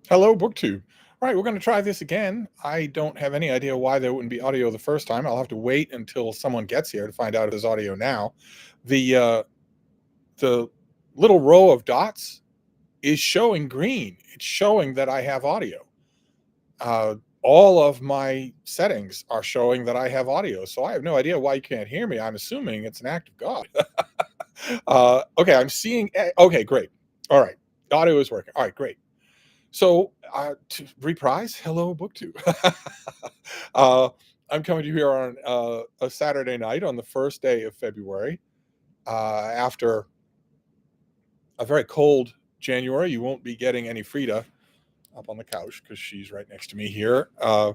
Hello, BookTube. All right, we're going to try this again. I don't have any idea why there wouldn't be audio the first time. I'll have to wait until someone gets here to find out if there's audio now. The little row of dots is showing green. It's showing that I have audio. All of my settings are showing that I have audio. So I have no idea why you can't hear me. I'm assuming it's an act of God. Okay, I'm seeing. Okay, great. All right, audio is working. All right, great. So, to reprise, hello, BookTube. uh, I'm coming to you here on a Saturday night on the first day of February. After a very cold January, you won't be getting any Frida up on the couch because she's right next to me here. Uh,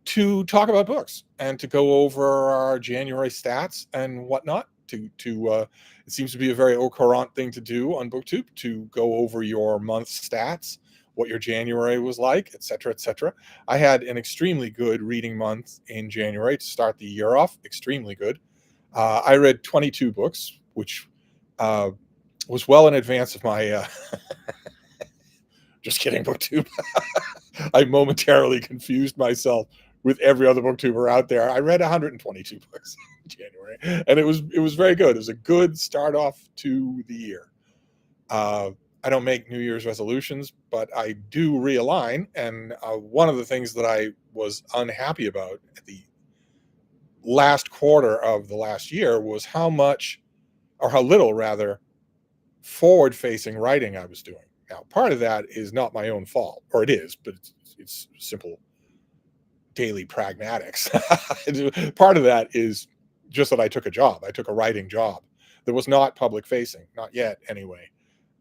to talk about books and to go over our January stats and whatnot. It seems to be a very au courant thing to do on BookTube to go over your month's stats, what your January was like, etc., etc. I had an extremely good reading month in January to start the year off. Extremely good. I read 22 books, which uh, was well in advance of my. Just kidding, BookTube. I momentarily confused myself with every other booktuber out there. I read 122 books in January, and it was very good. It was a good start off to the year. I don't make New Year's resolutions, but I do realign. And one of the things that I was unhappy about at the last quarter of the last year was how much, or how little rather, forward-facing writing I was doing. Now, part of that is not my own fault, or it is, but it's simple daily pragmatics. Part of that is just that I took a job. I took a writing job that was not public facing, not yet anyway.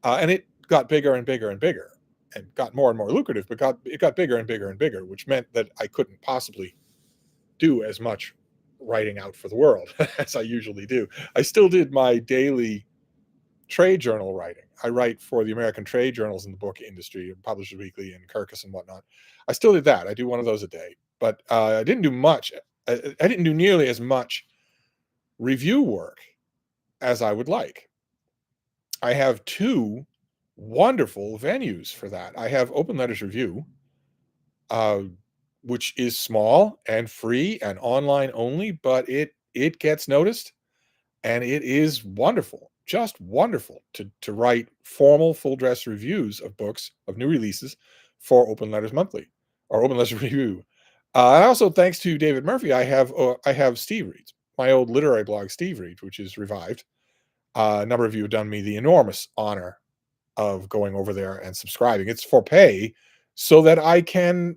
And it got bigger and bigger and bigger and got more and more lucrative, but it got bigger and bigger and bigger, which meant that I couldn't possibly do as much writing out for the world as I usually do. I still did my daily trade journal writing. I write for the American trade journals in the book industry, Publishers Weekly and Kirkus and whatnot. I still did that. I do one of those a day, but I didn't do much. I didn't do nearly as much review work as I would like. I have two wonderful venues for that. I have Open Letters Review, uh, which is small and free and online only, but it gets noticed, and it is wonderful, just wonderful to write formal full dress reviews of books, of new releases, for Open Letters Monthly or Open Letters Review. And also, thanks to David Murphy, I have Steve Reads, my old literary blog, Steve Reads, which is revived. A number of you have done me the enormous honor of going over there and subscribing. It's for pay, so that I can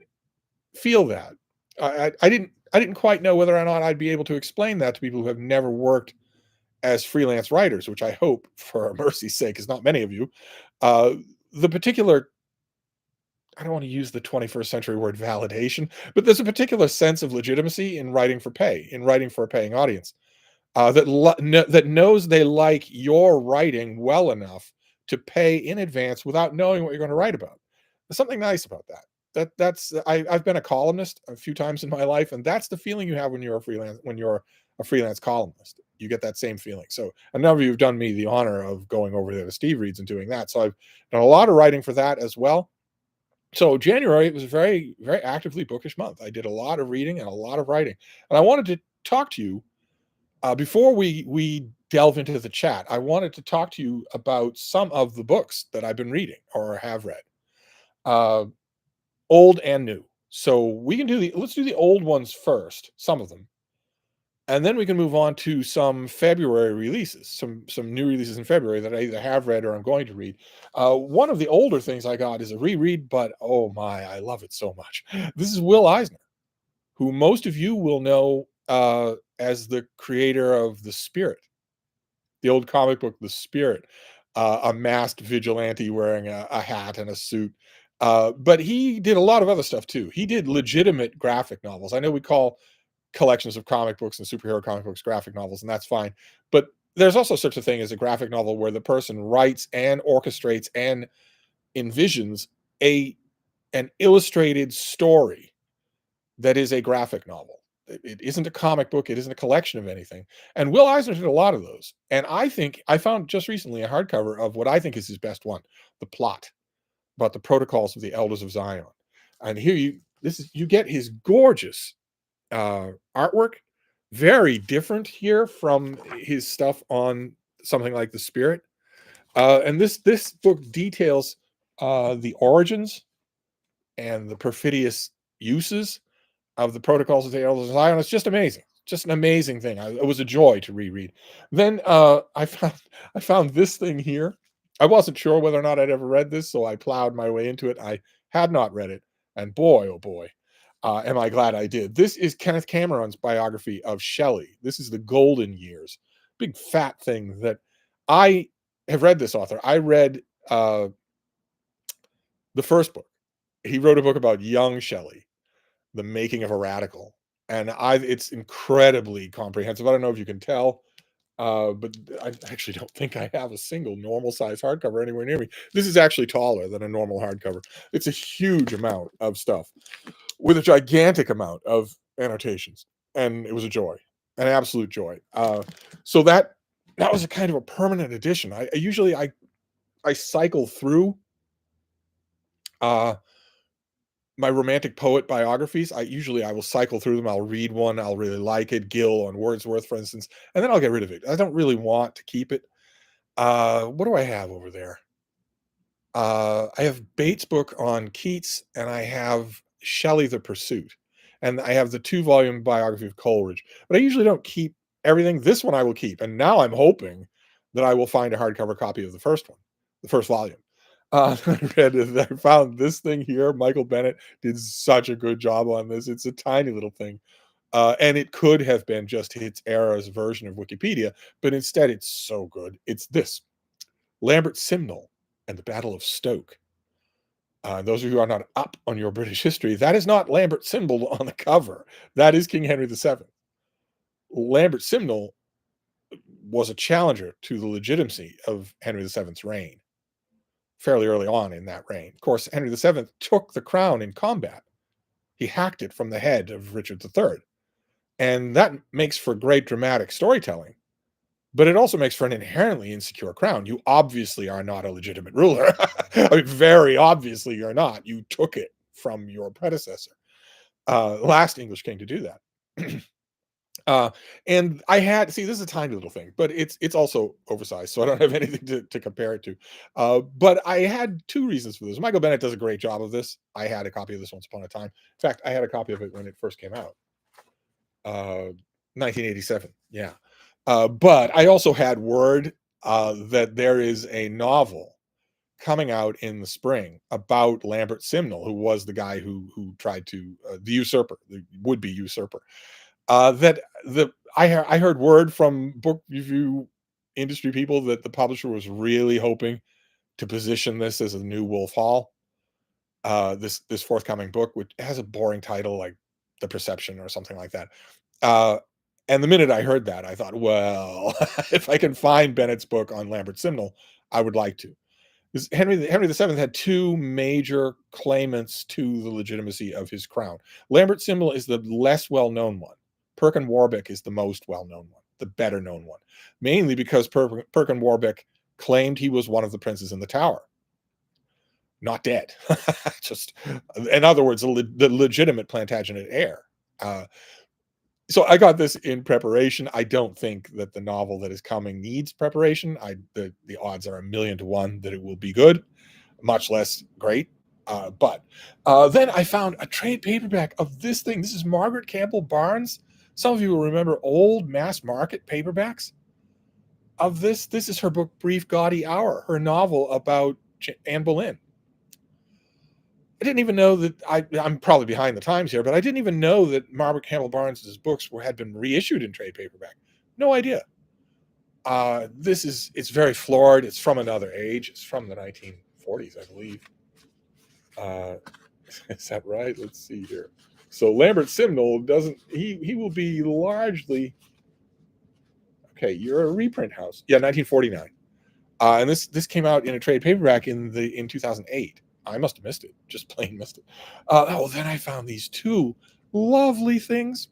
feel that. I didn't quite know whether or not I'd be able to explain that to people who have never worked as freelance writers, which I hope, for mercy's sake, is not many of you. Uh, the particular, I don't want to use the 21st century word validation, but there's a particular sense of legitimacy in writing for pay, in writing for a paying audience, that knows they like your writing well enough to pay in advance without knowing what you're going to write about. There's something nice about that. I've been a columnist a few times in my life, and that's the feeling you have when you're a freelance columnist. You get that same feeling. So a number of you have done me the honor of going over there to Steve Reads and doing that. So I've done a lot of writing for that as well. So January, it was a very, very actively bookish month. I did a lot of reading and a lot of writing, and I wanted to talk to you before we delve into the chat. I wanted to talk to you about some of the books that I've been reading or have read, uh, old and new. So let's do the old ones first, some of them, and then we can move on to some February releases, some new releases in February that I either have read or I'm going to read. One of the older things I got is a reread, but oh my, I love it so much. This is Will Eisner, who most of you will know as the creator of The Spirit, the old comic book The Spirit, a masked vigilante wearing a hat and a suit. But he did a lot of other stuff too. He did legitimate graphic novels. I know we call collections of comic books and superhero comic books graphic novels, and that's fine. But there's also such a thing as a graphic novel where the person writes and orchestrates and envisions an illustrated story that is a graphic novel. It isn't a comic book. It isn't a collection of anything. And Will Eisner did a lot of those. And I think I found just recently a hardcover of what I think is his best one, The Plot. about the protocols of the elders of Zion. And here you get his gorgeous artwork, very different here from his stuff on something like the Spirit. And this book details the origins and the perfidious uses of the protocols of the elders of Zion. It's just amazing, just an amazing thing. It was a joy to reread. Then I found this thing here. I wasn't sure whether or not I'd ever read this, so I plowed my way into it. I had not read it, and boy, oh boy, am I glad I did. This is Kenneth Cameron's biography of Shelley. This is the Golden Years, big fat thing that I have read. This author, I read the first book. He wrote a book about young Shelley, The Making of a Radical, and it's incredibly comprehensive. I don't know if you can tell, but I actually don't think I have a single normal size hardcover anywhere near me. This is actually taller than a normal hardcover. It's a huge amount of stuff with a gigantic amount of annotations, and it was a joy, an absolute joy. So that was a kind of a permanent edition. I usually cycle through my romantic poet biographies. I will cycle through them. I'll read one, I'll really like it, Gill on Wordsworth, for instance, and then I'll get rid of it. I don't really want to keep it. What do I have over there? I have Bates' book on Keats, and I have Shelley the Pursuit, and I have the 2-volume biography of Coleridge. But I usually don't keep everything. This one I will keep, and now I'm hoping that I will find a hardcover copy of the first one, the first volume. I found this thing here. Michael Bennett did such a good job on this. It's a tiny little thing. And it could have been just its era's version of Wikipedia, but instead it's so good. It's this: Lambert Simnel and the Battle of Stoke. Those of you who are not up on your British history, that is not Lambert Simnel on the cover. That is King Henry VII. Lambert Simnel was a challenger to the legitimacy of Henry VII's reign fairly early on in that reign. Of course, Henry VII took the crown in combat. He hacked it from the head of Richard III. And that makes for great dramatic storytelling. But it also makes for an inherently insecure crown. You obviously are not a legitimate ruler. I mean, very obviously you're not. You took it from your predecessor. Last English king to do that. And I had, this is a tiny little thing, but it's also oversized, so I don't have anything to compare it to. But I had 2 reasons for this. Michael Bennett does a great job of this. I had a copy of this once upon a time. In fact, I had a copy of it when it first came out. 1987. Yeah. But I also had word that there is a novel coming out in the spring about Lambert Simnel, who was the guy who tried to, the usurper, the would-be usurper. I heard word from book review industry people that the publisher was really hoping to position this as a new Wolf Hall. This forthcoming book, which has a boring title like The Perception or something like that. And the minute I heard that, I thought, well, if I can find Bennett's book on Lambert Simnel, I would like to. Because Henry VII had 2 major claimants to the legitimacy of his crown. Lambert Simnel is the less well-known one. Perkin Warbeck is the most well-known one, the better-known one, mainly because Perkin Warbeck claimed he was one of the princes in the Tower. Not dead. Just, in other words, the legitimate Plantagenet heir. So I got this in preparation. I don't think that the novel that is coming needs preparation. The odds are 1,000,000 to 1 that it will be good, much less great. But then I found a trade paperback of this thing. This is Margaret Campbell Barnes. Some of you will remember old mass market paperbacks of this. This is her book, Brief Gaudy Hour, her novel about Anne Boleyn. I didn't even know that, I'm probably behind the times here, but I didn't even know that Margaret Campbell Barnes' books had been reissued in trade paperback. No idea. It's very florid. It's from another age. It's from the 1940s, I believe. Is that right? Let's see here. So Lambert Simnel he will be largely, okay, you're a reprint house. Yeah, 1949. And this came out in a trade paperback in 2008. I must have missed it, just plain missed it. Then I found these 2 lovely things.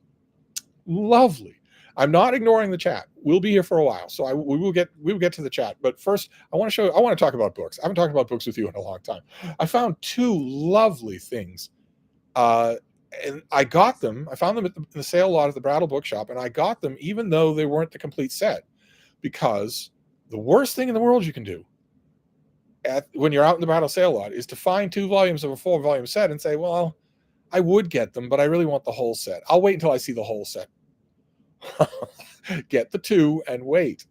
Lovely. I'm not ignoring the chat. We'll be here for a while, so we will get to the chat. But first, I want to talk about books. I haven't talked about books with you in a long time. I found two lovely things, and I got them. I found them in the sale lot at the Brattle Bookshop, and I got them even though they weren't the complete set, because the worst thing in the world you can do when you're out in the Brattle sale lot is to find 2 volumes of a 4-volume set and say, well, I would get them, but I really want the whole set. I'll wait until I see the whole set. Get the 2 and wait.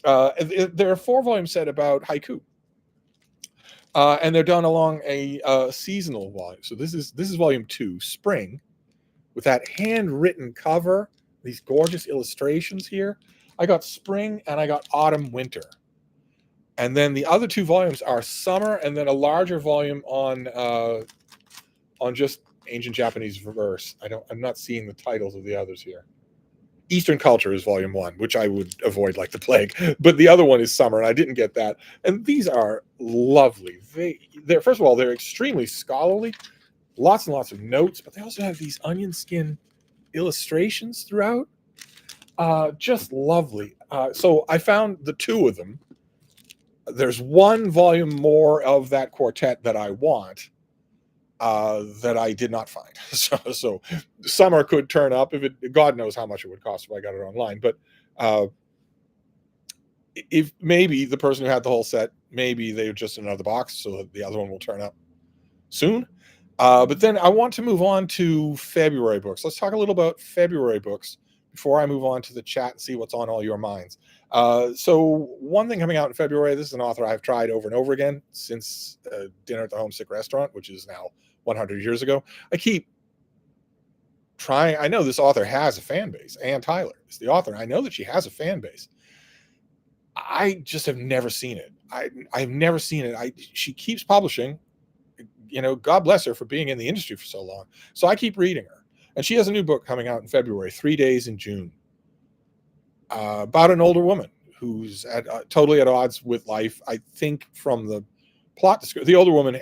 They're a 4-volume set about haiku, and they're done along a seasonal volume. So this is volume 2, spring, with that handwritten cover, these gorgeous illustrations here. I got spring and I got autumn, winter. And then the other 2 volumes are summer, and then a larger volume on just ancient Japanese verse. I'm not seeing the titles of the others here. Eastern Culture is volume 1, which I would avoid like the plague. But the other one is summer, and I didn't get that. And these are lovely. They're first of all, they're extremely scholarly, lots and lots of notes, but they also have these onion skin illustrations throughout. Just lovely. So I found the 2 of them. There's 1 volume more of that quartet that I want, that I did not find. So summer could turn up if it. God knows how much it would cost if I got it online. But if maybe the person who had the whole set, maybe they're just in another box, so that the other one will turn up soon. But then I want to move on to February books. Let's talk a little about February books before I move on to the chat and see what's on all your minds. So one thing coming out in February, this is an author I've tried over and over again since Dinner at the Homesick Restaurant, which is now 100 years ago. I keep trying. I know this author has a fan base. Ann Tyler is the author. I know that she has a fan base. I just have never seen it. I've never seen it. She keeps publishing. God bless her for being in the industry for so long. So I keep reading her. And she has a new book coming out in February, 3 Days in June, about an older woman who's totally at odds with life. I think from the plot description, the older woman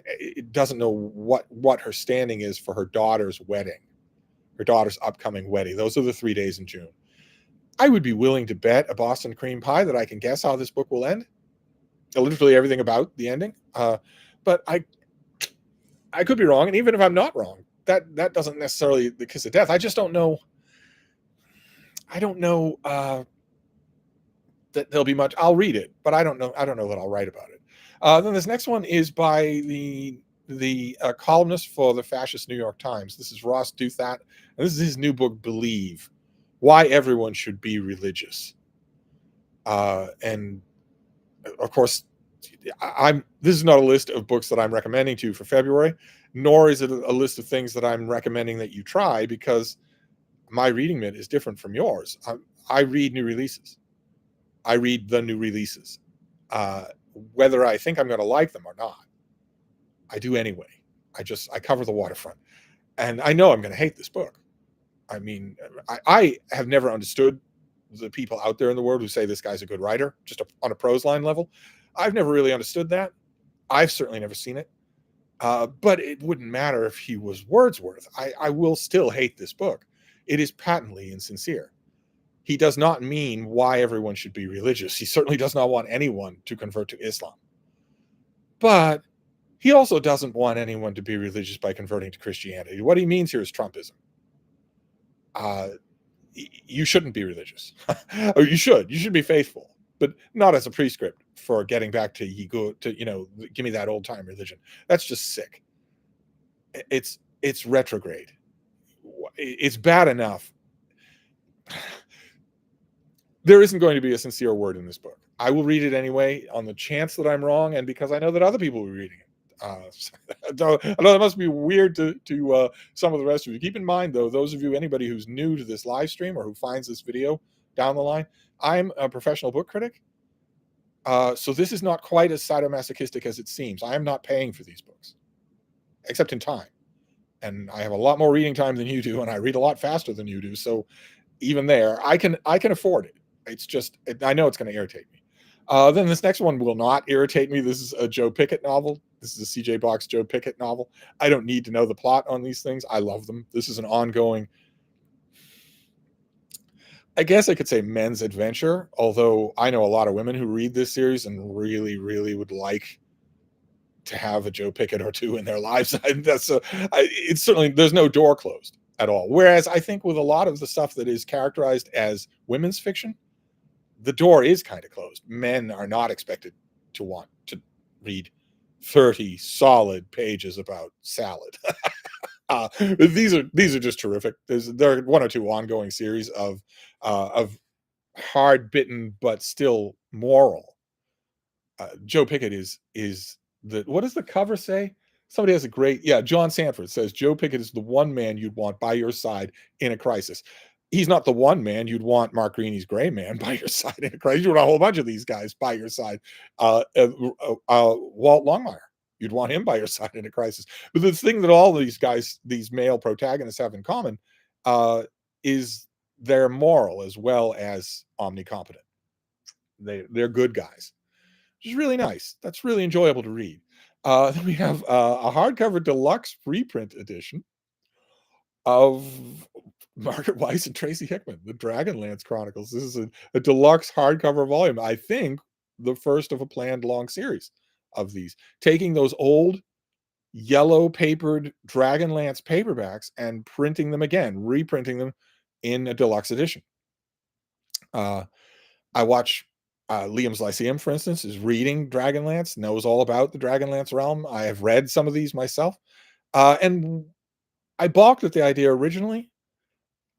doesn't know what her standing is for her daughter's wedding, her daughter's upcoming wedding. Those are the 3 days in June. I would be willing to bet a Boston cream pie that I can guess how this book will end. Literally everything about the ending. But I could be wrong, and even if I'm not wrong, that doesn't necessarily the kiss of death. I just don't know. I don't know that there'll be much. I'll read it, but I don't know that I'll write about it. Then this next one is by the columnist for the fascist New York Times. This is Ross Douthat, and this is his new book, Believe: Why Everyone Should Be Religious. And of course, this is not a list of books that I'm recommending to you for February, nor is it a list of things that I'm recommending that you try, because my reading mitt is different from yours. I read new releases. I read the new releases, whether I think I'm going to like them or not. I do anyway. I cover the waterfront, and I know I'm going to hate this book. I mean, I have never understood the people out there in the world who say this guy's a good writer, just on a prose line level. I've never really understood that. I've certainly never seen it. But it wouldn't matter if he was Wordsworth. I will still hate this book. It is patently insincere. He does not mean why everyone should be religious. He certainly does not want anyone to convert to Islam. But he also doesn't want anyone to be religious by converting to Christianity. What he means here is Trumpism. You shouldn't be religious. Or you should be faithful, but not as a prescript for getting back to give me that old time religion. That's just sick. It's retrograde. It's bad enough. There isn't going to be a sincere word in this book. I will read it anyway on the chance that I'm wrong, and because I know that other people will be reading it. I know that must be weird to some of the rest of you. Keep in mind, though, those of you, anybody who's new to this live stream or who finds this video down the line, I'm a professional book critic. So this is not quite as sadomasochistic as it seems. I am not paying for these books, except in time. And I have a lot more reading time than you do, and I read a lot faster than you do. So even there, I can afford it. It's just, I know it's going to irritate me. Then this next one will not irritate me. This is a Joe Pickett novel. This is a CJ Box Joe Pickett novel. I don't need to know the plot on these things. I love them. This is an ongoing. I guess I could say men's adventure, although I know a lot of women who read this series and really, really would like to have a Joe Pickett or two in their lives. It's certainly, there's no door closed at all. Whereas I think with a lot of the stuff that is characterized as women's fiction, the door is kind of closed. Men are not expected to want to read 30 solid pages about salad. These are just terrific. There are one or two ongoing series of hard bitten but still moral. Joe Pickett is the, what does the cover say? Somebody has a great, yeah, John Sanford says Joe Pickett is the one man you'd want by your side in a crisis. He's not the one man you'd want Mark Greeny's Gray Man by your side in a crisis. You want a whole bunch of these guys by your side. Walt Longmire, you'd want him by your side in a crisis. But the thing that all these guys, these male protagonists, have in common is they're moral as well as omnicompetent. They're good guys, which is really nice. That's really enjoyable to read. Then we have a hardcover deluxe reprint edition of Margaret Weiss and Tracy Hickman, the Dragonlance Chronicles. This is a deluxe hardcover volume. I think the first of a planned long series of these, taking those old yellow papered Dragonlance paperbacks and printing them again, reprinting them in a deluxe edition. I watch Liam's Lyceum, for instance, is reading Dragonlance, knows all about the Dragonlance realm. I have read some of these myself. And I balked at the idea originally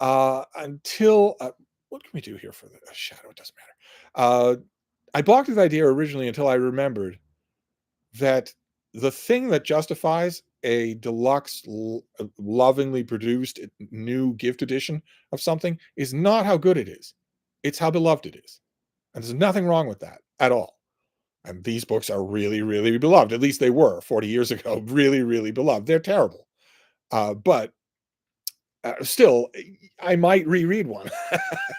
until, what can we do here for the shadow? It doesn't matter. I balked at the idea originally until I remembered that the thing that justifies a deluxe, lovingly produced new gift edition of something is not how good it is. It's how beloved it is. And there's nothing wrong with that at all. And these books are really, really beloved. At least they were 40 years ago. Really, really beloved. They're terrible. But still, I might reread one.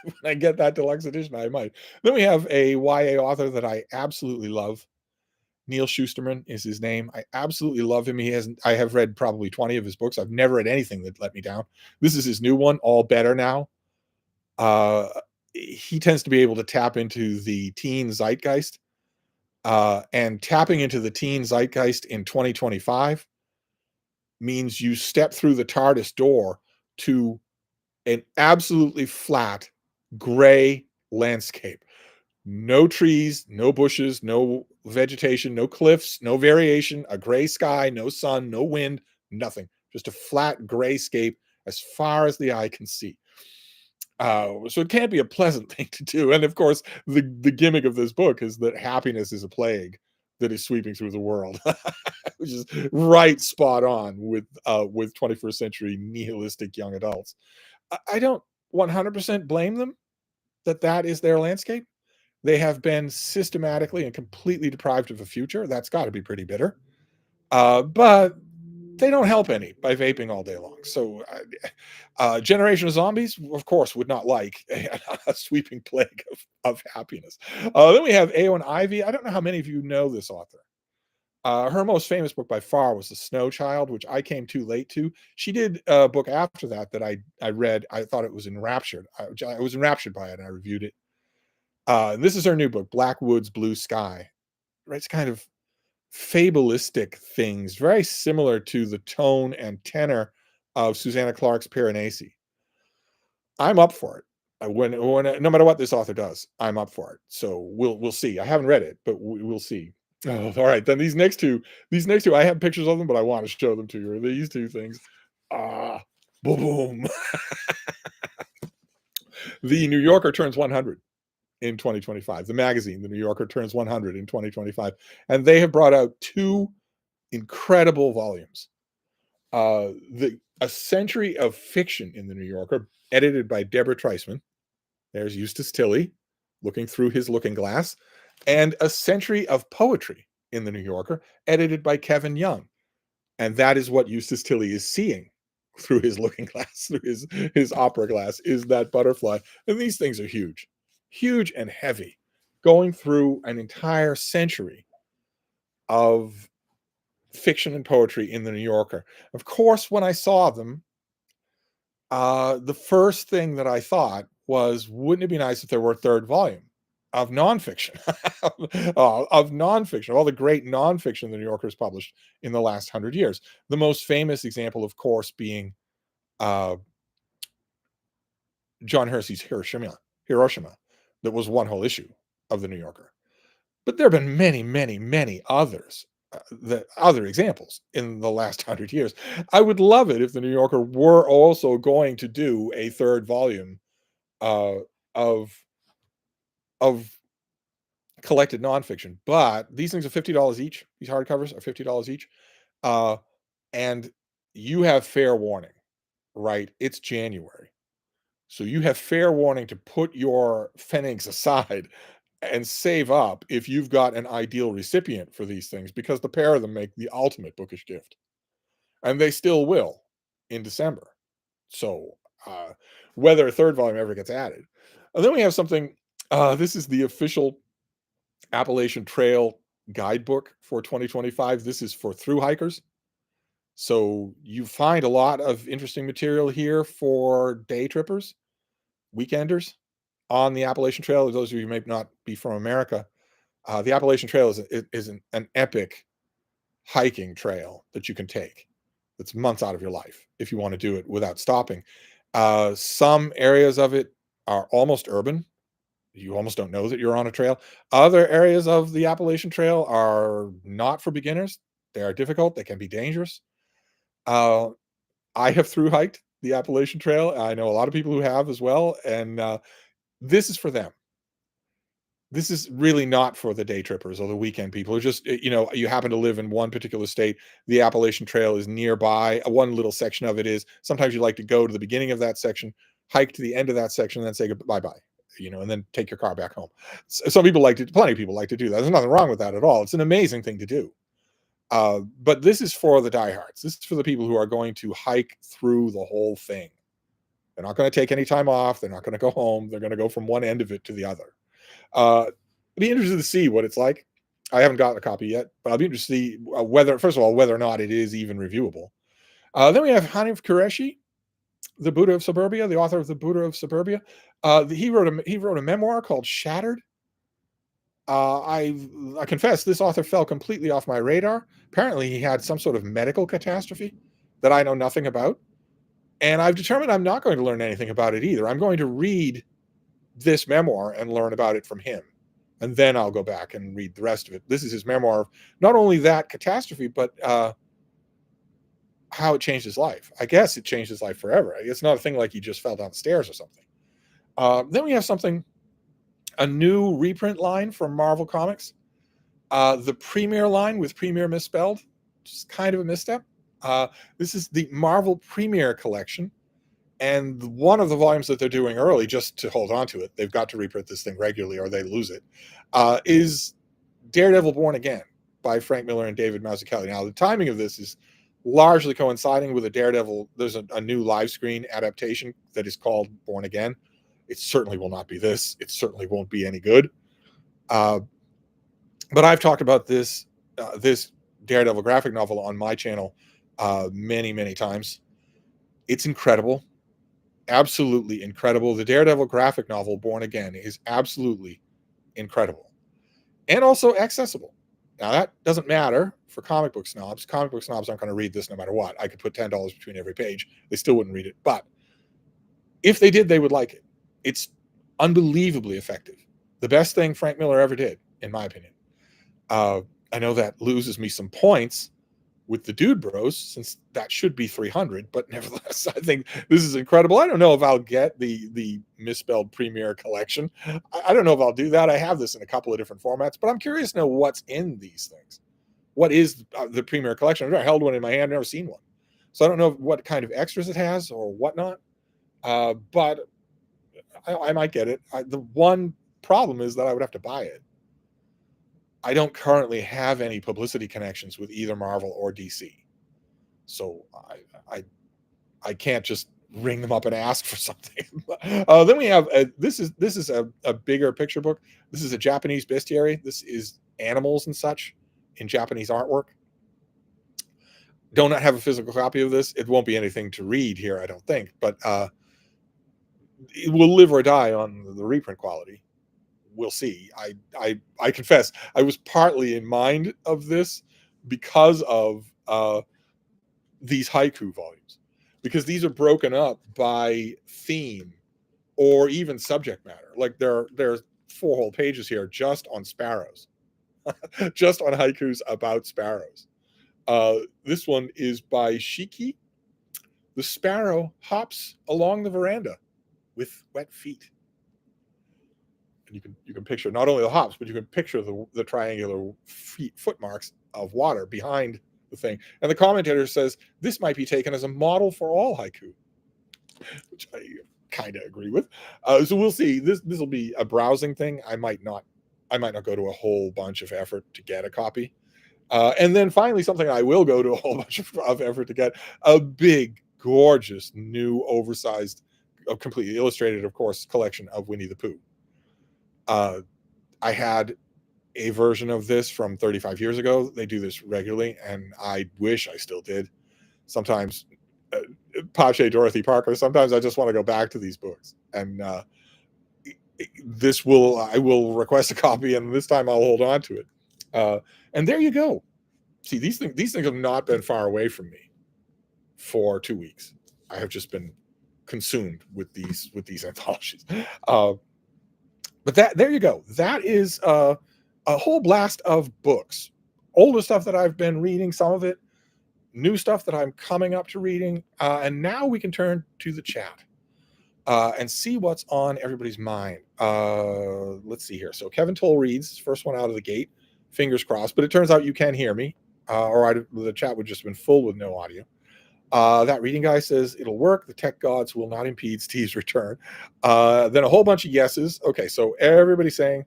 When I get that deluxe edition, I might. Then we have a YA author that I absolutely love. Neil Shusterman is his name. I absolutely love him. I have read probably 20 of his books. I've never read anything that let me down. This is his new one, All Better Now. He tends to be able to tap into the teen zeitgeist, and tapping into the teen zeitgeist in 2025 means you step through the TARDIS door to an absolutely flat gray landscape. No trees, no bushes, no vegetation, no cliffs, no variation, a gray sky, no sun, no wind, nothing. Just a flat grayscape as far as the eye can see. So it can't be a pleasant thing to do. And of course, the gimmick of this book is that happiness is a plague that is sweeping through the world, which is right spot on with 21st century nihilistic young adults. I don't 100% blame them that is their landscape. They have been systematically and completely deprived of a future. That's got to be pretty bitter. But they don't help any by vaping all day long. So Generation of Zombies, of course, would not like a sweeping plague of happiness. Then we have Aowen Ivy. I don't know how many of you know this author. Her most famous book by far was The Snow Child, which I came too late to. She did a book after that I read. I thought it was enraptured. I was enraptured by it, and I reviewed it. This is her new book, Black Woods, Blue Sky. It's kind of fabulistic things, very similar to the tone and tenor of Susanna Clarke's Piranesi. I'm up for it. When no matter what this author does, I'm up for it. So we'll see. I haven't read it, but we'll see. Oh, all right. Then these next two, I have pictures of them, but I want to show them to you. These two things. Boom. The New Yorker turns 100 in 2025. The magazine, The New Yorker, turns 100 in 2025. And they have brought out two incredible volumes. A Century of Fiction in The New Yorker, edited by Deborah Treisman. There's Eustace Tilley looking through his looking glass. And A Century of Poetry in The New Yorker, edited by Kevin Young. And that is what Eustace Tilley is seeing through his looking glass, through his opera glass, is that butterfly. And these things are huge and heavy, going through an entire century of fiction and poetry in The New Yorker. Of course, when I saw them, the first thing that I thought was, wouldn't it be nice if there were a third volume of nonfiction, of nonfiction, of all the great nonfiction the New Yorker has published in the last 100 years? The most famous example, of course, being uh, John Hersey's Hiroshima, that was one whole issue of the New Yorker. But there have been many, many, many others, other examples in the last 100 years. I would love it if the New Yorker were also going to do a third volume uh, of of collected nonfiction. But these things are $50 each. These hardcovers are $50 each, uh, and you have fair warning, right? It's January, so you have fair warning to put your pfennigs aside and save up if you've got an ideal recipient for these things, because the pair of them make the ultimate bookish gift, and they still will in December. So whether a third volume ever gets added. And then we have something, this is the official Appalachian Trail guidebook for 2025. This is for thru hikers. So you find a lot of interesting material here for day trippers, weekenders on the Appalachian Trail. Those of you who may not be from America, the Appalachian Trail is an epic hiking trail that you can take. That's months out of your life if you want to do it without stopping. Some areas of it are almost urban. You almost don't know that you're on a trail. Other areas of the Appalachian Trail are not for beginners. They are difficult. They can be dangerous. Uh, I have thru hiked the Appalachian Trail. I know a lot of people who have as well, and this is for them. This is really not for the day trippers or the weekend people who just, you happen to live in one particular state. The Appalachian Trail is nearby. One little section of it is. Sometimes you like to go to the beginning of that section, hike to the end of that section, and then say bye-bye, and then take your car back home. Some people plenty of people like to do that. There's nothing wrong with that at all. It's an amazing thing to do. But this is for the diehards. This is for the people who are going to hike through the whole thing. They're not going to take any time off. They're not going to go home. They're going to go from one end of it to the other. I'd be interested to see what it's like. I haven't gotten a copy yet, but I'll be interested to see whether or not it is even reviewable. Then we have Hanif Qureshi, the Buddha of Suburbia, the author of the Buddha of Suburbia. He wrote a memoir called Shattered. I confess this author fell completely off my radar. Apparently, he had some sort of medical catastrophe that I know nothing about, and I've determined I'm not going to learn anything about it either. I'm going to read this memoir and learn about it from him, and then I'll go back and read the rest of it. This is his memoir of not only that catastrophe, but how it changed his life. I guess it changed his life forever. It's not a thing like he just fell down the stairs or something. Then we have a new reprint line from Marvel Comics, the Premier line with Premier misspelled, just kind of a misstep. This is the Marvel Premier collection, and one of the volumes that they're doing early, just to hold on to it, they've got to reprint this thing regularly or they lose it, is Daredevil Born Again by Frank Miller and David Mazzucchelli. Now, the timing of this is largely coinciding with a Daredevil. There's a new live screen adaptation that is called Born Again. It certainly will not be this. It certainly won't be any good. But I've talked about this Daredevil graphic novel on my channel many, many times. It's incredible. Absolutely incredible. The Daredevil graphic novel, Born Again, is absolutely incredible. And also accessible. Now, that doesn't matter for comic book snobs. Comic book snobs aren't going to read this no matter what. I could put $10 between every page. They still wouldn't read it. But if they did, they would like it. It's unbelievably effective. The best thing Frank Miller ever did, in my opinion. I know that loses me some points with the Dude Bros, since that should be 300, but nevertheless, I think this is incredible. I don't know if I'll get the misspelled Premier collection. I don't know if I'll do that. I have this in a couple of different formats, but I'm curious to know what's in these things. What is the Premier collection? I've never held one in my hand, never seen one. So I don't know what kind of extras it has or whatnot, but I might get it. The one problem is that I would have to buy it. I don't currently have any publicity connections with either Marvel or DC, so I can't just ring them up and ask for something. Then we have this is a bigger picture book. This is a Japanese bestiary. This is animals and such in Japanese artwork. Do not have a physical copy of this. It won't be anything to read here, I don't think. But it will live or die on the reprint quality. We'll see. I confess, I was partly in mind of this because of these haiku volumes, because these are broken up by theme or even subject matter. Like there's 4 whole pages here just on sparrows, just on haikus about sparrows. This one is by Shiki. The sparrow hops along the veranda with wet feet. And you can picture not only the hops, but you can picture the triangular footmarks of water behind the thing. And the commentator says this might be taken as a model for all haiku, which I kind of agree with. So we'll see. This will be a browsing thing. I might not go to a whole bunch of effort to get a copy. And then finally, something I will go to a whole bunch of effort to get, a big, gorgeous, new, oversized, completely illustrated, of course, collection of Winnie the Pooh. I had a version of this from 35 years ago. They do this regularly, and I wish I still did. Sometimes, Pache Dorothy Parker, sometimes I just want to go back to these books. And I will request a copy, and this time I'll hold on to it. And there you go. See, these things have not been far away from me for 2 weeks. I have just been consumed with these anthologies. But there you go. That is a whole blast of books. Older stuff that I've been reading, some of it, new stuff that I'm coming up to reading, and now we can turn to the chat and see what's on everybody's mind. Let's see here. So Kevin Toll reads, first one out of the gate. Fingers crossed. But it turns out you can hear me, or the chat would just have been full with no audio. That reading guy says it'll work. The tech gods will not impede Steve's return. Then a whole bunch of yeses. Okay, so everybody's saying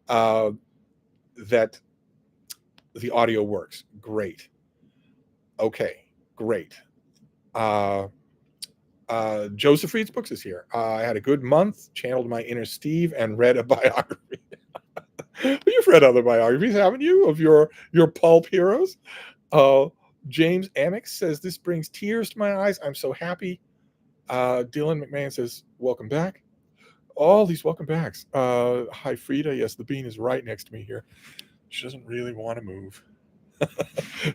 that the audio works. Great. Okay, great. Joseph Reads Books is here. I had a good month, channeled my inner Steve, and read a biography. You've read other biographies, haven't you, of your pulp heroes? James Amex says, this brings tears to my eyes. I'm so happy. Dylan McMahon says, welcome back. All these welcome backs. Hi, Frida. Yes, the bean is right next to me here. She doesn't really want to move.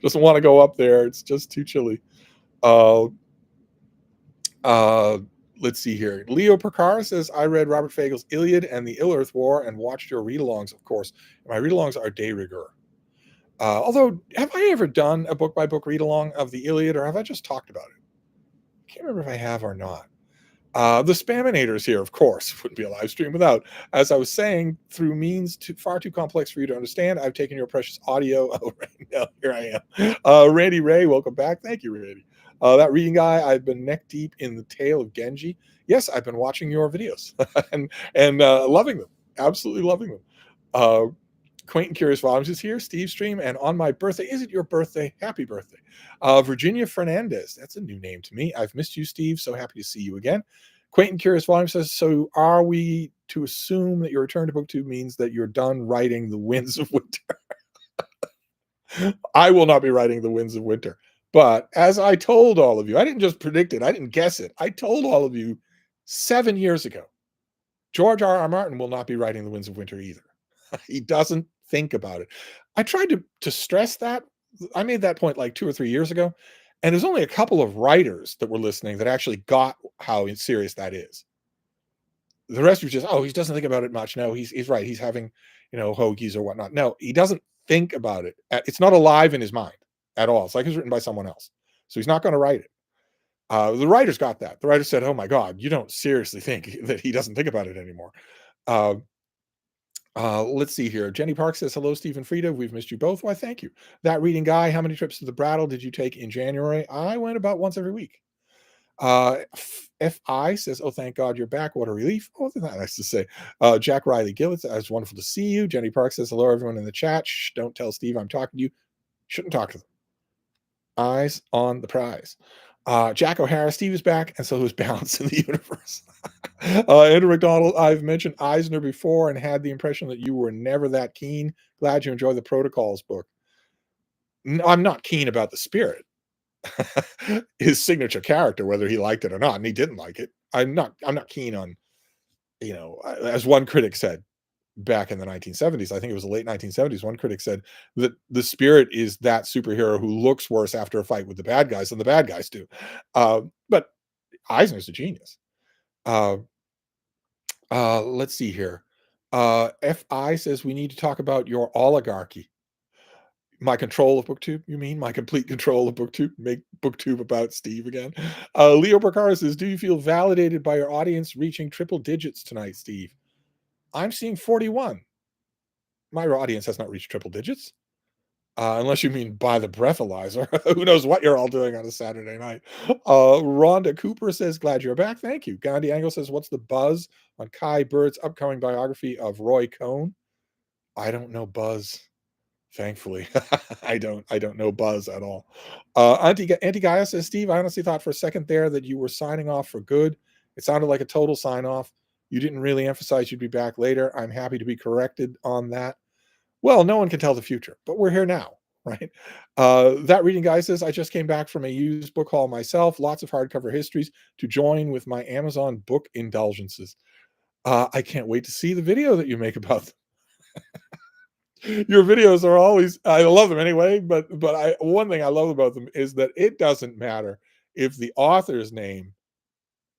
Doesn't want to go up there. It's just too chilly. Let's see here. Leo Percar says, I read Robert Fagel's Iliad and the Ill-Earth War and watched your read-alongs, of course. My read-alongs are de rigueur. Although, have I ever done a book-by-book read-along of the Iliad, or have I just talked about it? I can't remember if I have or not. The Spaminators here, of course, wouldn't be a live stream without. As I was saying, through means far too complex for you to understand, I've taken your precious audio. Oh, right now, here I am. Randy Ray, welcome back. Thank you, Randy. That reading guy, I've been neck deep in the tale of Genji. Yes, I've been watching your videos and loving them. Absolutely loving them. Quaint and Curious Volumes is here. Steve Stream, and on my birthday, is it your birthday? Happy birthday. Virginia Fernandez, that's a new name to me. I've missed you, Steve. So happy to see you again. Quaint and Curious Volumes says, so are we to assume that your return to BookTube means that you're done writing The Winds of Winter? I will not be writing The Winds of Winter. But as I told all of you, I didn't just predict it. I didn't guess it. I told all of you 7 years ago, George R.R. Martin will not be writing The Winds of Winter either. He doesn't think about it. I tried to stress that. I made that point like 2 or 3 years ago. And there's only a couple of writers that were listening that actually got how serious that is. The rest were just, oh, he doesn't think about it much. No, he's right. He's having, hoagies or whatnot. No, he doesn't think about it. It's not alive in his mind at all. It's like it's written by someone else. So he's not going to write it. The writers got that. The writer said, oh my God, you don't seriously think that he doesn't think about it anymore. Let's see here. Jenny Park says, hello, Steve and Frida. We've missed you both. Why, thank you. That reading guy, how many trips to the Brattle did you take in January? I went about once every week. F.I. says, oh, thank God you're back. What a relief. Oh, that's not nice to say. Jack Riley Gillett, it's wonderful to see you. Jenny Park says, hello, everyone in the chat. Shh, don't tell Steve I'm talking to you. Shouldn't talk to them. Eyes on the prize. Jack O'Hara, Steve is back, and so is Balance in the Universe. Andrew McDonald, I've mentioned Eisner before and had the impression that you were never that keen. Glad you enjoy the Protocols book. No, I'm not keen about the spirit. His signature character, whether he liked it or not, and he didn't like it. I'm not keen on as one critic said back in the 1970s, I think it was the late 1970s, one critic said that the Spirit is that superhero who looks worse after a fight with the bad guys than the bad guys do. But Eisner's a genius. Uh, let's see here. FI says we need to talk about your oligarchy. My control of BookTube, you mean? My complete control of BookTube? Make BookTube about Steve again? Leo Bercara says, do you feel validated by your audience reaching triple digits tonight, Steve? I'm seeing 41. My audience has not reached triple digits. Unless you mean by the breathalyzer. Who knows what you're all doing on a Saturday night. Rhonda Cooper says, glad you're back. Thank you. Gandhi Angle says, what's the buzz on Kai Bird's upcoming biography of Roy Cohn? I don't know buzz. Thankfully, I don't know buzz at all. Auntie Gaia says, Steve, I honestly thought for a second there that you were signing off for good. It sounded like a total sign off. You didn't really emphasize you'd be back later. I'm happy to be corrected on that. Well, no one can tell the future, but we're here now, right? That reading guy says, I just came back from a used book haul myself, lots of hardcover histories to join with my Amazon book indulgences. I can't wait to see the video that you make about them. Your videos are always, I love them anyway, but one thing I love about them is that it doesn't matter if the author's name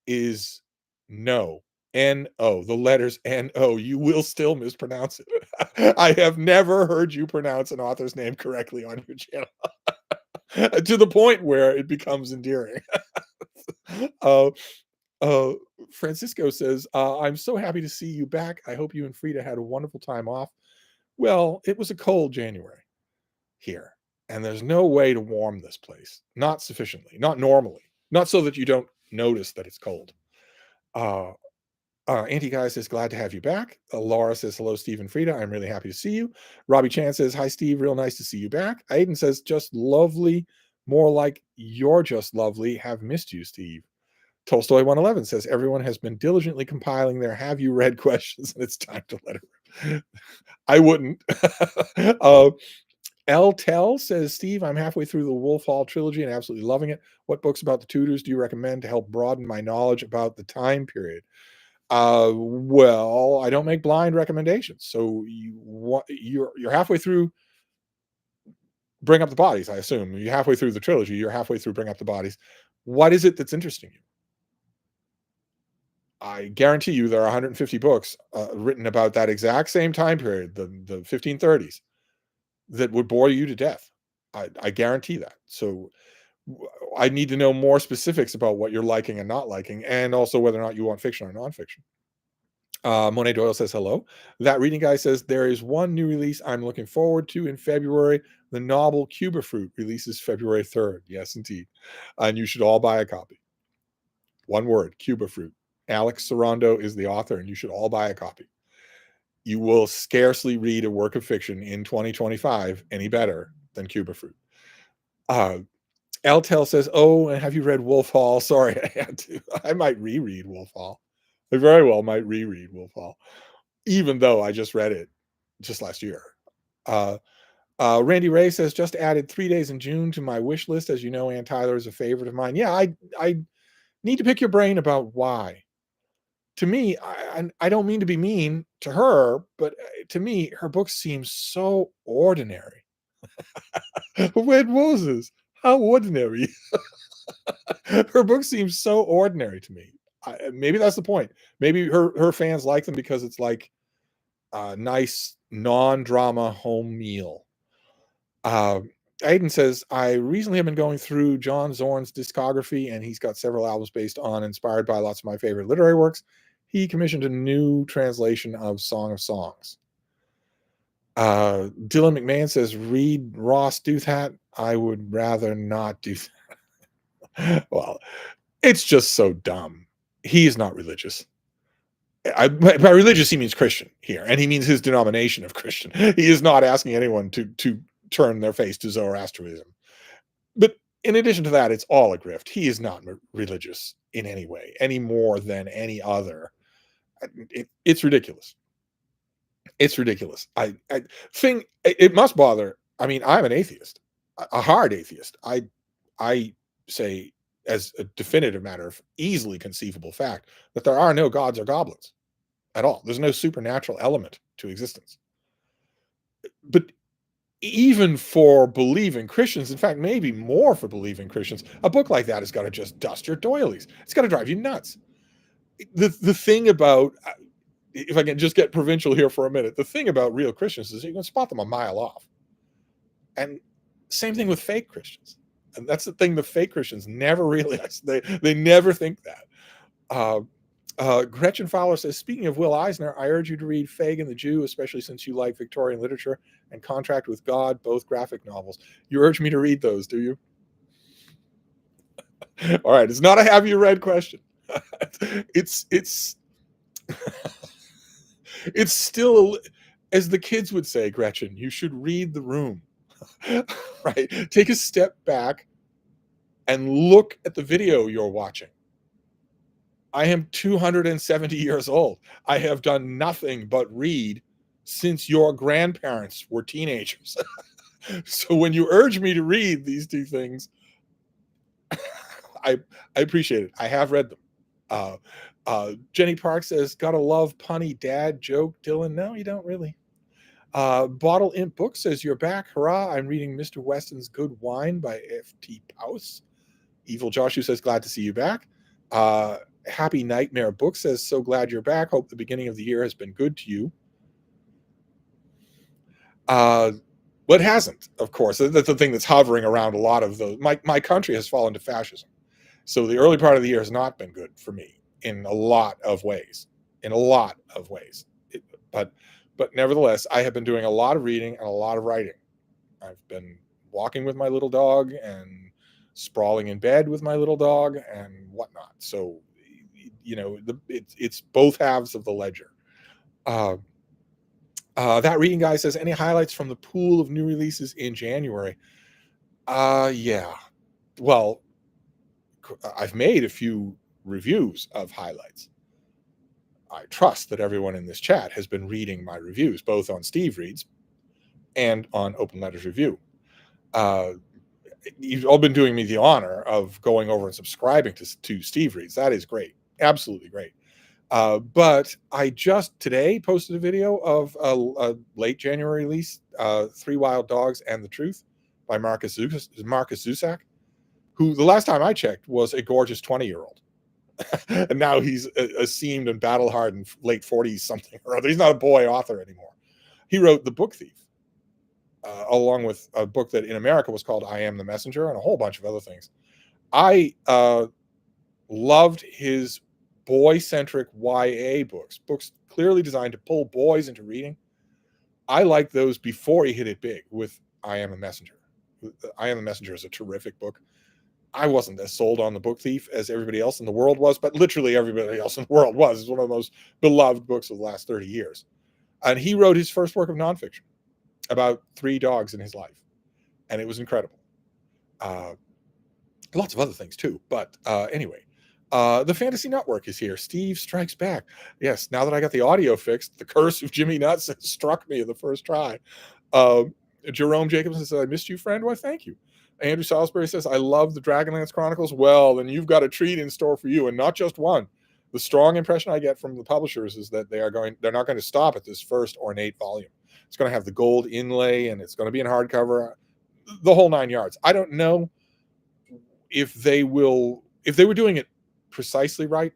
is N-O, the letters N-O, you will still mispronounce it. I have never heard you pronounce an author's name correctly on your channel to the point where it becomes endearing. uh, uh, Francisco says, I'm so happy to see you back. I hope you and Frida had a wonderful time off. Well, it was a cold January here, and there's no way to warm this place. Not sufficiently, not normally, not so that you don't notice that it's cold. Auntie Guy says, glad to have you back. Laura says, hello, Steve and Frida. I'm really happy to see you. Robbie Chan says, hi, Steve. Real nice to see you back. Aiden says, just lovely. More like you're just lovely. Have missed you, Steve. Tolstoy 111 says, everyone has been diligently compiling their have you read questions, and it's time to let it. I wouldn't. L. Tell says, Steve, I'm halfway through the Wolf Hall trilogy and absolutely loving it. What books about the Tudors do you recommend to help broaden my knowledge about the time period? Well, I don't make blind recommendations. So you're halfway through Bring Up the Bodies, I assume. You're halfway through the trilogy. You're halfway through Bring Up the Bodies. What is it that's interesting you? I guarantee you there are 150 books written about that exact same time period, the 1530s, that would bore you to death. I guarantee that. So I need to know more specifics about what you're liking and not liking, and also whether or not you want fiction or nonfiction. Monet Doyle says hello. That reading guy says there is one new release I'm looking forward to in February. The novel Cuba Fruit releases February 3rd. Yes, indeed. And you should all buy a copy. One word, Cuba Fruit. Alex Sorondo is the author, and you should all buy a copy. You will scarcely read a work of fiction in 2025 any better than Cuba Fruit. Eltel says, oh, and have you read Wolf Hall? Sorry, I had to. I might reread Wolf Hall. I very well might reread Wolf Hall, even though I just read it just last year. Randy Ray says, just added 3 Days in June to my wish list. As you know, Ann Tyler is a favorite of mine. Yeah, I need to pick your brain about why. To me, I don't mean to be mean to her, but to me, her book seems so ordinary. Red Roses, how ordinary. Her book seems so ordinary to me. Maybe that's the point. Maybe her fans like them because it's like a nice non-drama home meal. Aiden says, I recently have been going through John Zorn's discography, and he's got several albums based on, inspired by lots of my favorite literary works. He commissioned a new translation of Song of Songs. Dylan McMahon says, read Ross Douthat. I would rather not do that. Well, it's just so dumb. He is not religious. By religious, he means Christian here, and he means his denomination of Christian. He is not asking anyone to turn their face to Zoroastrianism. But in addition to that, it's all a grift. He is not religious in any way, any more than any other. It's ridiculous. It's ridiculous. It must bother. I mean, I'm an atheist, a hard atheist. I say, as a definitive matter of easily conceivable fact, that there are no gods or goblins. at all. There's no supernatural element to existence. But even for believing Christians, in fact, maybe more for believing Christians, a book like that has got to just dust your doilies. It's got to drive you nuts. The thing about, if I can just get provincial here for a minute, the thing about real Christians is you can spot them a mile off. And same thing with fake Christians. And that's the thing the fake Christians never realize. They never think that. Gretchen Fowler says, speaking of Will Eisner, I urge you to read Fagin the Jew, especially since you like Victorian literature, and Contract with God, both graphic novels. You urge me to read those, do you? All right, it's not a have you read question. it's it's still, as the kids would say, Gretchen, you should read the room. Right? Take a step back and look at the video you're watching. I am 270 years old. I have done nothing but read since your grandparents were teenagers. So when you urge me to read these two things, I appreciate it. I have read them. Jenny Park says, gotta love punny dad joke, Dylan. No, you don't really. Bottle Imp Book says, you're back. Hurrah. I'm reading Mr. Weston's Good Wine by F.T. Pouse. Evil Joshua says, glad to see you back. Happy Nightmare Book says, so glad you're back. Hope the beginning of the year has been good to you. But hasn't, of course. That's the thing that's hovering around a lot of those. My country has fallen to fascism. So the early part of the year has not been good for me in a lot of ways. But nevertheless, I have been doing a lot of reading and a lot of writing. I've been walking with my little dog and sprawling in bed with my little dog and whatnot. So, it's both halves of the ledger. That reading guy says, any highlights from the pool of new releases in January? Yeah. Well, I've made a few reviews of highlights. I trust that everyone in this chat has been reading my reviews, both on Steve Reads and on Open Letters Review. You've all been doing me the honor of going over and subscribing to Steve Reads. That is great. Absolutely great. But I just today posted a video of a late January release, Three Wild Dogs and the Truth by Marcus Zusak, who the last time I checked was a gorgeous 20-year-old. And now he's a seamed and battle-hardened late 40s something or other. He's not a boy author anymore. He wrote The Book Thief, along with a book that in America was called I Am the Messenger and a whole bunch of other things. I loved his boy-centric YA books clearly designed to pull boys into reading. I liked those before he hit it big with I Am a Messenger. I Am the Messenger is a terrific book. I wasn't as sold on The Book Thief as everybody else in the world was, but literally everybody else in the world was. It's one of the most beloved books of the last 30 years. And he wrote his first work of nonfiction about 3 dogs in his life. And it was incredible. Lots of other things too. But anyway, the Fantasy Network is here. Steve strikes back. Yes, now that I got the audio fixed, the curse of Jimmy Nuts struck me the first try. Jerome Jacobson says, I missed you, friend. Why, thank you. Andrew Salisbury says, I love the Dragonlance Chronicles. Well, then you've got a treat in store for you, and not just one. The strong impression I get from the publishers is that they're not going to stop at this first ornate volume. It's going to have the gold inlay, and it's going to be in hardcover, the whole 9 yards. I don't know if they were doing it precisely right,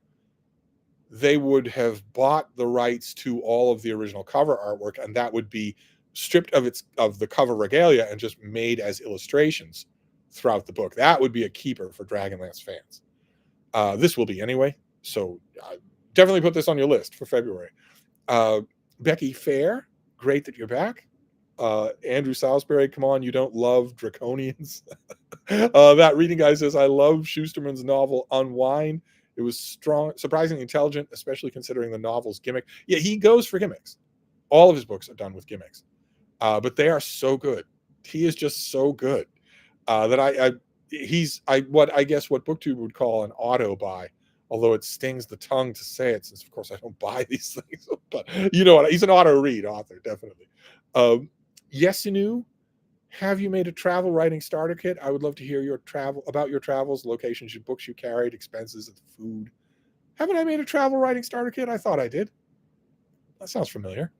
they would have bought the rights to all of the original cover artwork, and that would be stripped of the cover regalia and just made as illustrations throughout the book. That would be a keeper for Dragonlance fans. This will be anyway, so definitely put this on your list for February. Becky Fair, great that you're back. Andrew Salisbury, come on, you don't love Draconians. That reading guy says, I love Schusterman's novel Unwind. It was strong, surprisingly intelligent, especially considering the novel's gimmick. Yeah, he goes for gimmicks. All of his books are done with gimmicks. But they are so good. He is just so good that he's what BookTube would call an auto buy, although it stings the tongue to say it, since of course I don't buy these things. But you know what? He's an auto read author, definitely. Yesinu, have you made a travel writing starter kit? I would love to hear your travels, locations, your books you carried, expenses, food. Haven't I made a travel writing starter kit? I thought I did. That sounds familiar.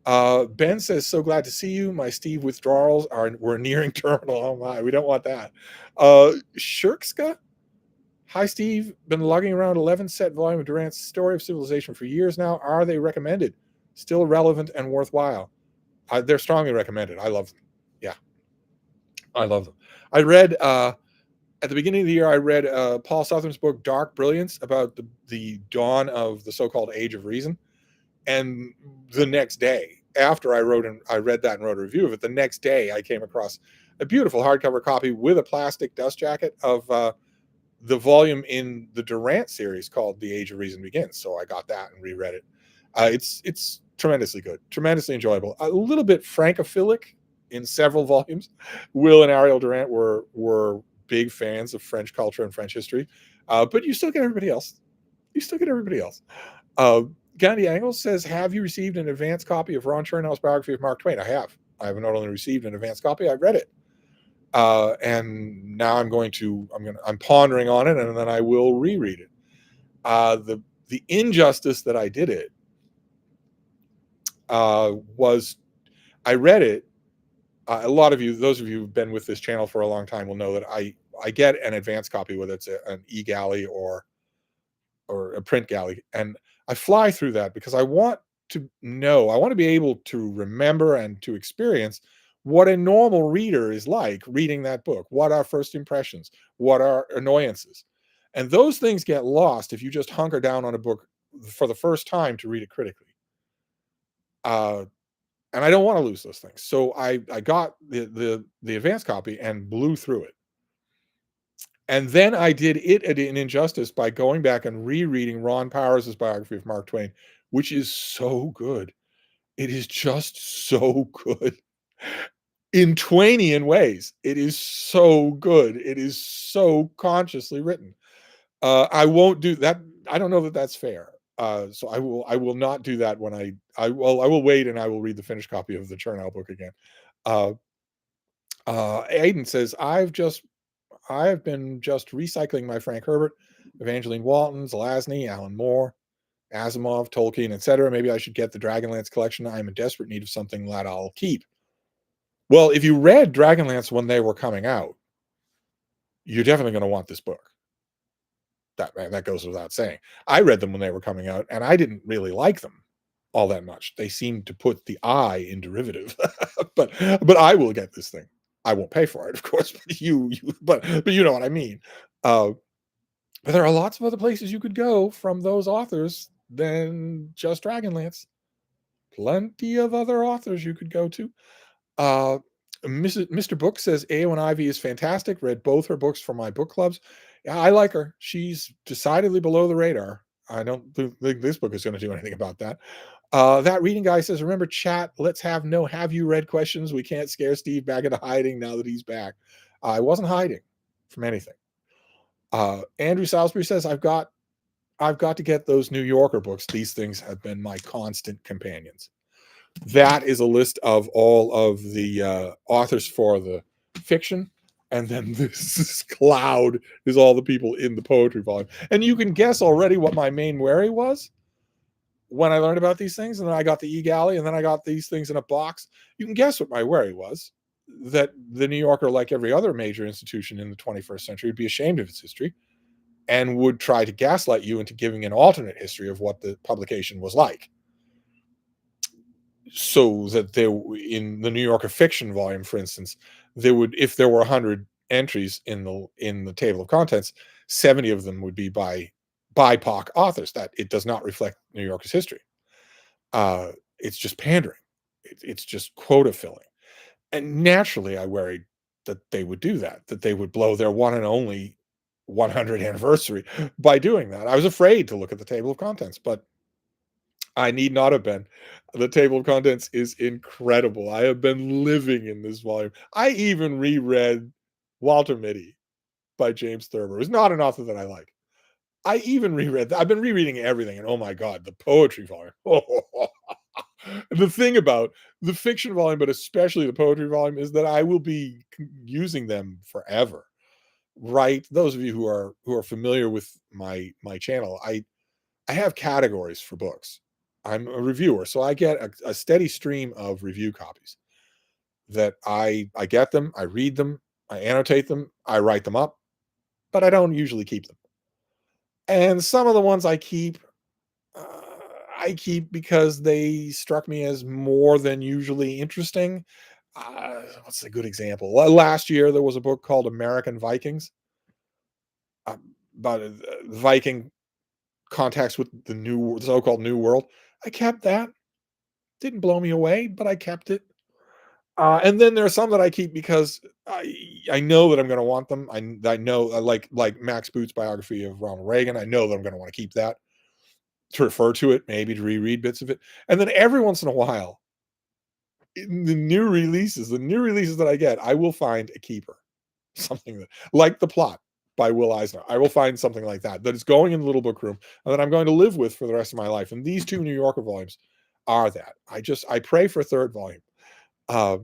Ben says, so glad to see you. My Steve withdrawals were nearing terminal. Oh my, we don't want that. Shirkska, hi Steve. Been lugging around 11 set volume of Durant's Story of Civilization for years now. Are they recommended? Still relevant and worthwhile? They're strongly recommended. I love them. Yeah, I love them. I read at the beginning of the year. I read Paul Southern's book Dark Brilliance about the dawn of the so-called Age of Reason. And the next day, after I read that and wrote a review of it, the next day I came across a beautiful hardcover copy with a plastic dust jacket of the volume in the Durant series called The Age of Reason Begins. So I got that and reread it. It's tremendously good, tremendously enjoyable. A little bit francophilic in several volumes. Will and Ariel Durant were big fans of French culture and French history, but you still get everybody else. You still get everybody else. Gandhi Angles says, have you received an advanced copy of Ron Chernow's biography of Mark Twain? I have. I have not only received an advanced copy, I've read it. And now I'm pondering on it, and then I will reread it. The injustice that I did it was I read it. A lot of you, those of you who've been with this channel for a long time, will know that I get an advanced copy, whether it's an e-galley or a print galley, and I fly through that because I want to be able to remember and to experience what a normal reader is like reading that book. What are first impressions? What are annoyances? And those things get lost if you just hunker down on a book for the first time to read it critically. And I don't want to lose those things. So I got the advanced copy and blew through it. And then I did it an injustice by going back and rereading Ron Powers' biography of Mark Twain, which is so good. It is just so good. In Twainian ways, it is so good. It is so consciously written. I won't do that. I don't know that that's fair. So I will not do that when I will wait and I will read the finished copy of the Chernow book again. Aiden says, I have been just recycling my Frank Herbert, Evangeline Walton, Zelazny, Alan Moore, Asimov, Tolkien, etc. Maybe I should get the Dragonlance collection. I'm in desperate need of something that I'll keep. Well, if you read Dragonlance when they were coming out, you're definitely going to want this book. That goes without saying. I read them when they were coming out, and I didn't really like them all that much. They seemed to put the I in derivative, but I will get this thing. I won't pay for it, of course, but you know what I mean. But there are lots of other places you could go from those authors than just Dragonlance. Plenty of other authors you could go to. Mr. Book says A.O. Ivy is fantastic. Read both her books for my book clubs. Yeah, I like her. She's decidedly below the radar. I don't think this book is going to do anything about that. That reading guy says, remember chat, let's have no have you read questions. We can't scare Steve back into hiding now that he's back. I wasn't hiding from anything. Andrew Salisbury says, I've got to get those New Yorker books. These things have been my constant companions. That is a list of all of the authors for the fiction. And then this cloud is all the people in the poetry volume. And you can guess already what my main worry was when I learned about these things. And then I got the e-galley, and then I got these things in a box. You can guess what my worry was, that the New Yorker, like every other major institution in the 21st century, would be ashamed of its history and would try to gaslight you into giving an alternate history of what the publication was like. So that in the New Yorker fiction volume, for instance, if there were 100 entries in the table of contents, 70 of them would be by BIPOC authors. That it does not reflect New Yorker's history. It's just pandering. It's just quota filling. And naturally, I worried that they would do that they would blow their one and only 100th anniversary by doing that. I was afraid to look at the table of contents, but I need not have been. The table of contents is incredible. I have been living in this volume. I even reread Walter Mitty by James Thurber. It was not an author that I like. I even reread that. I've been rereading everything, and oh my God, the poetry volume. The thing about the fiction volume, but especially the poetry volume, is that I will be using them forever. Right? Those of you who are familiar with my channel, I have categories for books. I'm a reviewer, so I get a steady stream of review copies that I get them, I read them, I annotate them, I write them up, but I don't usually keep them. And some of the ones uh, I keep because they struck me as more than usually interesting. What's a good example? Last year there was a book called American Vikings, about Viking contacts with the so-called New World. I kept that. Didn't blow me away, but I kept it. And then there are some that I keep because I know that I'm going to want them. I know like Max Boot's biography of Ronald Reagan. I know that I'm going to want to keep that to refer to it, maybe to reread bits of it. And then every once in a while, in the new releases that I get, I will find a keeper, something that like The Plot by Will Eisner. I will find something like that is going in the little book room and that I'm going to live with for the rest of my life. And these two New Yorker volumes are that. I pray for a third volume. Uh,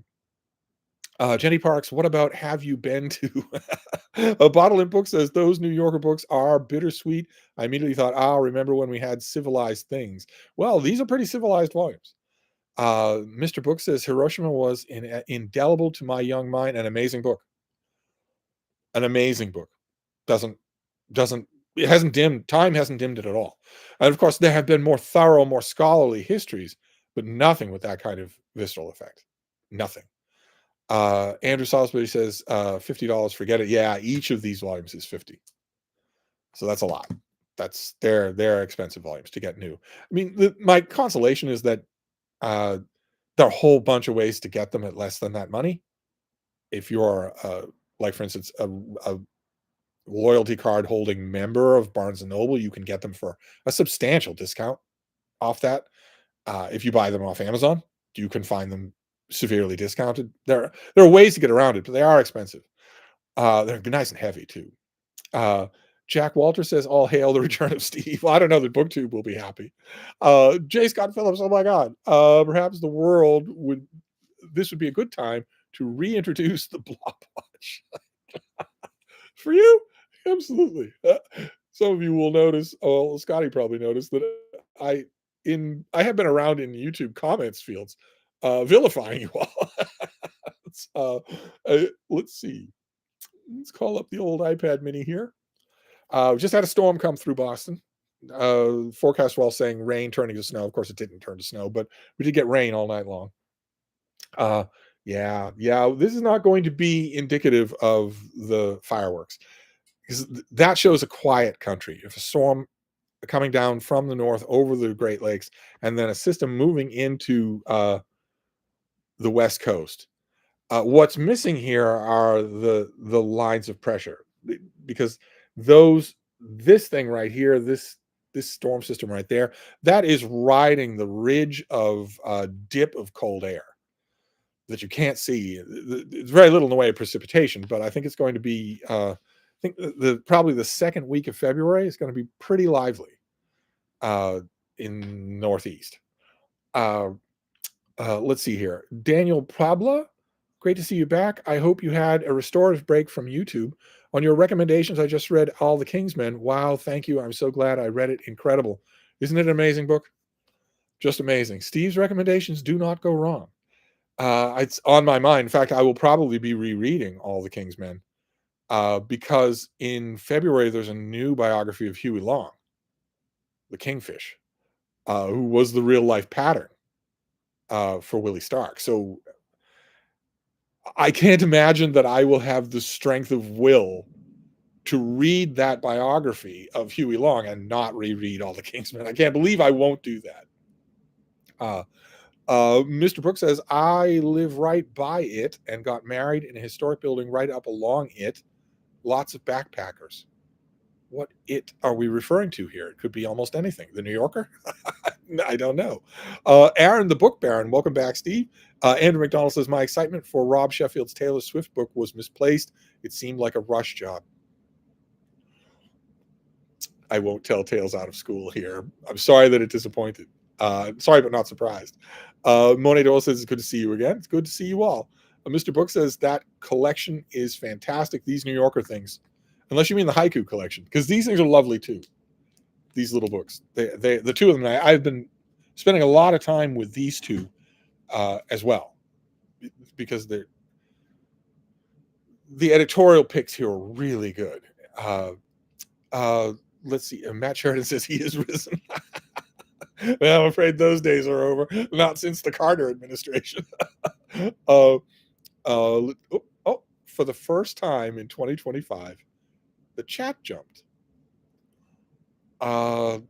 Jenny Parks, what about have you been to a bottle in book says those New Yorker books are bittersweet. I immediately thought, remember when we had civilized things? Well, these are pretty civilized volumes. Mr. Book says Hiroshima was indelible to my young mind. An amazing book. An amazing book. Doesn't it hasn't dimmed time hasn't dimmed it at all. And of course, there have been more thorough, more scholarly histories, but nothing with that kind of visceral effect. Nothing. Andrew Salisbury says $50, forget it. Yeah, each of these volumes is 50. So that's a lot. They're expensive volumes to get new. I mean, my consolation is that uh, there are a whole bunch of ways to get them at less than that money. If you're like, for instance, a loyalty card holding member of Barnes and Noble, you can get them for a substantial discount off that. If you buy them off Amazon, you can find them severely discounted. There are ways to get around it, but they are expensive. They're nice and heavy too. Jack Walter says, "All hail the return of Steve." Well, I don't know that BookTube will be happy. J. Scott Phillips, oh my God. Perhaps the world this would be a good time to reintroduce the Blob Watch. For you? Absolutely. Some of you will notice, Scotty probably noticed that I have been around in YouTube comments fields, vilifying you all. Let's see. Let's call up the old iPad mini here. We just had a storm come through Boston. Forecast wall saying rain turning to snow. Of course, it didn't turn to snow, but we did get rain all night long. Yeah. This is not going to be indicative of the fireworks because that shows a quiet country. If a storm coming down from the north over the Great Lakes and then a system moving into the West Coast. What's missing here are the lines of pressure because this thing right here, this storm system right there, that is riding the ridge of dip of cold air that you can't see. It's very little in the way of precipitation, but I think it's going to be. I think probably the second week of February is going to be pretty lively in Northeast. Let's see here. Daniel Prabla, great to see you back. I hope you had a restorative break from YouTube. On your recommendations, I just read All the Kingsmen. Wow, thank you. I'm so glad I read it. Incredible. Isn't it an amazing book? Just amazing. Steve's recommendations do not go wrong. It's on my mind. In fact, I will probably be rereading All the Kingsmen because in February there's a new biography of Huey Long, the Kingfish, who was the real life pattern for Willie Stark. So I can't imagine that I will have the strength of will to read that biography of Huey Long and not reread All the Kingsmen. I can't believe I won't do that. Mr. Brooks says, I live right by it and got married in a historic building right up along it. Lots of backpackers. What it are we referring to here? It could be almost anything. The New Yorker? I don't know. Aaron, the book baron. Welcome back, Steve. Andrew McDonald says, my excitement for Rob Sheffield's Taylor Swift book was misplaced. It seemed like a rush job. I won't tell tales out of school here. I'm sorry that it disappointed. Sorry, but not surprised. Monet Dole says, it's good to see you again. It's good to see you all. Mr. Book says, that collection is fantastic. These New Yorker things, unless you mean the haiku collection, because these things are lovely too. These little books, the two of them, I've been spending a lot of time with these two as well, because the editorial picks here are really good. Let's see. Matt Sheridan says he is risen. Well, I'm afraid those days are over. Not since the Carter administration. For the first time in 2025, the chat jumped. Oh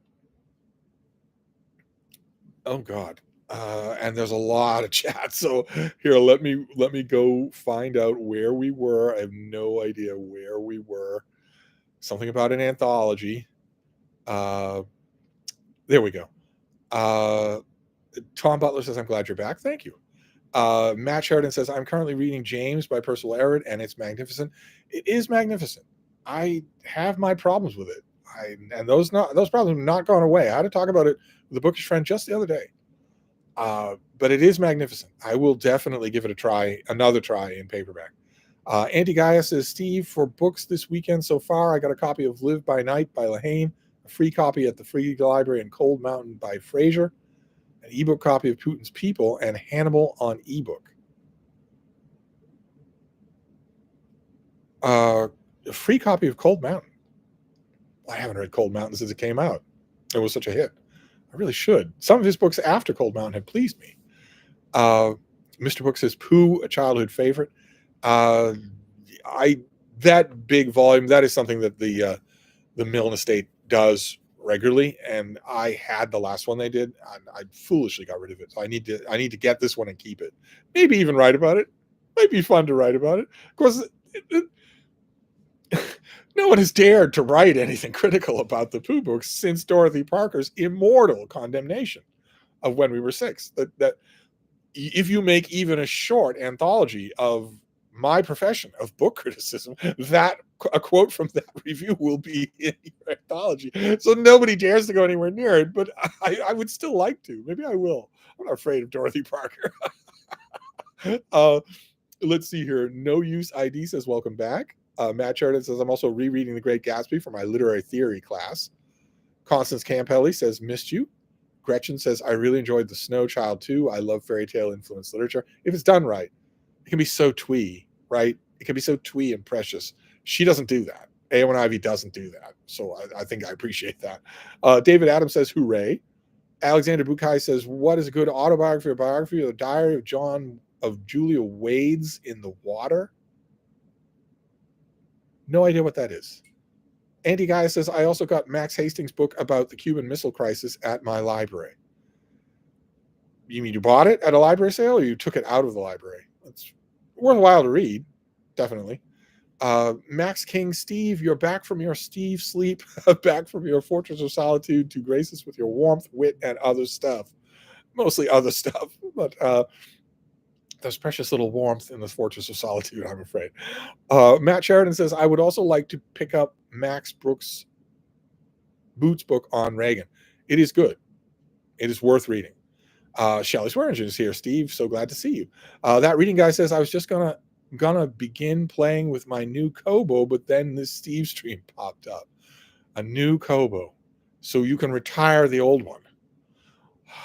God. And there's a lot of chat. So here, let me go find out where we were. I have no idea where we were. Something about an anthology. There we go. Tom Butler says, I'm glad you're back. Thank you. Matt Sheridan says, I'm currently reading James by Percival Everett, and it's magnificent. It is magnificent. I have my problems with it. And those problems have not gone away. I had to talk about it with a bookish friend just the other day. But it is magnificent. I will definitely give it another try in paperback. Andy Gaia says, Steve, for books this weekend so far, I got a copy of Live by Night by Lehane, a free copy at the Free Library in Cold Mountain by Fraser, an ebook copy of Putin's People, and Hannibal on ebook. A free copy of Cold Mountain. I haven't read Cold Mountain since it came out. It was such a hit. I really should. Some of his books after Cold Mountain have pleased me. Mr. Book says, Pooh, a childhood favorite. That big volume, that is something that the Milne Estate does regularly, and I had the last one they did, and I foolishly got rid of it. So I need to get this one and keep it. Maybe even write about it. Might be fun to write about it. Of course, no one has dared to write anything critical about the Pooh books since Dorothy Parker's immortal condemnation of When We Were Six. That if you make even a short anthology of my profession of book criticism, that a quote from that review will be in your anthology. So nobody dares to go anywhere near it, but I would still like to. Maybe I will. I'm not afraid of Dorothy Parker. Let's see here. No Use ID says, welcome back. Matt Sheridan says, I'm also rereading The Great Gatsby for my literary theory class. Constance Campelli says, missed you. Gretchen says, I really enjoyed The Snow Child too. I love fairy tale influenced literature. If it's done right, it can be so twee, right? It can be so twee and precious. She doesn't do that. A.O. Ivy doesn't do that. So I think I appreciate that. David Adams says, hooray. Alexander Bukai says, what is a good autobiography or biography of the diary of Julia Wade's In the Water? No idea what that is. Andy Guy says, I also got Max Hastings' book about the Cuban Missile Crisis at my library. You mean you bought it at a library sale, or you took it out of the library? It's worthwhile to read, definitely. Max King, Steve, you're back from your Steve sleep, back from your Fortress of Solitude to grace us with your warmth, wit, and other stuff. Mostly other stuff, but there's precious little warmth in this Fortress of Solitude, I'm afraid. Matt Sheridan says, I would also like to pick up Max Brooks' Boots book on Reagan. It is good. It is worth reading. Shelley Swearingen is here. Steve, so glad to see you. That reading guy says, I was just gonna begin playing with my new Kobo, but then this Steve stream popped up. A new Kobo. So you can retire the old one.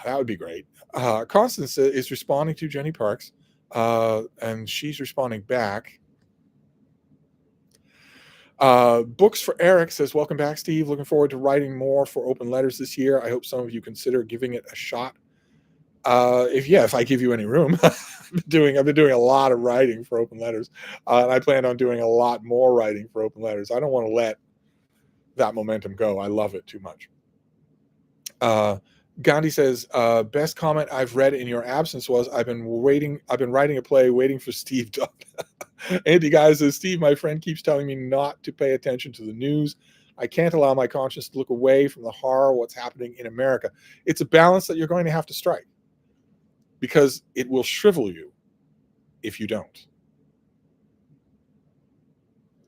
That would be great. Constance is responding to Jenny Parks, and she's responding back. Books for Eric says, welcome back, Steve. Looking forward to writing more for Open Letters this year. I hope some of you consider giving it a shot. If I give you any room. I've been doing a lot of writing for Open Letters, and I plan on doing a lot more writing for Open Letters. I don't want to let that momentum go. I love it too much. Gandhi says, best comment I've read in your absence was, I've been writing a play waiting for Steve to. Andy Guy says, Steve, my friend keeps telling me not to pay attention to the news. I can't allow my conscience to look away from the horror of what's happening in America. It's a balance that you're going to have to strike, because it will shrivel you if you don't.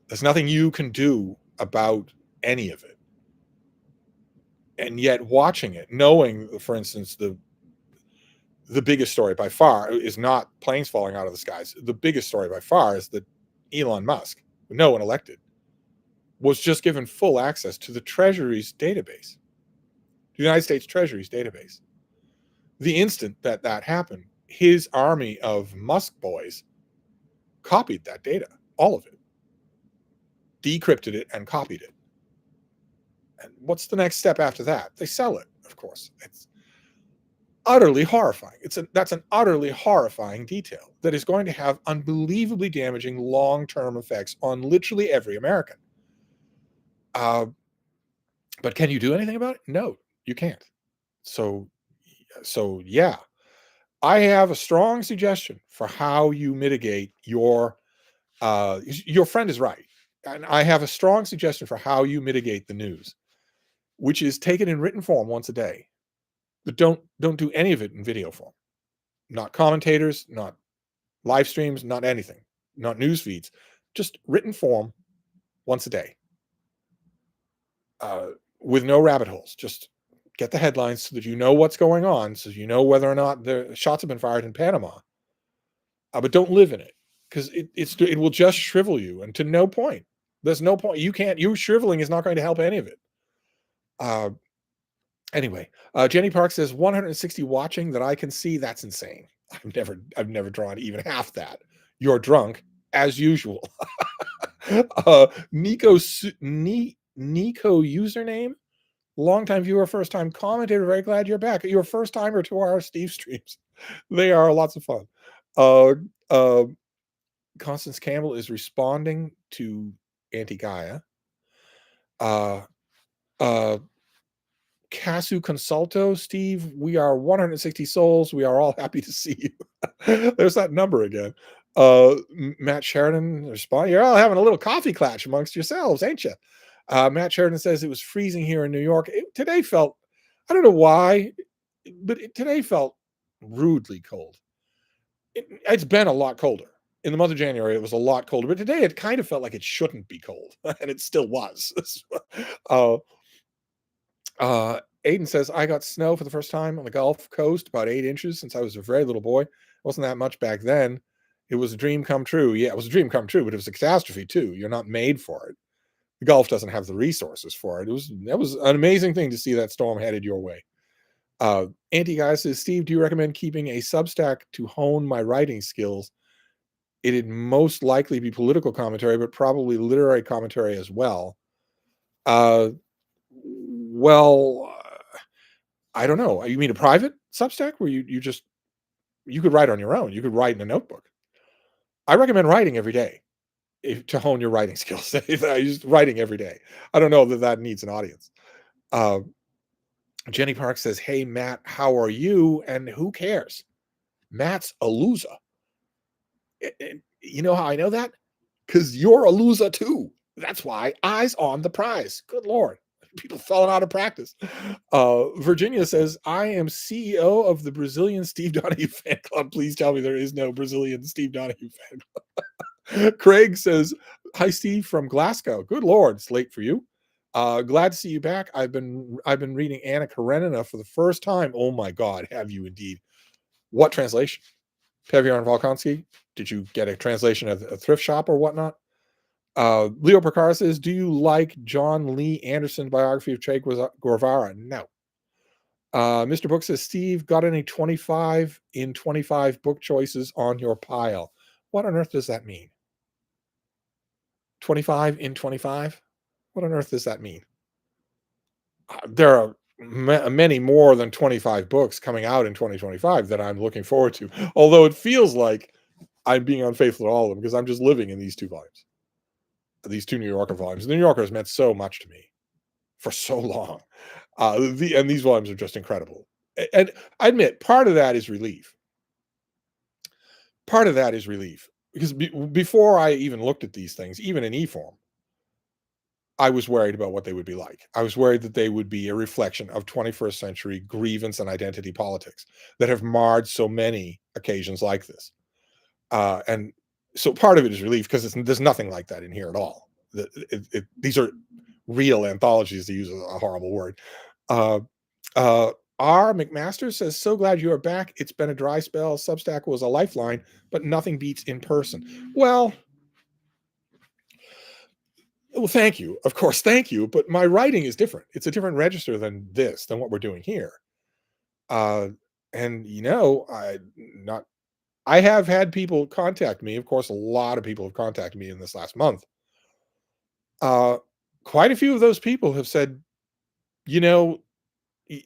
There's nothing you can do about any of it. And yet watching it, knowing, for instance, the biggest story by far is not planes falling out of the skies. The biggest story by far is that Elon Musk, no one elected, was just given full access to the Treasury's database, the United States Treasury's database. the instant that that happened, his army of Musk boys copied that data, all of it, decrypted it, and copied it. And what's the next step after that? They sell it, of course. It's utterly horrifying. That's an utterly horrifying detail that is going to have unbelievably damaging long-term effects on literally every American. But can you do anything about it? No, you can't. So yeah, I have a strong suggestion for how you mitigate your friend is right. And I have a strong suggestion for how you mitigate the news, which is take it in written form once a day, but don't do any of it in video form. Not commentators, not live streams, not anything, not news feeds, just written form once a day, with no rabbit holes. Just get the headlines so that you know what's going on, so you know whether or not the shots have been fired in Panama. But don't live in it, because it will just shrivel you, and to no point. There's no point. You shriveling is not going to help any of it. Anyway, Jenny Park says 160 watching that I can see. That's insane. I've never drawn even half that. You're drunk as usual. Nico username, longtime viewer, first time commentator. Very glad you're back. You're a first timer to our Steve streams. They are lots of fun. Constance Campbell is responding to Anti-Gaia. Casu Consulto, Steve, we are 160 souls. We are all happy to see you. There's that number again. Matt Sheridan respond. You're all having a little coffee clash amongst yourselves, ain't you? Matt Sheridan says it was freezing here in New York. Today felt, I don't know why, but today felt rudely cold. It's been a lot colder. In the month of January, it was a lot colder, but today it kind of felt like it shouldn't be cold, and it still was. Aiden says, I got snow for the first time on the Gulf Coast, about 8 inches since I was a very little boy. It wasn't that much back then. It was a dream come true. Yeah, it was a dream come true, but it was a catastrophe too. You're not made for it. The Gulf doesn't have the resources for it. That was an amazing thing to see that storm headed your way. Anti-Guy says, Steve, do you recommend keeping a Substack to hone my writing skills? It'd most likely be political commentary, but probably literary commentary as well. Well, I don't know. You mean a private Substack where you could write on your own? You could write in a notebook. I recommend writing every day to hone your writing skills. Just writing every day. I don't know that needs an audience. Jenny Park says, hey, Matt, how are you? And who cares? Matt's a loser. You know how I know that? Because you're a loser too. That's why. Eyes on the prize. Good Lord. People falling out of practice. Virginia says, I am CEO of the Brazilian Steve Donahue fan club. Please tell me there is no Brazilian Steve Donahue fan club. Craig says, hi, Steve from Glasgow. Good Lord, it's late for you. Glad to see you back. I've been reading Anna Karenina for the first time. Oh my God, have you indeed? What translation? Peviar Volkonsky? Did you get a translation at a thrift shop or whatnot? Leo Percar says, do you like John Lee Anderson's biography of Che Guevara? No. Mr. Book says, Steve, got any 25 in 25 book choices on your pile? What on earth does that mean? 25 in 25? What on earth does that mean? There are many more than 25 books coming out in 2025 that I'm looking forward to. Although it feels like I'm being unfaithful to all of them because I'm just living in these 2 volumes. These 2 New Yorker volumes. The New Yorker has meant so much to me for so long. And these volumes are just incredible. And I admit, part of that is relief. Part of that is relief. Because before I even looked at these things, even in e-form, I was worried about what they would be like. I was worried that they would be a reflection of 21st century grievance and identity politics that have marred so many occasions like this. And so part of it is relief because there's nothing like that in here at all. These are real anthologies, to use a horrible word. R. McMaster says, so glad you are back. It's been a dry spell. Substack was a lifeline, but nothing beats in person. Well, thank you. Of course, thank you. But my writing is different. It's a different register than what we're doing here. And I have had people contact me. Of course, a lot of people have contacted me in this last month. Uh, Quite a few of those people have said, you know,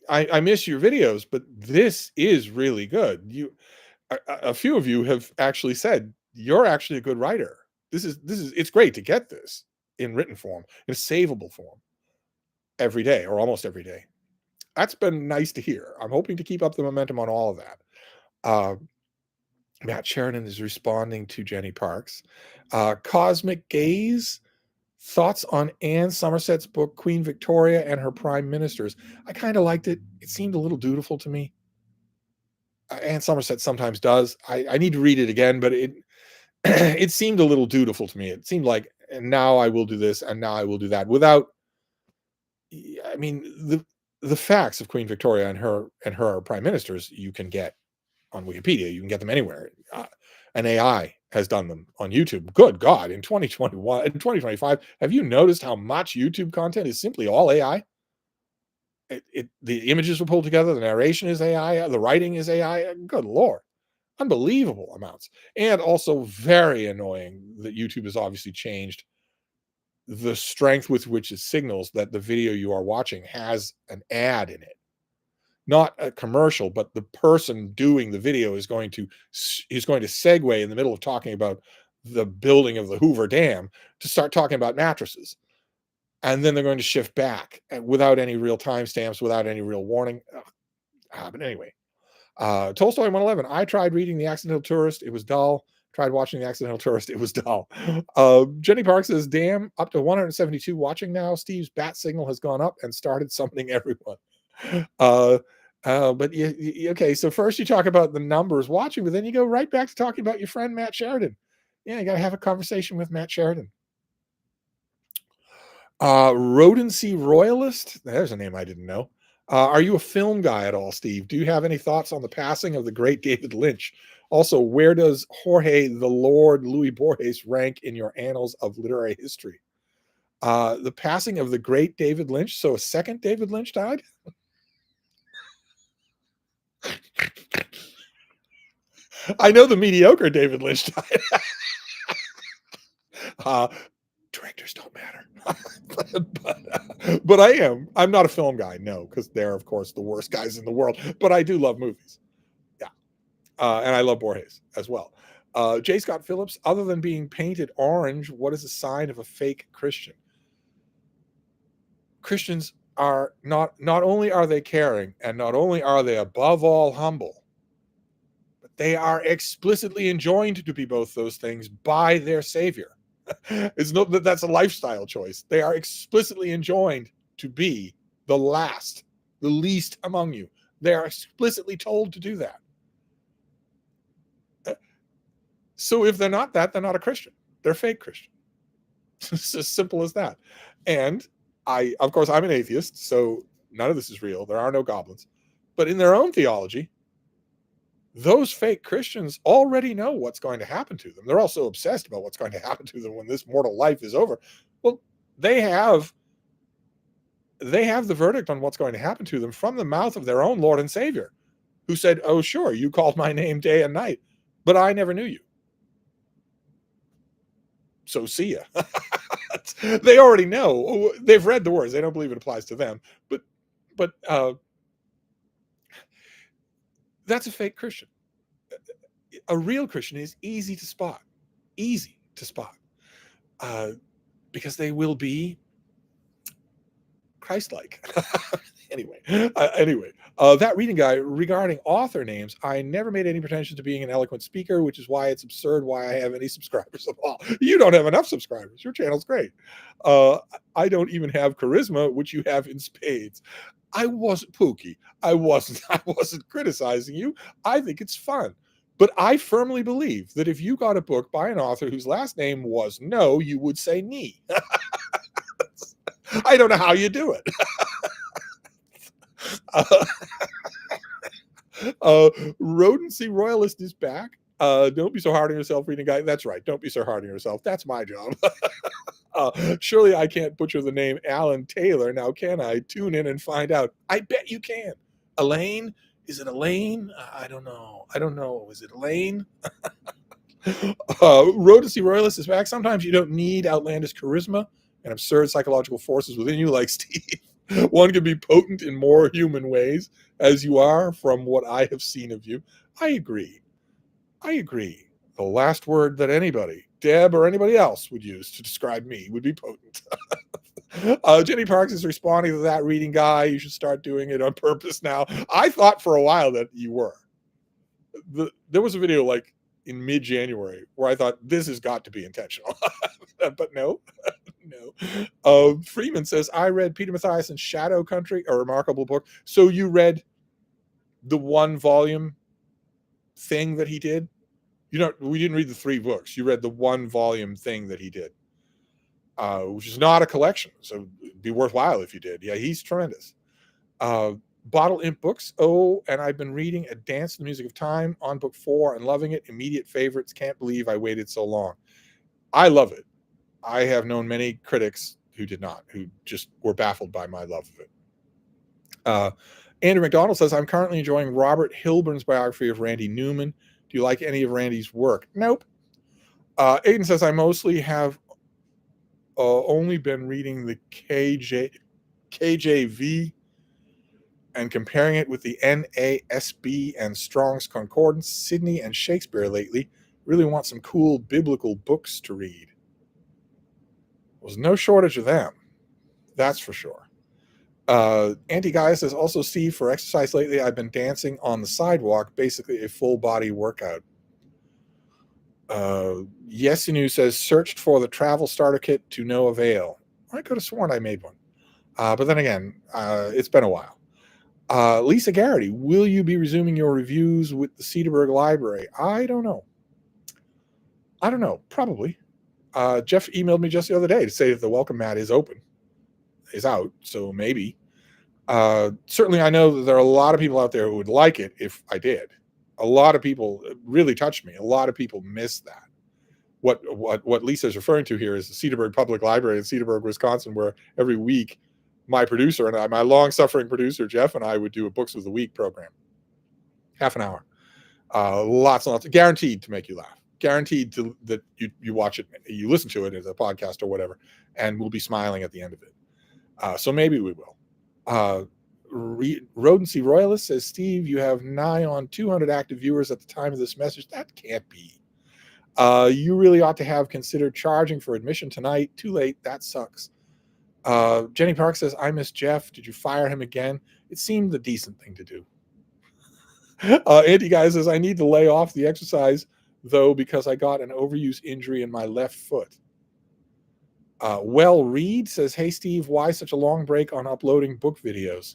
I miss your videos, but this is really good. A few of you have actually said you're actually a good writer. It's great to get this in written form, in a savable form every day or almost every day. That's been nice to hear. I'm hoping to keep up the momentum on all of that. Uh, Matt Sheridan is responding to Jenny Parks. Cosmic Gaze, thoughts on Anne Somerset's book, Queen Victoria and Her Prime Ministers. I kind of liked it. It seemed a little dutiful to me. Anne Somerset sometimes does. I need to read it again, but it seemed a little dutiful to me. It seemed like, and now I will do this, and now I will do that, without. I mean, the facts of Queen Victoria and her prime ministers you can get on Wikipedia. You can get them anywhere. An AI has done them on YouTube. Good God, in 2021, in 2025, have you noticed how much YouTube content is simply all AI? The images were pulled together, the narration is AI, the writing is AI. Good Lord, unbelievable amounts. And also very annoying that YouTube has obviously changed the strength with which it signals that the video you are watching has an ad in it. Not a commercial, but the person doing the video is going to segue in the middle of talking about the building of the Hoover Dam to start talking about mattresses. And then they're going to shift back without any real timestamps, without any real warning. But anyway, Tolstoy 111. I tried reading The Accidental Tourist. It was dull. Tried watching The Accidental Tourist. It was dull. Jenny Park says, damn, up to 172 watching now. Steve's bat signal has gone up and started summoning everyone. But okay, so first you talk about the numbers watching, but then you go right back to talking about your friend Matt Sheridan. Yeah, you got to have a conversation with Matt Sheridan. Rodency Royalist, there's a name I didn't know. Are you a film guy at all, Steve? Do you have any thoughts on the passing of the great David Lynch? Also, where does Jorge the Lord Louis Borges rank in your annals of literary history? The passing of the great David Lynch. So a second David Lynch died? I know the mediocre David Lynch died. Directors don't matter. but I'm not a film guy, no, because they're, of course, the worst guys in the world. But I do love movies. Yeah. And I love Borges as well. J. Scott Phillips, other than being painted orange, what is a sign of a fake Christian? Christians are not only are they caring, and not only are they above all humble, but they are explicitly enjoined to be both those things by their Savior. It's not that that's a lifestyle choice. They are explicitly enjoined to be the last, the least among you. They are explicitly told to do that. So if they're not that, they're not a Christian. They're fake Christian. It's as simple as that. And of course, I'm an atheist, so none of this is real. There are no goblins. But in their own theology, those fake Christians already know what's going to happen to them. They're also obsessed about what's going to happen to them when this mortal life is over. Well, they have the verdict on what's going to happen to them from the mouth of their own Lord and Savior, who said, oh, sure, you called my name day and night, but I never knew you. So see ya. They already know. They've read the words. They don't believe it applies to them. But that's a fake Christian. A real Christian is easy to spot. Easy to spot. Because they will be Christ-like. Anyway, that reading guide regarding author names, I never made any pretension to being an eloquent speaker, which is why it's absurd why I have any subscribers at all. You don't have enough subscribers. Your channel's great. I don't even have charisma, which you have in spades. I wasn't Pookie. I wasn't criticizing you. I think it's fun. But I firmly believe that if you got a book by an author whose last name was No, you would say Nee. I don't know how you do it. Rodency Royalist is back. Don't be so hard on yourself, reading guy. That's right. Don't be so hard on yourself. That's my job. Surely I can't butcher the name Alan Taylor. Now, can I? Tune in and find out. I bet you can. Elaine, Is it Elaine? I don't know. Is it Elaine? Road to See Royalist is back. Sometimes you don't need outlandish charisma and absurd psychological forces within you, like Steve. One can be potent in more human ways, as you are, from what I have seen of you. I agree. The last word that anybody, Deb or anybody else, would use to describe me would be potent. Jenny Parks is responding to that reading guy. You should start doing it on purpose now. I thought for a while that you were. There was a video like in mid-January where I thought this has got to be intentional. But no. Freeman says, I read Peter Mathiassen's Shadow Country, a remarkable book. So you read the 1-volume thing that he did? We didn't read the 3 books. You read the 1-volume thing that he did, which is not a collection. So it'd be worthwhile if you did. Yeah, he's tremendous. Bottle Imp Books. Oh, and I've been reading A Dance to the Music of Time on book 4 and loving it. Immediate favorites. Can't believe I waited so long. I love it. I have known many critics who did not, who just were baffled by my love of it. Andrew McDonald says, I'm currently enjoying Robert Hilburn's biography of Randy Newman. Do you like any of Randy's work? Nope. Aiden says, I mostly have only been reading the KJV and comparing it with the NASB and Strong's Concordance, Sidney and Shakespeare lately. Really want some cool biblical books to read. There's no shortage of them. That's for sure. Anti-Guy says, also, Steve, for exercise lately, I've been dancing on the sidewalk, basically a full body workout. Yesinu says, searched for the travel starter kit to no avail. I could have sworn I made one. But then again, it's been a while. Lisa Garrity, will you be resuming your reviews with the Cedarburg Library? I don't know. Probably. Jeff emailed me just the other day to say that the welcome mat is out, so maybe. Certainly I know that there are a lot of people out there who would like it if I did. A lot of people, it really touched me. A lot of people miss that. What Lisa's referring to here is the Cedarburg Public Library in Cedarburg, Wisconsin, where every week my producer and I, my long-suffering producer Jeff, and I would do a Books of the Week program. Half an hour. Lots and lots, guaranteed to make you laugh. Guaranteed that you watch it, you listen to it as a podcast or whatever, and we'll be smiling at the end of it. So maybe we will. Rodency Royalist says, Steve, you have nigh on 200 active viewers at the time of this message. That can't be. You really ought to have considered charging for admission tonight. Too late. That sucks. Jenny Park says, I miss Jeff. Did you fire him again? It seemed the decent thing to do. Anti-Guy says, I need to lay off the exercise, though, because I got an overuse injury in my left foot. Reed says, hey, Steve, why such a long break on uploading book videos?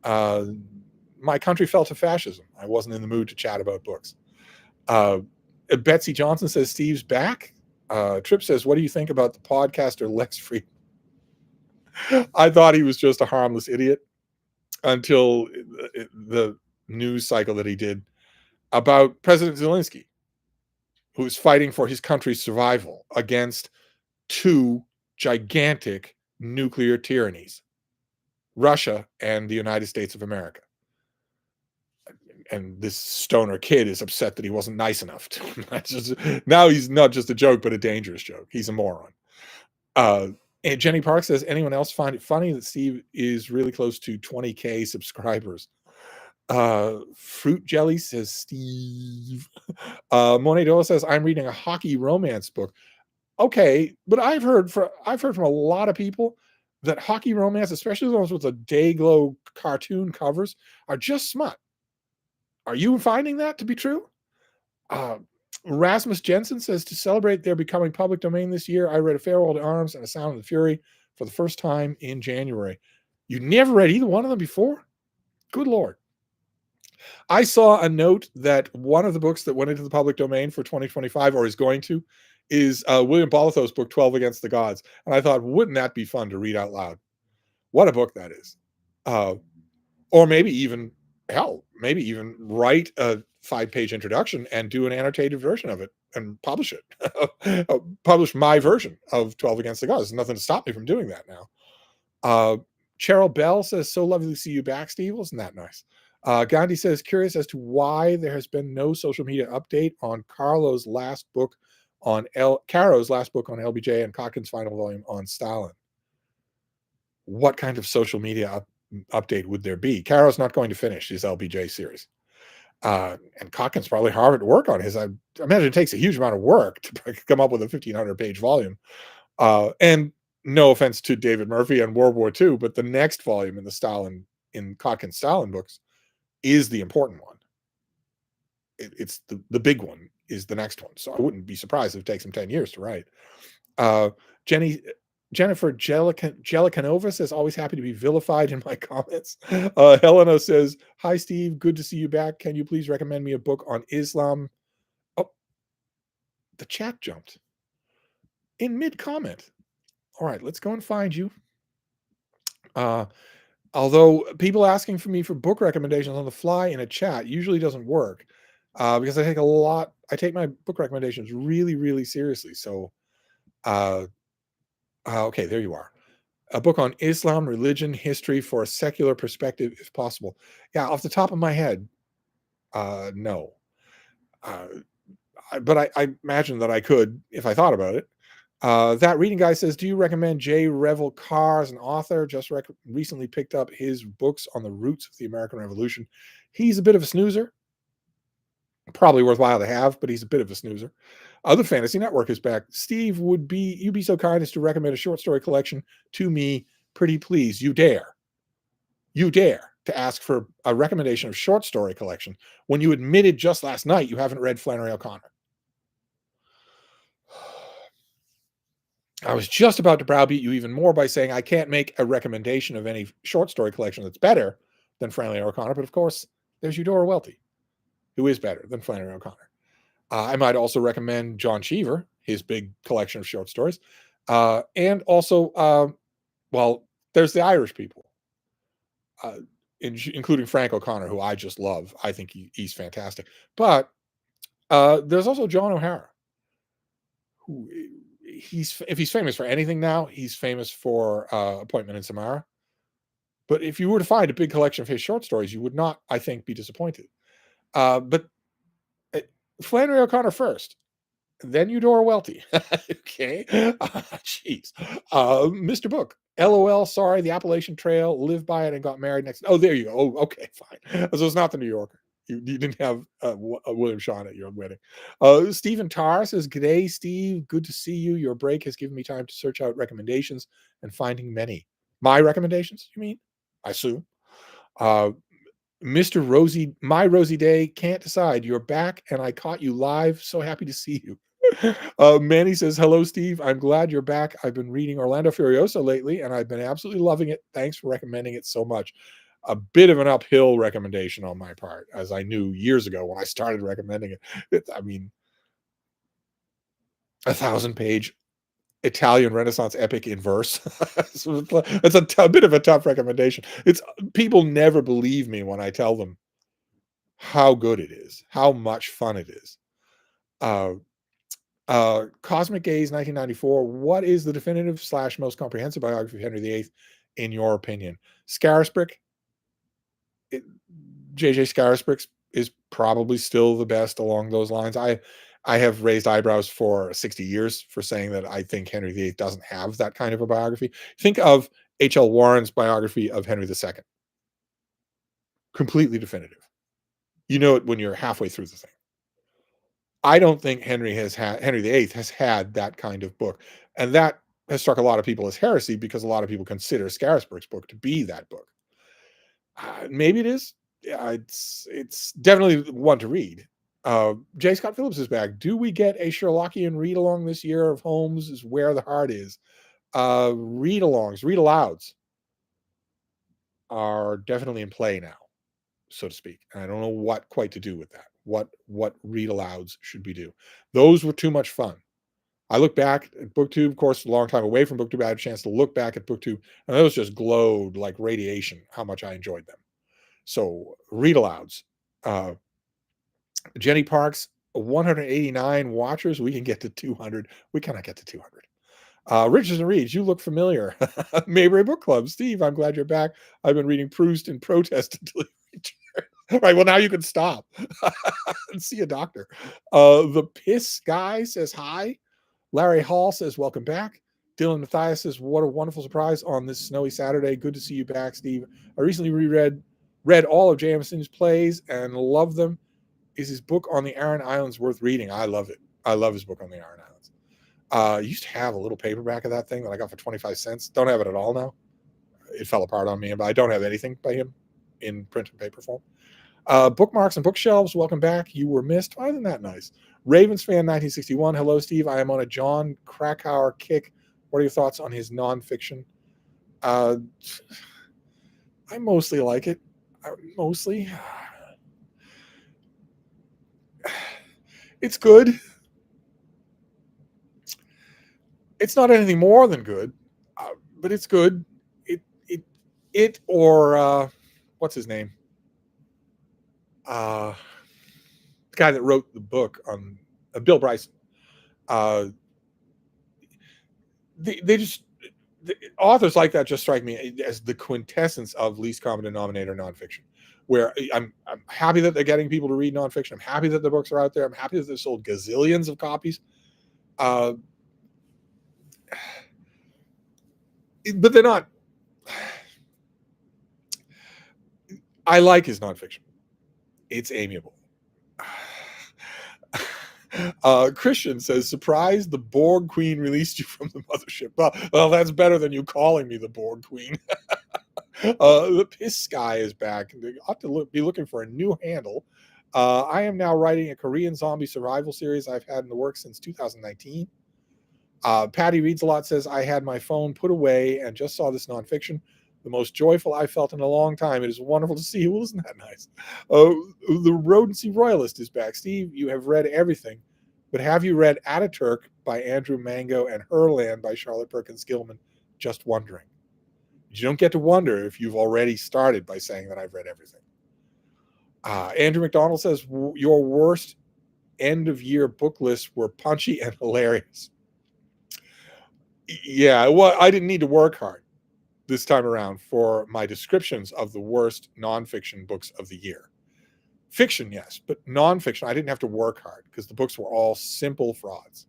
My country fell to fascism. I wasn't in the mood to chat about books. Betsy Johnson says, Steve's back. Tripp says, what do you think about the podcaster Lex Friedman? I thought he was just a harmless idiot until the news cycle that he did about President Zelensky, who is fighting for his country's survival against 2 gigantic nuclear tyrannies, Russia and the United States of America. And this stoner kid is upset that he wasn't nice enough to him. Now he's not just a joke, but a dangerous joke. He's a moron. And Jenny Park says, anyone else find it funny that Steve is really close to 20K subscribers? Fruit Jelly says, Steve. Monet Dola says, I'm reading a hockey romance book. Okay, but I've heard from a lot of people that hockey romance, especially those with the Dayglow cartoon covers, are just smut. Are you finding that to be true? Rasmus Jensen says, to celebrate their becoming public domain this year, I read A Farewell to Arms and A Sound of the Fury for the first time in January. You never read either one of them before? Good Lord. I saw a note that one of the books that went into the public domain for 2025, or is going to, is William Bolitho's book, 12 Against the Gods. And I thought, wouldn't that be fun to read out loud? What a book that is. Or maybe even write a 5-page introduction and do an annotated version of it and publish it. Publish my version of 12 Against the Gods. There's nothing to stop me from doing that now. Cheryl Bell says, so lovely to see you back, Steve. Isn't that nice? Gandhi says, curious as to why there has been no social media update on Caro's last book on LBJ and Kotkin's final volume on Stalin. What kind of social media update would there be? Caro's not going to finish his LBJ series. And Kotkin's probably hard at work on his. I imagine it takes a huge amount of work to come up with a 1,500-page volume. And no offense to David Murphy and World War II, but the next volume in Kotkin's Stalin books is the important one. It's the big one is the next one. So I wouldn't be surprised if it takes him 10 years to write. Jennifer Jelikanova says, always happy to be vilified in my comments. Helena says, hi, Steve. Good to see you back. Can you please recommend me a book on Islam? Oh, the chat jumped in mid-comment. All right, let's go and find you. Although people asking for me for book recommendations on the fly in a chat usually doesn't work because I take my book recommendations really, really seriously. So, okay, there you are. A book on Islam, religion, history for a secular perspective, if possible. Yeah, off the top of my head, no. But I imagine that I could if I thought about it. That reading guy says, do you recommend J. Revel Carr as an author? Just recently picked up his books on the roots of the American Revolution. He's a bit of a snoozer. Probably worthwhile to have, but he's a bit of a snoozer. The Fantasy Network is back. Steve, you be so kind as to recommend a short story collection to me? Pretty please. You dare to ask for a recommendation of short story collection when you admitted just last night you haven't read Flannery O'Connor. I was just about to browbeat you even more by saying I can't make a recommendation of any short story collection that's better than Flannery O'Connor, but of course, there's Eudora Welty, who is better than Flannery O'Connor. I might also recommend John Cheever, his big collection of short stories. And also, there's the Irish people, including Frank O'Connor, who I just love. I think he's fantastic. But there's also John O'Hara, who if he's famous for anything now, he's famous for Appointment in Samara. But if you were to find a big collection of his short stories, you would not, I think, be disappointed. But Flannery O'Connor first, then Eudora Welty. Okay. Jeez. Mr. Book. LOL, sorry, the Appalachian Trail, lived by it and got married next. Oh, there you go. Oh, okay, fine. So it's not the New Yorker. You didn't have William Shawn at your wedding. Stephen Tarr says, g'day, Steve. Good to see you. Your break has given me time to search out recommendations and finding my recommendations, you mean? I assume. Mr. Rosie, my Rosie Day, can't decide. You're back and I caught you live. So happy to see you. Manny says, hello, Steve. I'm glad you're back. I've been reading Orlando Furioso lately and I've been absolutely loving it. Thanks for recommending it so much. A bit of an uphill recommendation on my part, as I knew years ago when I started recommending it. I mean, 1,000-page Italian Renaissance epic in verse. So it's a bit of a tough recommendation. People never believe me when I tell them how good it is, how much fun it is. Cosmic Gaze 1994. What is the definitive / most comprehensive biography of Henry VIII in your opinion? Scarisbrick. J.J. Scarisbrick is probably still the best along those lines. I have raised eyebrows for 60 years for saying that I think Henry VIII doesn't have that kind of a biography. Think of H.L. Warren's biography of Henry II. Completely definitive. You know it when you're halfway through the thing. I don't think Henry VIII has had that kind of book. And that has struck a lot of people as heresy because a lot of people consider Scarisbrick's book to be that book. Maybe it is. It's definitely one to read. J. Scott Phillips is back. Do we get a Sherlockian read-along this year of Holmes is Where the Heart Is? Read-alongs, read-alouds are definitely in play now, so to speak. And I don't know what quite to do with that. What read-alouds should we do? Those were too much fun. I look back at BookTube, of course, a long time away from BookTube. I had a chance to look back at BookTube, and those just glowed like radiation, how much I enjoyed them. So read-alouds. Jenny Parks, 189 watchers. We can get to 200. We cannot get to 200. Richards and Reeds, you look familiar. Maybury Book Club. Steve, I'm glad you're back. I've been reading Proust in protest until he returned. Right. Well, now you can stop and see a doctor. The Piss Guy says hi. Larry Hall says, welcome back. Dylan Mathias says, what a wonderful surprise on this snowy Saturday. Good to see you back, Steve. I recently read all of Jameson's plays and love them. Is his book on the Aran Islands worth reading? I love it. I love his book on the Aran Islands. I used to have a little paperback of that thing that I got for 25 cents. Don't have it at all now. It fell apart on me, but I don't have anything by him in print and paper form. Bookmarks and bookshelves, welcome back. You were missed. Oh, isn't that nice? Ravens fan 1961. Hello, Steve. I am on a John Krakauer kick. What are your thoughts on his nonfiction? I mostly like it. Mostly. It's good. It's not anything more than good, but it's good. It or what's his name? The guy that wrote the book on Bill Bryson. They just the authors like that just strike me as the quintessence of least common denominator nonfiction. Where I'm happy that they're getting people to read nonfiction. I'm happy that the books are out there. I'm happy that they've sold gazillions of copies. But they're not. I like his nonfiction. It's amiable. Christian says, surprise, the Borg Queen released you from the mothership. Well, that's better than you calling me the Borg Queen. The Piss Guy is back. They ought to be looking for a new handle. I am now writing a Korean zombie survival series I've had in the works since 2019. Patty Reads a Lot says, I had my phone put away and just saw this nonfiction. The most joyful I felt in a long time. It is wonderful to see you. Well, isn't that nice? The Rodency Royalist is back. Steve, you have read everything, but have you read Ataturk by Andrew Mango and Herland by Charlotte Perkins Gilman? Just wondering. You don't get to wonder if you've already started by saying that I've read everything. Andrew McDonald says, your worst end-of-year book lists were punchy and hilarious. Yeah, well, I didn't need to work hard this time around for my descriptions of the worst nonfiction books of the year. Fiction, yes, but nonfiction, I didn't have to work hard because the books were all simple frauds.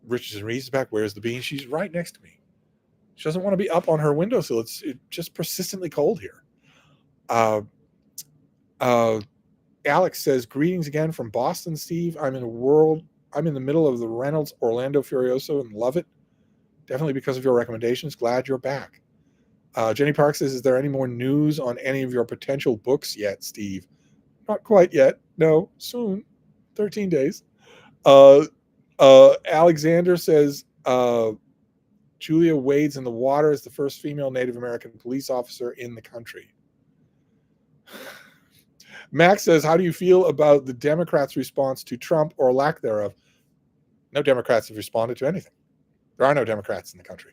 Richardson Reeves is back. Where's the bean? She's right next to me. She doesn't want to be up on her windowsill. It's just persistently cold here. Alex says, greetings again from Boston, Steve. I'm in the middle of the Reynolds Orlando Furioso and love it. Definitely because of your recommendations. Glad you're back. Jenny Park says, is there any more news on any of your potential books yet, Steve? Not quite yet. No, soon. 13 days. Alexander says, Julia wades in the water as the first female Native American police officer in the country. Max says, how do you feel about the Democrats' response to Trump or lack thereof? No Democrats have responded to anything. There are no Democrats in the country.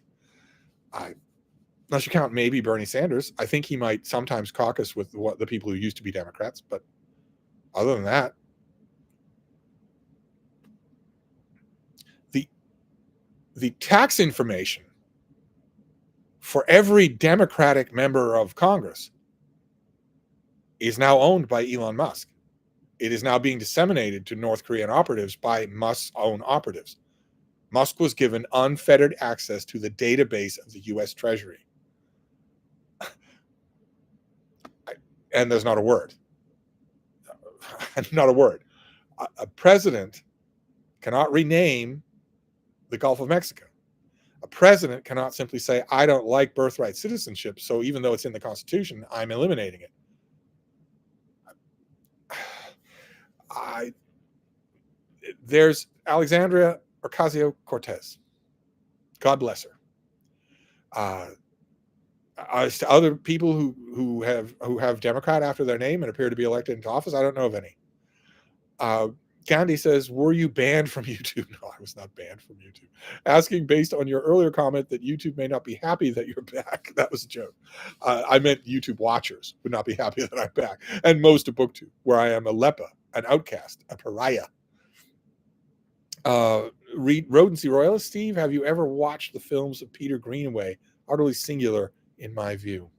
Unless you count maybe Bernie Sanders. I think he might sometimes caucus with the people who used to be Democrats, but other than that, the tax information for every Democratic member of Congress is now owned by Elon Musk. It is now being disseminated to North Korean operatives by Musk's own operatives. Musk was given unfettered access to the database of the U.S. Treasury. And there's not a word. Not a word. A president cannot rename the Gulf of Mexico. A president cannot simply say, I don't like birthright citizenship, so even though it's in the Constitution, I'm eliminating it. There's Alexandria Ocasio-Cortez. God bless her. As to other people who have Democrat after their name and appear to be elected into office, I don't know of any. Gandhi says, were you banned from YouTube? No, I was not banned from YouTube. Asking based on your earlier comment that YouTube may not be happy that you're back. That was a joke. I meant YouTube watchers would not be happy that I'm back. And most of BookTube, where I am a leper, an outcast, a pariah. Read Rodency Royalist. Steve, have you ever watched the films of Peter Greenaway? Utterly singular in my view.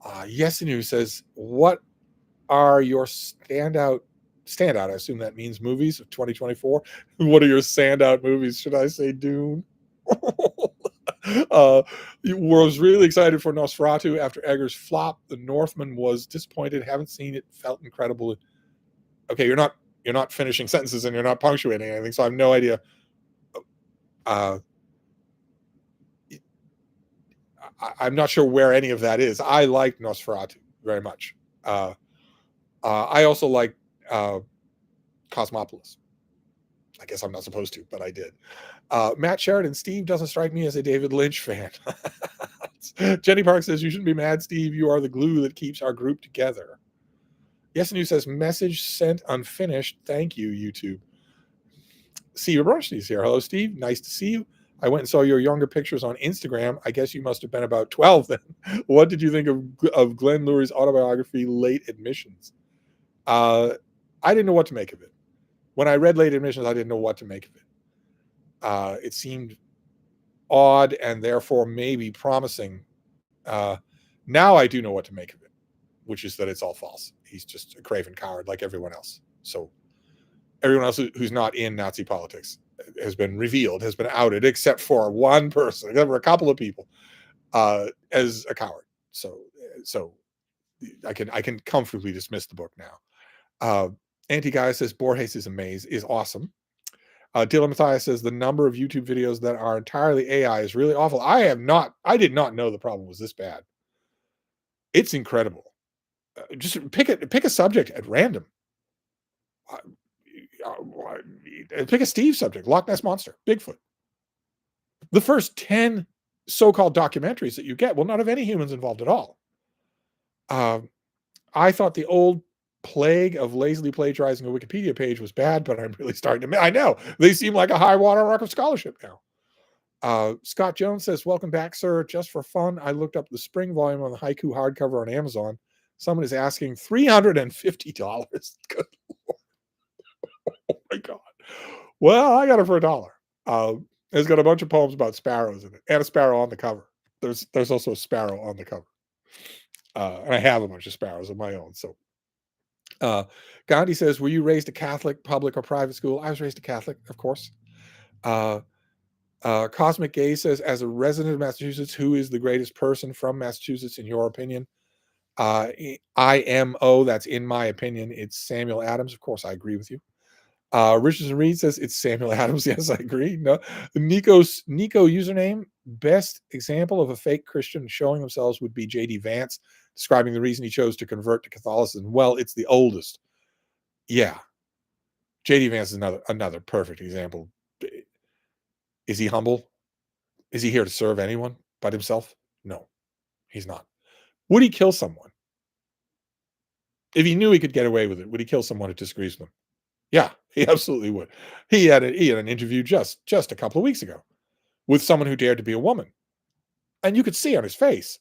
Yesinu says, what are your standout, I assume that means movies of 2024. What are your standout movies? Should I say Dune? Was really excited for Nosferatu after Eggers' flop. The Northman was disappointed. Haven't seen it. Felt incredible. Okay, you're not finishing sentences and you're not punctuating anything, so I have no idea. I'm not sure where any of that is. I like Nosferatu very much. I also like Cosmopolis. I guess I'm not supposed to, but I did. Matt Sheridan, Steve doesn't strike me as a David Lynch fan. Jenny Park says, you shouldn't be mad, Steve. You are the glue that keeps our group together. Yes News says, message sent unfinished. Thank you, YouTube. Steve Brushney's here. Hello, Steve. Nice to see you. I went and saw your younger pictures on Instagram. I guess you must have been about 12 then. What did you think of Glenn Lurie's autobiography, Late Admissions? I didn't know what to make of it. When I read Late Admissions, I didn't know what to make of it. It seemed odd and therefore maybe promising. Now I do know what to make of it, which is that it's all false. He's just a craven coward like everyone else. So everyone else who's not in Nazi politics has been revealed, has been outed, except for one person, except for a couple of people, as a coward. So I can comfortably dismiss the book now. Anti-Guy says Borges is awesome. Dylan Matthias says the number of YouTube videos that are entirely AI is really awful. I did not know the problem was this bad. It's incredible. Just pick a subject at random. Pick a Steve subject, Loch Ness Monster, Bigfoot. The first 10 so-called documentaries that you get will not have any humans involved at all. I thought the old plague of lazily plagiarizing a Wikipedia page was bad, but I'm really starting to, I know, they seem like a high water mark of scholarship now. Scott Jones says, welcome back, sir. Just for fun, I looked up the spring volume on the Haiku hardcover on Amazon. Someone is asking $350. Good Lord. Oh my God. Well, I got it for $1. It's got a bunch of poems about sparrows in it and a sparrow on the cover. There's also a sparrow on the cover. And I have a bunch of sparrows of my own. So Gandhi says, were you raised a Catholic, public, or private school? I was raised a Catholic, of course. Cosmic Gay says, as a resident of Massachusetts, who is the greatest person from Massachusetts in your opinion? IMO, that's in my opinion. It's Samuel Adams. Of course, I agree with you. Richardson Reed says it's Samuel Adams. Yes, I agree. No, Nico username, best example of a fake Christian showing themselves would be J.D. Vance, describing the reason he chose to convert to Catholicism. Well, it's the oldest. Yeah. J.D. Vance is another perfect example. Is he humble? Is he here to serve anyone but himself? No, he's not. Would he kill someone? If he knew he could get away with it, would he kill someone who disagrees with him? Yeah, he absolutely would. He had an interview just a couple of weeks ago with someone who dared to be a woman. And you could see on his face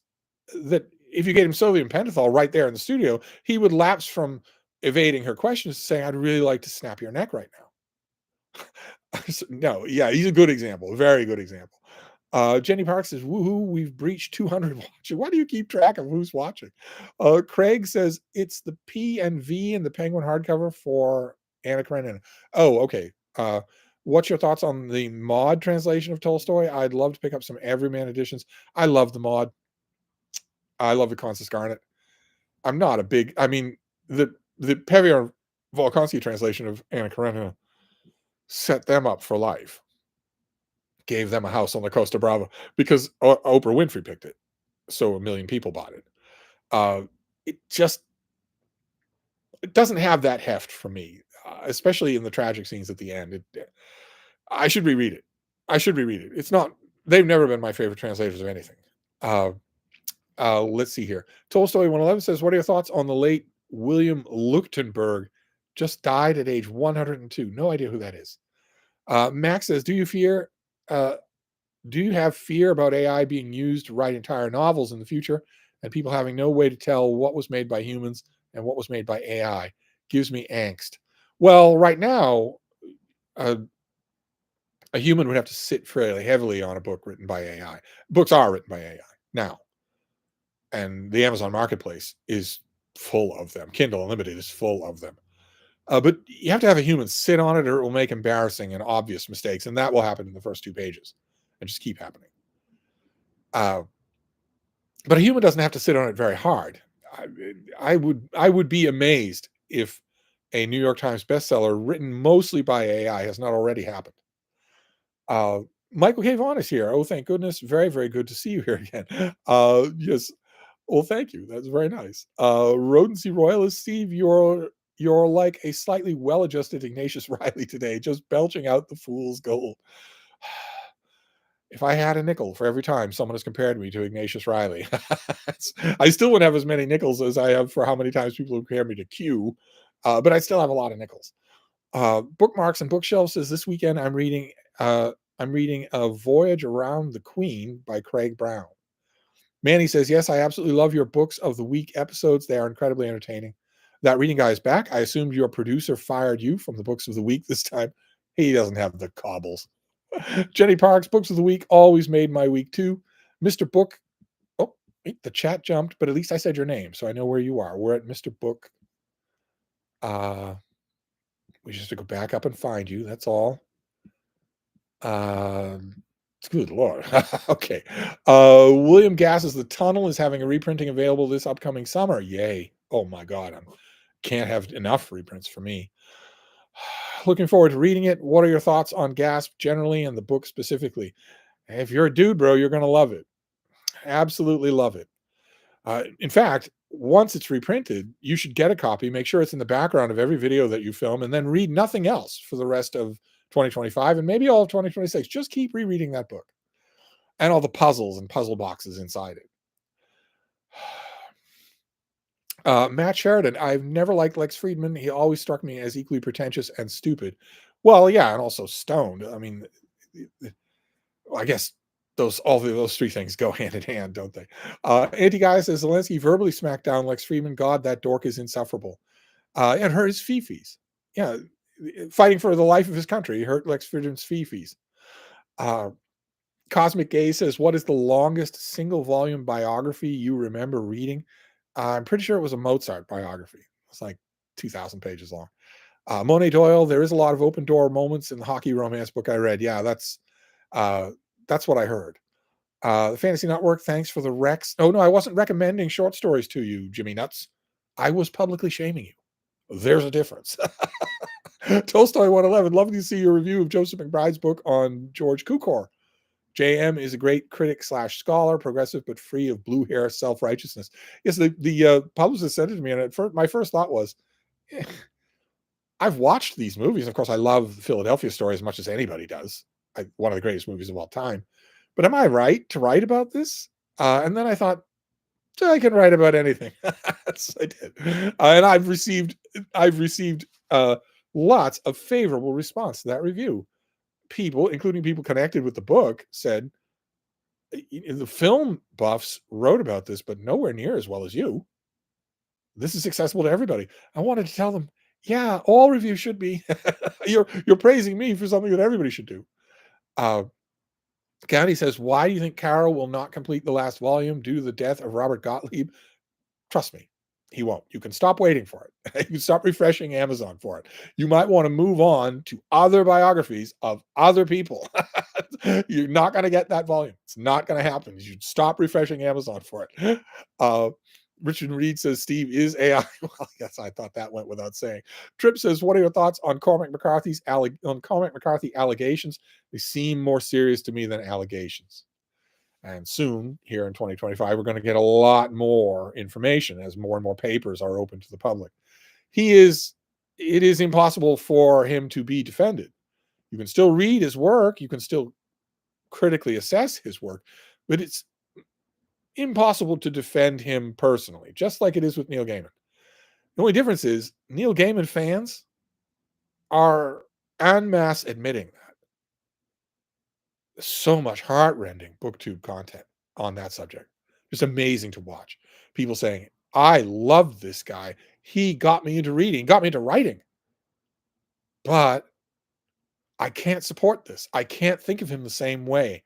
that if you gave him sodium pentothal right there in the studio, he would lapse from evading her questions to saying, I'd really like to snap your neck right now. No, yeah, he's a good example, a very good example. Jenny Park says, woohoo, we've breached 200 watching. Why do you keep track of who's watching? Craig says, it's the P and V in the Penguin hardcover for Anna Karenina. Oh, okay. What's your thoughts on the mod translation of Tolstoy? I'd love to pick up some Everyman editions. I love the mod. I love the Constance Garnett. I'm not a big, I mean, the Peviar Volkonsky translation of Anna Karenina set them up for life. Gave them a house on the Costa Brava because Oprah Winfrey picked it. So 1 million people bought it. It doesn't have that heft for me, especially in the tragic scenes at the end. I should reread it. It's not, they've never been my favorite translators of anything. Let's see here. Tolstoy 111 says, what are your thoughts on the late William Leuchtenberg? Just died at age 102. No idea who that is. Max says, do you have fear about AI being used to write entire novels in the future and people having no way to tell what was made by humans and what was made by AI? Gives me angst. Well, right now, a human would have to sit fairly heavily on a book written by AI. Books are written by AI now. and the Amazon Marketplace is full of them. Kindle Unlimited is full of them. But you have to have a human sit on it, or it will make embarrassing and obvious mistakes, and that will happen in the first 2 pages and just keep happening. But a human doesn't have to sit on it very hard. I would be amazed if a New York Times bestseller written mostly by AI has not already happened. Uh, Michael K. Vaughn is here. Oh, thank goodness! Very, very good to see you here again. Yes. Well, thank you. That's very nice. Rodency Royalist Steve, you're like a slightly well-adjusted Ignatius Riley today, just belching out the fool's gold. If I had a nickel for every time someone has compared me to Ignatius Riley, I still wouldn't have as many nickels as I have for how many times people compare me to Q, but I still have a lot of nickels. Bookmarks and Bookshelves says this weekend I'm reading A Voyage Around the Queen by Craig Brown. Manny says, yes, I absolutely love your Books of the Week episodes. They are incredibly entertaining. That reading guy is back. I assumed your producer fired you from the Books of the Week this time. He doesn't have the cobbles. Jenny Parks, Books of the Week always made my week too. Mr. Book. Oh, the chat jumped, but at least I said your name, so I know where you are. We're at Mr. Book. We just have to go back up and find you. That's all. Good Lord. Okay. William Gass's The Tunnel is having a reprinting available this upcoming summer. Yay. Oh my God. I can't have enough reprints for me. Looking forward to reading it. What are your thoughts on Gasp generally and the book specifically? If you're a dude, bro, you're going to love it. Absolutely love it. In fact, once it's reprinted, you should get a copy, make sure it's in the background of every video that you film, and then read nothing else for the rest of 2025 and maybe all of 2026. Just keep rereading that book and all the puzzles and puzzle boxes inside it. Matt Sheridan, I've never liked Lex Friedman. He always struck me as equally pretentious and stupid. Well, yeah, and also stoned. I mean, I guess those three things go hand in hand, don't they? Anti-Guy says Zelensky verbally smacked down Lex Friedman. God, that dork is insufferable. And hurt his fifis. Yeah, fighting for the life of his country. He hurt Lex Friedman's fifis. Cosmic Gay says, what is the longest single volume biography you remember reading? I'm pretty sure it was a Mozart biography. It's like 2,000 pages long. Monet Doyle, there is a lot of open door moments in the hockey romance book I read. Yeah, that's what I heard. The Fantasy Network, thanks for the Rex. Oh, no, I wasn't recommending short stories to you, Jimmy Nuts. I was publicly shaming you. There's a difference. Tolstoy 111, lovely to see your review of Joseph McBride's book on George Cukor. JM is a great critic / scholar, progressive but free of blue hair self-righteousness. Yes, the publicist sent it to me, and my first thought was, I've watched these movies. Of course, I love the Philadelphia Story as much as anybody does. One of the greatest movies of all time. But am I right to write about this? And then I thought, I can write about anything. Yes, I did, and I've received lots of favorable response to that review. People, including people connected with the book, said the film buffs wrote about this, but nowhere near as well as you. This is accessible to everybody. I wanted to tell them, yeah, all reviews should be. You're praising me for something that everybody should do. County says, why do you think Carol will not complete the last volume due to the death of Robert Gottlieb? Trust me, he won't. You can stop waiting for it. You can stop refreshing Amazon for it. You might want to move on to other biographies of other people. You're not going to get that volume. It's not going to happen. You should stop refreshing Amazon for it. Richard Reed says Steve is AI. Well, yes, I thought that went without saying. Tripp says, what are your thoughts on Cormac McCarthy allegations? They seem more serious to me than allegations. And soon, here in 2025, we're going to get a lot more information as more and more papers are open to the public. It is impossible for him to be defended. You can still read his work. You can still critically assess his work, but it's impossible to defend him personally, just like it is with Neil Gaiman. The only difference is Neil Gaiman fans are en masse admitting that. There's so much heart-rending booktube content on that subject. Just amazing to watch. People saying, I love this guy. He got me into reading, got me into writing. But I can't support this. I can't think of him the same way.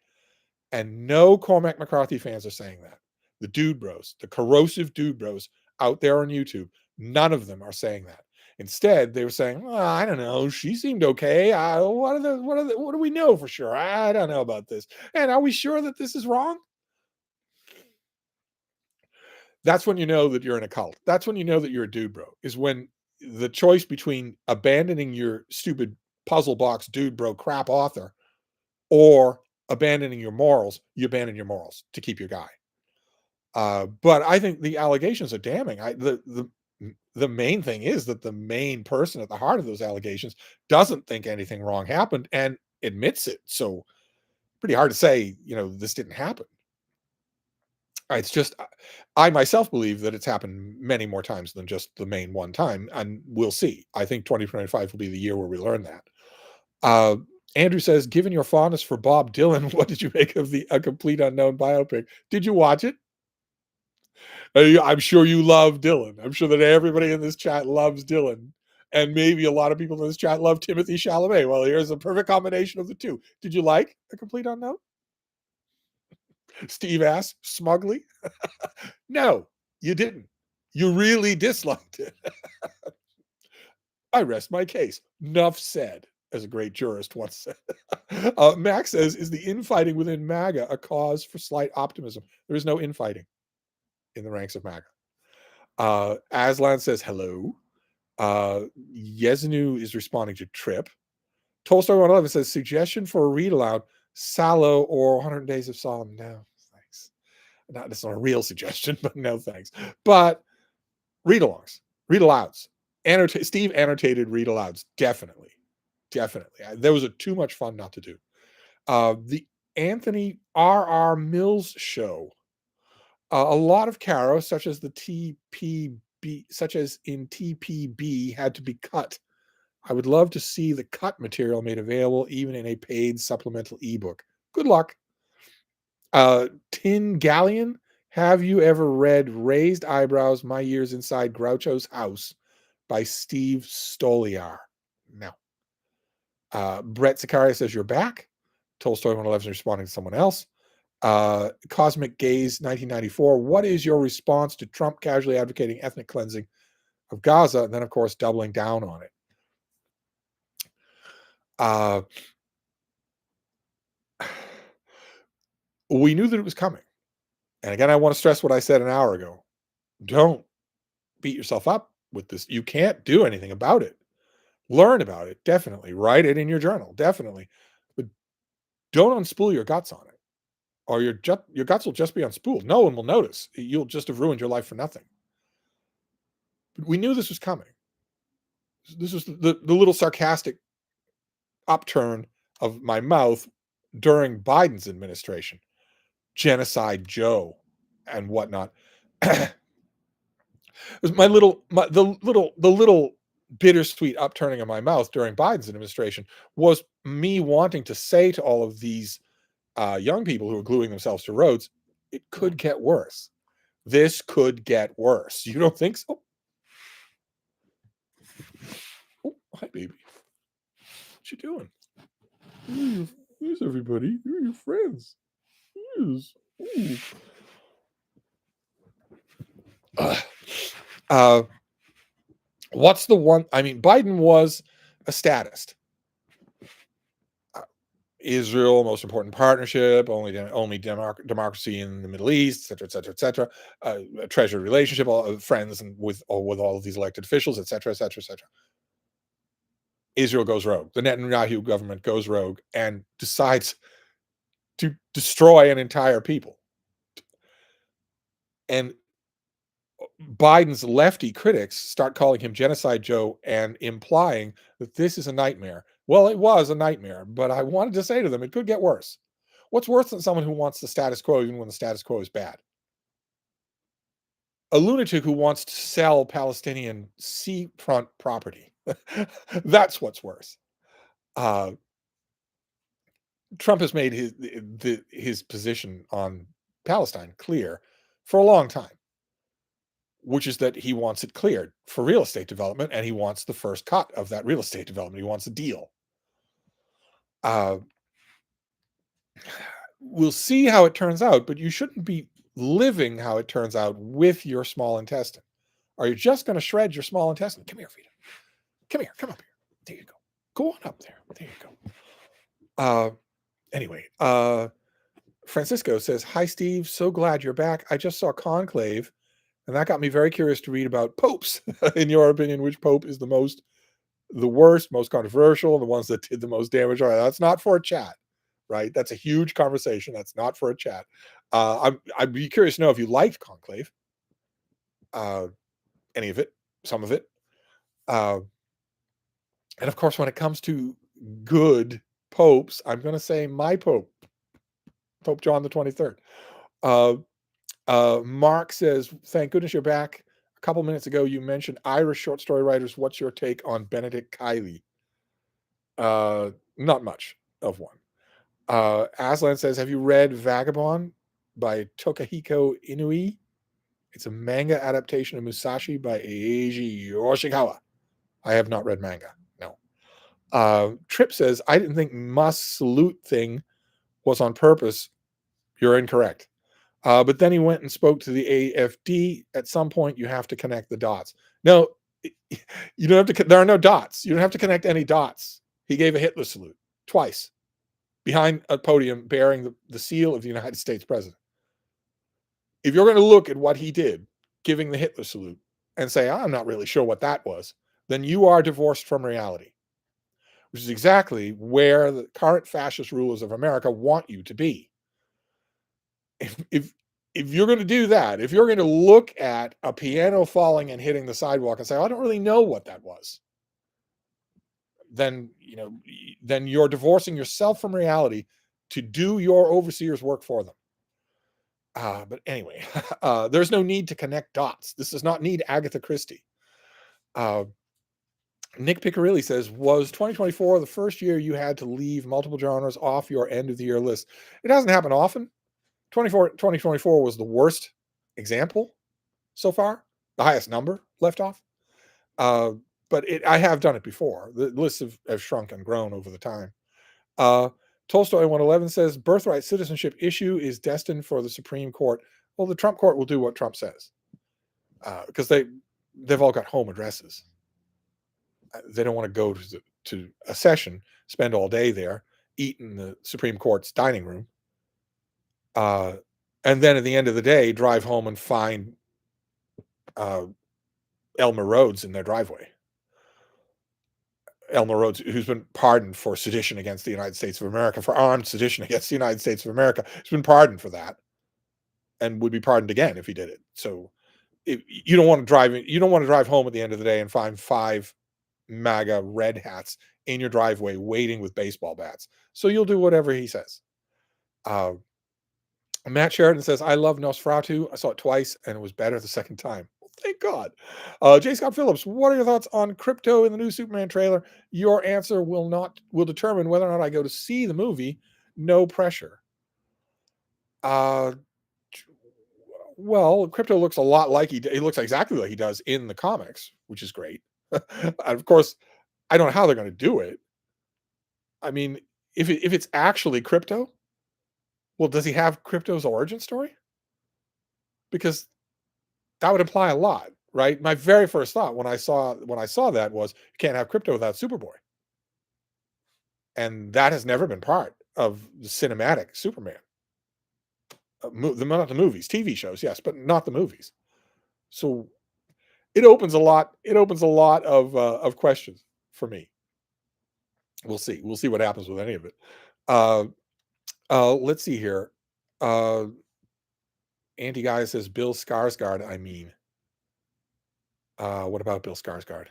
And no Cormac McCarthy fans are saying that. the dude bros, the corrosive dude bros out there on YouTube, none of them are saying that. Instead, they were saying, well, I don't know, she seemed okay. What do we know for sure? I don't know about this. And are we sure that this is wrong? That's when you know that you're in a cult. That's when you know that you're a dude bro, is when the choice between abandoning your stupid puzzle box dude bro crap author or abandoning your morals, you abandon your morals to keep your guy. But I think the allegations are damning. The main thing is that the main person at the heart of those allegations doesn't think anything wrong happened and admits it. So pretty hard to say, this didn't happen. It's just, I myself believe that it's happened many more times than just the main one time, and we'll see. I think 2025 will be the year where we learn that. Andrew says, given your fondness for Bob Dylan, what did you make of the A Complete Unknown biopic? Did you watch it? I'm sure you love Dylan. I'm sure that everybody in this chat loves Dylan. And maybe a lot of people in this chat love Timothy Chalamet. Well, here's a perfect combination of the two. Did you like A Complete Unknown? Steve asked smugly. No, you didn't. You really disliked it. I rest my case. Nuff said, as a great jurist once said. Max says, is the infighting within MAGA a cause for slight optimism? There is no infighting in the ranks of MAGA. Aslan says, hello. Yeznu is responding to Trip. Tolstoy 111 says, suggestion for a read aloud, Sallow or 100 Days of Solomon. No, thanks. That's not a real suggestion, but no thanks. But read-alongs, read-alouds. Steve annotated read-alouds, definitely. Those are too much fun not to do. The Anthony R.R. Mills show. A lot of Caro, such as in TPB, had to be cut. I would love to see the cut material made available, even in a paid supplemental ebook. Good luck. Tin Galleon, have you ever read Raised Eyebrows, My Years Inside Groucho's House by Steve Stoliar? No. Brett Zakaria says, you're back. Tolstoy 111 is responding to someone else. Cosmic Gaze 1994, what is your response to Trump casually advocating ethnic cleansing of Gaza, and then, of course, doubling down on it? We knew that it was coming. And again, I want to stress what I said an hour ago. Don't beat yourself up with this. You can't do anything about it. Learn about it, definitely. Write it in your journal, definitely. But don't unspool your guts on it, or your guts will just be unspooled. No one will notice. You'll just have ruined your life for nothing. But we knew this was coming. This was the little sarcastic upturn of my mouth during Biden's administration. Genocide Joe and whatnot. It was the little bittersweet upturning of my mouth during Biden's administration was me wanting to say to all of these young people who are gluing themselves to roads, it could get worse. This could get worse. You don't think so? Oh, hi, baby. What you doing? Here's everybody. Who are your friends? What's the one? I mean, Biden was a statist. Israel, most important partnership, only democracy in the Middle East, et cetera, a treasured relationship, friends and with all of these elected officials, et cetera. Israel goes rogue. The Netanyahu government goes rogue and decides to destroy an entire people. And Biden's lefty critics start calling him Genocide Joe and implying that this is a nightmare. Well, it was a nightmare, but I wanted to say to them, it could get worse. What's worse than someone who wants the status quo even when the status quo is bad? A lunatic who wants to sell Palestinian seafront property. That's what's worse. Trump has made his position on Palestine clear for a long time, which is that he wants it cleared for real estate development, and he wants the first cut of that real estate development. He wants a deal. We'll see how it turns out, but you shouldn't be living, how it turns out, with your small intestine. Are you just going to shred your small intestine? Come here, Vita. Come here. Come up here. There you go. Go on up there. There you go. Anyway, Francisco says, "Hi, Steve. So glad you're back. I just saw Conclave, and that got me very curious to read about popes. In your opinion, which pope is the worst, most controversial, the ones that did the most damage?" All right, that's not for a chat, right? That's a huge conversation. That's not for a chat. I'd be curious to know if you liked Conclave, any of it, some of it. And of course, when it comes to good popes, I'm going to say my pope, Pope John the 23rd. Mark says, "Thank goodness you're back. A couple minutes ago, you mentioned Irish short story writers. What's your take on Benedict Kiley?" Not much of one. Aslan says, "Have you read Vagabond by Tokahiko Inui? It's a manga adaptation of Musashi by Eiji Yoshikawa." I have not read manga. No. Trip says, "I didn't think must salute thing was on purpose." You're incorrect. But then he went and spoke to the AFD. At some point, you have to connect the dots. No, you don't have to. There are no dots. You don't have to connect any dots. He gave a Hitler salute twice behind a podium bearing the seal of the United States president. If you're going to look at what he did, giving the Hitler salute, and say, "I'm not really sure what that was," then you are divorced from reality, which is exactly where the current fascist rulers of America want you to be. If you're going to do that, if you're going to look at a piano falling and hitting the sidewalk and say, "I don't really know what that was," then you're divorcing yourself from reality to do your overseer's work for them. But anyway, there's no need to connect dots. This does not need Agatha Christie. Nick Piccarilli says, "Was 2024 the first year you had to leave multiple genres off your end of the year list?" It doesn't happen often. 2024 was the worst example so far, the highest number left off. But I have done it before. The lists have shrunk and grown over the time. Tolstoy 111 says, "Birthright citizenship issue is destined for the Supreme Court." Well, the Trump court will do what Trump says, because they've all got home addresses. They don't want to go to a session, spend all day there, eat in the Supreme Court's dining room, and then at the end of the day, drive home and find Elmer Rhodes in their driveway. Elmer Rhodes, who's been pardoned for sedition against the United States of America, for armed sedition against the United States of America, has been pardoned for that, and would be pardoned again if he did it. So, you don't want to drive home at the end of the day and find 5 MAGA red hats in your driveway waiting with baseball bats. So you'll do whatever he says. Matt Sheridan says, "I love Nosferatu. I saw it twice and it was better the second time." Well, thank God. J. Scott Phillips, "What are your thoughts on crypto in the new Superman trailer? Your answer will determine whether or not I go to see the movie. No pressure." Well, crypto looks a lot like he looks exactly like he does in the comics, which is great. Of course, I don't know how they're going to do it. I mean, if it's actually crypto, well, does he have crypto's origin story? Because that would imply a lot, right? My very first thought when I saw that was, you can't have crypto without Superboy, and that has never been part of the cinematic Superman. Not the movies, TV shows, yes, but not the movies. So it opens a lot. It opens a lot of questions for me. We'll see. We'll see what happens with any of it. Let's see here. Andy Guy says, "Bill Skarsgård." I mean, what about Bill Skarsgård?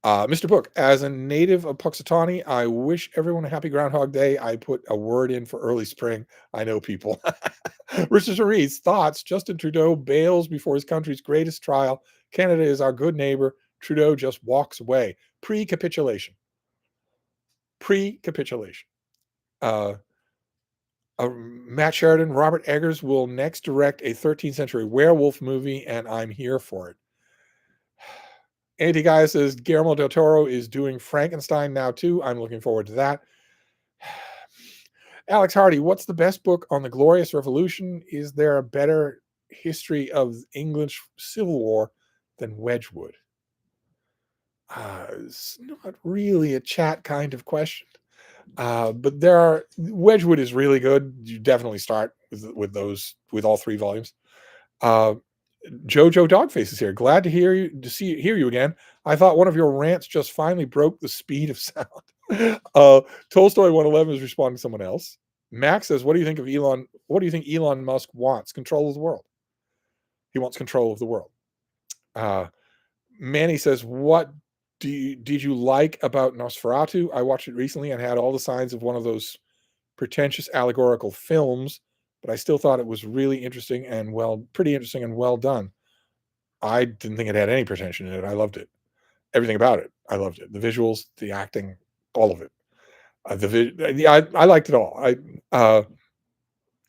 Mr. Book, as a native of Puxatawny, I wish everyone a happy Groundhog Day. I put a word in for early spring. I know people. Richard Reed's thoughts: Justin Trudeau bails before his country's greatest trial. Canada is our good neighbor. Trudeau just walks away. Pre-capitulation. Pre-capitulation. Matt Sheridan, Robert Eggers will next direct a 13th century werewolf movie, and I'm here for it. Andy Guy says, Guillermo del Toro is doing Frankenstein now too. I'm looking forward to that. Alex Hardy, what's the best book on the Glorious Revolution? Is there a better history of English Civil War than Wedgwood? It's not really a chat kind of question. But Wedgwood is really good. You definitely start with those, with all 3 volumes. Uh, Jojo Dogface is here. Glad to hear you again. I thought one of your rants just finally broke the speed of sound. Tolstoy 111 is responding to someone else. Max says, "What do you think of Elon? What do you think Elon Musk wants? Control of the world. He wants control of the world." Uh, Manny says, "What did you like about Nosferatu? I watched it recently and had all the signs of one of those pretentious allegorical films, but I still thought it was really interesting and pretty interesting and well done. I didn't think it had any pretension in it. I loved it. Everything about it. I loved it. The visuals, the acting, all of it. I liked it all.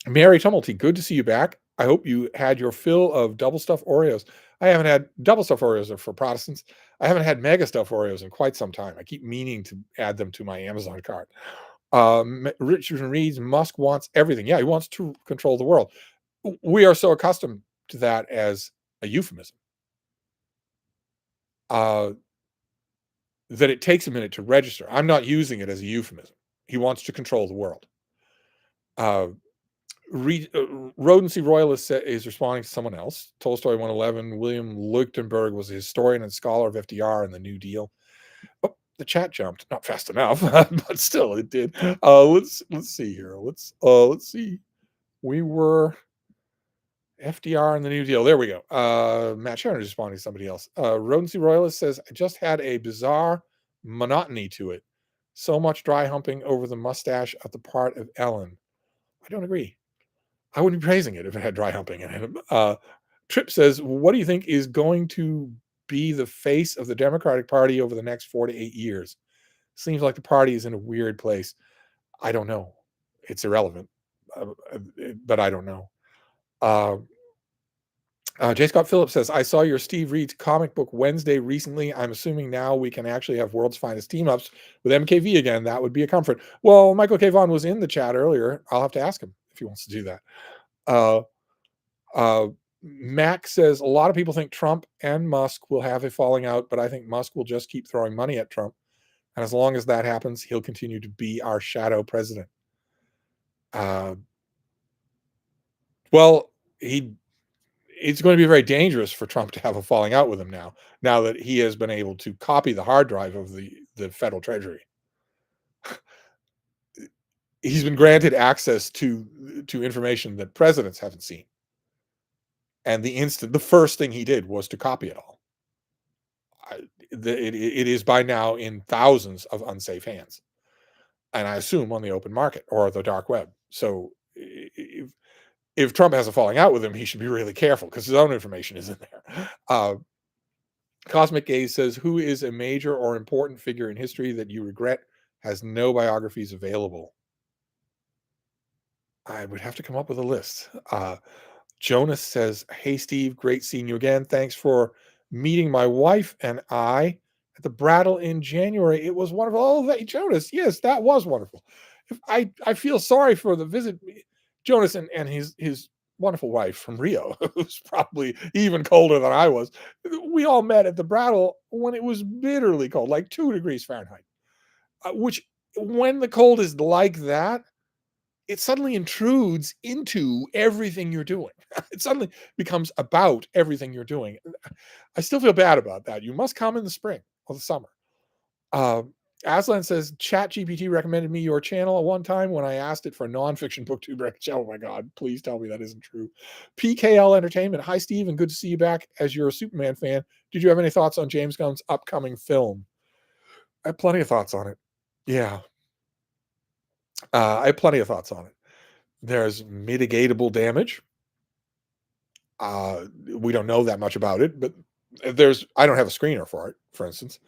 Mary Tumulty, good to see you back. I hope you had your fill of double stuffed Oreos. I haven't had double stuffed Oreos for Protestants. I haven't had mega stuffed Oreos in quite some time. I keep meaning to add them to my Amazon cart. Richard reads, Musk wants everything. Yeah, he wants to control the world. We are so accustomed to that as a euphemism that it takes a minute to register. I'm not using it as a euphemism. He wants to control the world. Rodency Royalist is responding to someone else. Tolstoy 111. William Leuchtenberg was a historian and scholar of FDR and the New Deal. Oh, the chat jumped, not fast enough, but still it did. Let's see here. Let's see. We were FDR and the New Deal. There we go. Matt Sharon is responding to somebody else. Rodency Royalist says, I just had a bizarre monotony to it. So much dry humping over the mustache at the part of Ellen. I don't agree. I wouldn't be praising it if it had dry humping in it. Tripp says, what do you think is going to be the face of the Democratic Party over the next 4 to 8 years? Seems like the party is in a weird place. I don't know. It's irrelevant, but I don't know. J. Scott Phillips says, I saw your Steve Reed's comic book Wednesday recently. I'm assuming now we can actually have World's Finest team-ups with MKV again. That would be a comfort. Well, Michael K. Vaughan was in the chat earlier. I'll have to ask him if he wants to do that. Mac says, a lot of people think Trump and Musk will have a falling out, but I think Musk will just keep throwing money at Trump. And as long as that happens, he'll continue to be our shadow president. Well, it's going to be very dangerous for Trump to have a falling out with him now that he has been able to copy the hard drive of the federal treasury. He's been granted access to information that presidents haven't seen. And the first thing he did was to copy it all. It is by now in thousands of unsafe hands. And I assume on the open market or the dark web. So if Trump has a falling out with him, he should be really careful because his own information is in there. Cosmic Gaze says, who is a major or important figure in history that you regret has no biographies available? I would have to come up with a list. Jonas says, hey, Steve, great seeing you again. Thanks for meeting my wife and I at the Brattle in January. It was wonderful. Oh, Jonas, yes, that was wonderful. I feel sorry for the visit. Jonas and his wonderful wife from Rio, who's probably even colder than I was. We all met at the Brattle when it was bitterly cold, like 2 degrees Fahrenheit, which when the cold is like that, it suddenly intrudes into everything you're doing. It suddenly becomes about everything you're doing. I still feel bad about that. You must come in the spring or the summer. Aslan says, ChatGPT recommended me your channel at one time when I asked it for a nonfiction booktube. Oh my God, please tell me that isn't true. PKL Entertainment. Hi, Steve, and good to see you back as you're a Superman fan. Did you have any thoughts on James Gunn's upcoming film? I have plenty of thoughts on it. Yeah. I have plenty of thoughts on it. There's mitigatable damage. We don't know that much about it, but I don't have a screener for it, for instance.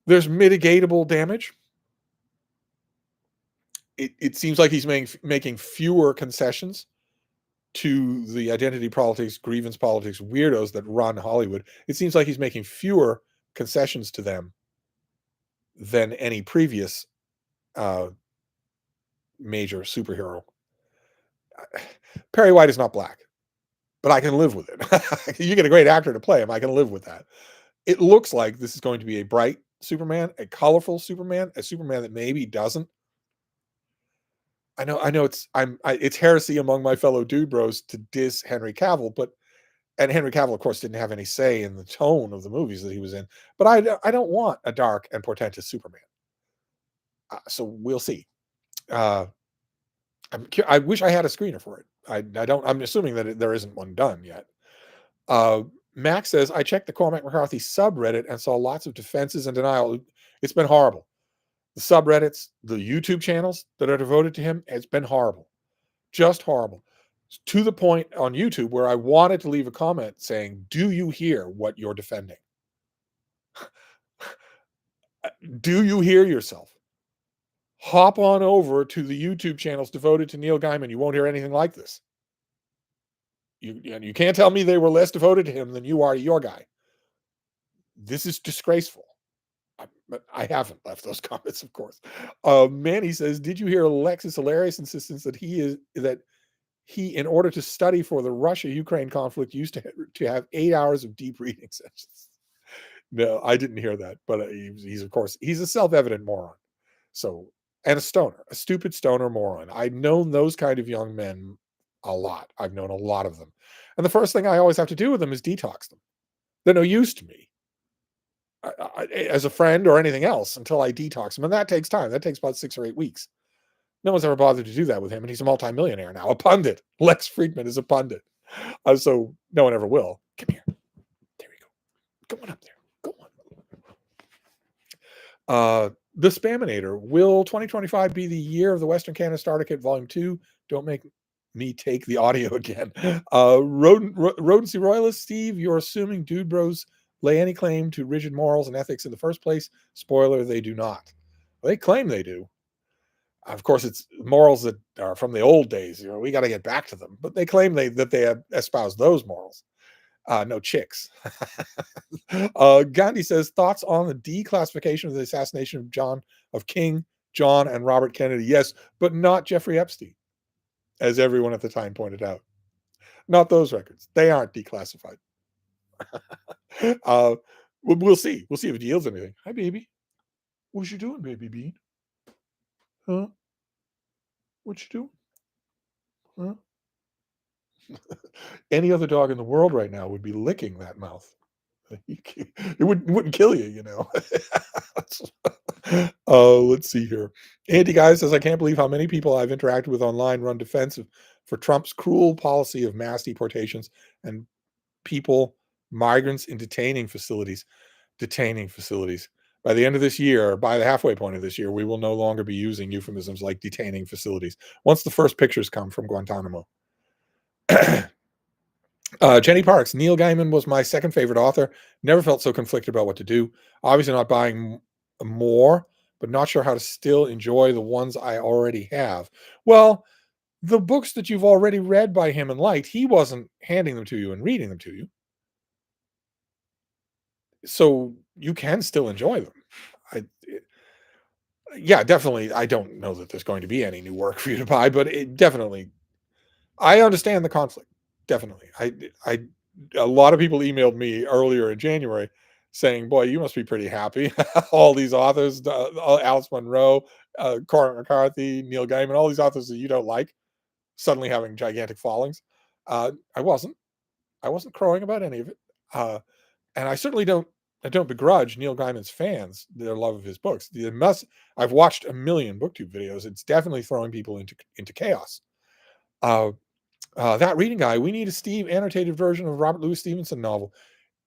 There's mitigatable damage. It seems like he's making fewer concessions to the identity politics, grievance politics weirdos that run Hollywood. It seems like he's making fewer concessions to them than any previous major superhero. Perry White is not black, but I can live with it. You get a great actor to play him, I can live with that. It looks like this is going to be a bright Superman, a colorful Superman, a Superman that maybe doesn't. I know it's heresy among my fellow dude bros to diss Henry Cavill, but and Henry Cavill, of course, didn't have any say in the tone of the movies that he was in. But I don't want a dark and portentous Superman. So we'll see. Uh, I wish I had a screener for it. I don't. I'm assuming that there isn't one done yet. Uh, Max says I checked the Cormac McCarthy subreddit and saw lots of defenses and denial. It's been horrible. The subreddits, the YouTube channels that are devoted to him, it's been horrible, just horrible. To the point on YouTube where I wanted to leave a comment saying, "Do you hear what you're defending? Do you hear yourself? Hop on over to the YouTube channels devoted to Neil Gaiman. You won't hear anything like this. You can't tell me they were less devoted to him than you are to your guy. This is disgraceful." But I haven't left those comments, of course. Manny says, "Did you hear Alexis' hilarious insistence that he, in order to study for the Russia-Ukraine conflict, used to have 8 hours of deep reading sessions?" No, I didn't hear that, but he's of course he's a self-evident moron. So, and a stoner, a stupid stoner moron. I've known those kind of young men a lot. I've known a lot of them, and the first thing I always have to do with them is detox them. They're no use to me as a friend or anything else until I detox them, and that takes time. That takes about 6 or 8 weeks. No one's ever bothered to do that with him, and he's a multimillionaire now, a pundit. Lex Friedman is a pundit, so no one ever will. Come here. There we go. Go on up there. Go on. The Spaminator. Will 2025 be the year of the Western Canada Starter Kit Volume 2? Don't make me take the audio again. Rodency Royalist, Steve, you're assuming Dude Bros lay any claim to rigid morals and ethics in the first place. Spoiler, they do not. Well, they claim they do. Of course, it's morals that are from the old days. We got to get back to them. But they claim that they espouse those morals. No chicks. Gandhi says, thoughts on the declassification of the assassination of King John and Robert Kennedy? Yes, but not Jeffrey Epstein, as everyone at the time pointed out. Not those records. They aren't declassified. We'll see. We'll see if it yields anything. Hi, baby. What you doing, baby bean? Huh? What you doing? Huh? Any other dog in the world right now would be licking that mouth. It wouldn't kill you, Let's see here. Andy Guy says, I can't believe how many people I've interacted with online run defensive for Trump's cruel policy of mass deportations and migrants in detaining facilities. By the end of this year, by the halfway point of this year, we will no longer be using euphemisms like detaining facilities. Once the first pictures come from Guantanamo. Jenny Parks, Neil Gaiman was my second favorite author. Never felt so conflicted about what to do. Obviously not buying more, but not sure how to still enjoy the ones I already have. Well, the books that you've already read by him and liked, he wasn't handing them to you and reading them to you. So you can still enjoy them. Yeah, definitely. I don't know that there's going to be any new work for you to buy, but it definitely, I understand the conflict. Definitely. A lot of people emailed me earlier in January saying, boy, you must be pretty happy. All these authors, Alice Munro, Cormac McCarthy, Neil Gaiman, all these authors that you don't like, suddenly having gigantic followings. I wasn't crowing about any of it. And I certainly don't begrudge Neil Gaiman's fans their love of his books. I've watched a million BookTube videos. It's definitely throwing people into chaos. That reading guy, we need a Steve annotated version of Robert Louis Stevenson novel.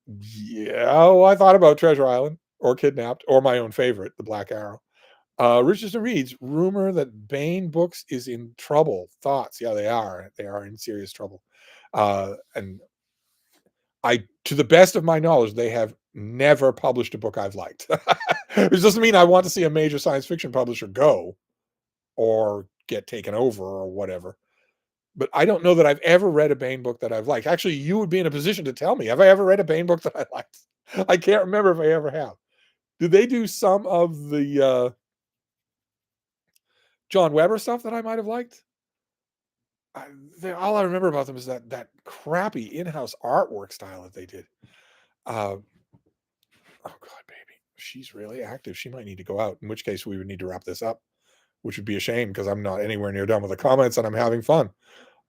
Yeah, well, I thought about Treasure Island or Kidnapped or my own favorite, The Black Arrow. Richardson reads, rumor that Baen Books is in trouble. Thoughts? Yeah, they are. They are in serious trouble. And to the best of my knowledge, they have never published a book I've liked. Which doesn't mean I want to see a major science fiction publisher go or get taken over or whatever. But I don't know that I've ever read a Baen book that I've liked. Actually, you would be in a position to tell me. Have I ever read a Baen book that I liked? I can't remember if I ever have. Did they do some of the John Weber stuff that I might have liked. All I remember about them is that crappy in-house artwork style that they did. Uh, oh God, baby, she's really active. She might need to go out. In which case, we would need to wrap this up, which would be a shame because I'm not anywhere near done with the comments and I'm having fun.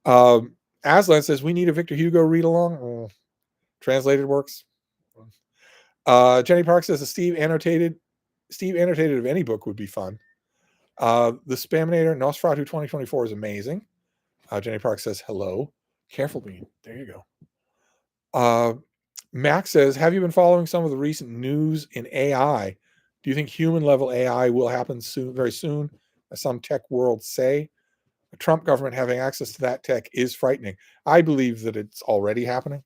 Aslan says we need a Victor Hugo read along. Translated works. Jenny Park says a Steve annotated of any book would be fun. The Spaminator Nosferatu 2024 is amazing. Jenny Park says hello. Careful bean. There you go. Max says, have you been following some of the recent news in AI? Do you think human level AI will happen soon, very soon, as some tech worlds say? The Trump government having access to that tech is frightening. I believe that it's already happening.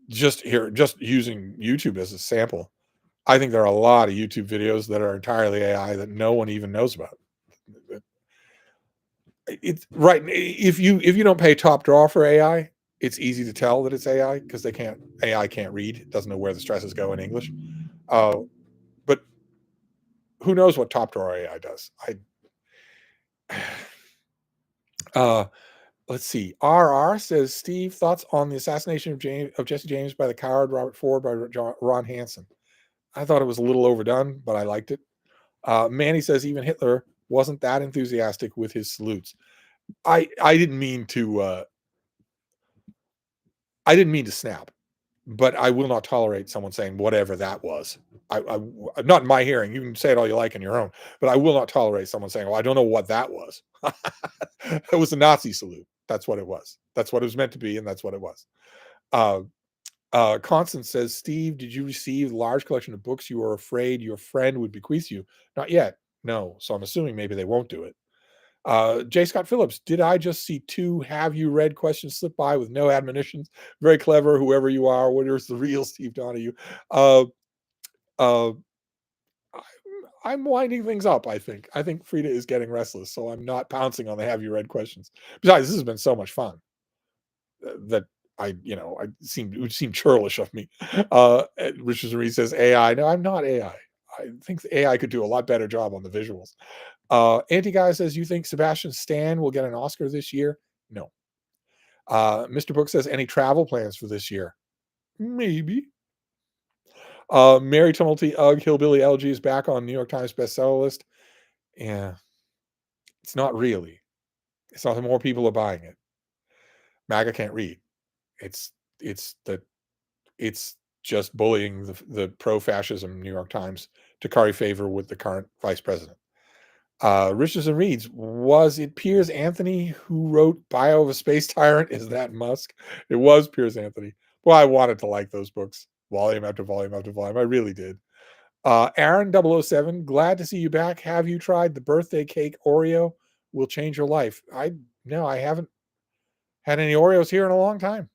Just using YouTube as a sample, I think there are a lot of YouTube videos that are entirely AI that no one even knows about. It's right. If you don't pay top draw for AI, it's easy to tell that it's AI because AI can't read, it doesn't know where the stresses go in English. But who knows what top drawer AI does? Let's see. RR says, Steve, thoughts on the assassination of Jesse James by the coward Robert Ford by Ron Hansen? I thought it was a little overdone, but I liked it. Manny says even Hitler wasn't that enthusiastic with his salutes. I didn't mean to snap, but I will not tolerate someone saying whatever that was. I not in my hearing. You can say it all you like in your own, but I will not tolerate someone saying, "Well, I don't know what that was." It was a Nazi salute. That's what it was. That's what it was meant to be, and that's what it was. Constance says, Steve, did you receive a large collection of books you were afraid your friend would bequeath you? Not yet. No. So I'm assuming maybe they won't do it. J. Scott Phillips, did I just see 2 have you read questions slip by with no admonitions? Very clever, whoever you are. What is the real Steve Donahue? I'm winding things up, I think. I think Frida is getting restless, so I'm not pouncing on the have you read questions. Besides, this has been so much fun that it would seem churlish of me. Richard Reed says AI. No, I'm not AI. I think the AI could do a lot better job on the visuals. Anti-Guy says, you think Sebastian Stan will get an Oscar this year? No. Mr. Book says, any travel plans for this year? Maybe. Mary Tumulty Ugg Hillbilly LG is back on New York Times bestseller list. Yeah. It's not really. It's not that more people are buying it. MAGA can't read. It's just bullying the pro-fascism New York Times to curry favor with the current vice president. Richardson reads, was it Piers Anthony who wrote Bio of a Space Tyrant? Is that Musk? It was Piers Anthony. Well, I wanted to like those books, volume after volume after volume. I really did. Aaron 007, glad to see you back. Have you tried the birthday cake Oreo? Will change your life. No, I haven't had any Oreos here in a long time.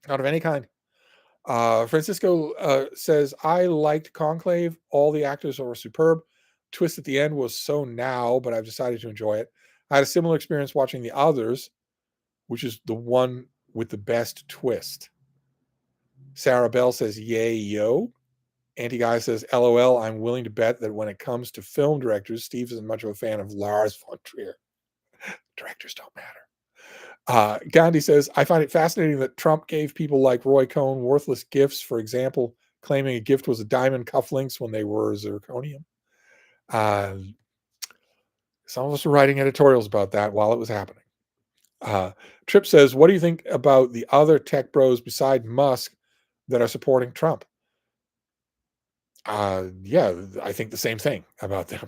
Not of any kind. Francisco says, I liked Conclave. All the actors were superb. Twist at the end was so now, but I've decided to enjoy it. I had a similar experience watching The Others, which is the one with the best twist. Sarah Bell says, yay, yo. Anti-Guy says, LOL, I'm willing to bet that when it comes to film directors, Steve isn't much of a fan of Lars von Trier. Directors don't matter. Gandhi says, I find it fascinating that Trump gave people like Roy Cohn worthless gifts. For example, claiming a gift was a diamond cufflinks when they were zirconium. Some of us were writing editorials about that while it was happening. Tripp says, what do you think about the other tech bros beside Musk that are supporting Trump? Yeah, I think the same thing about them.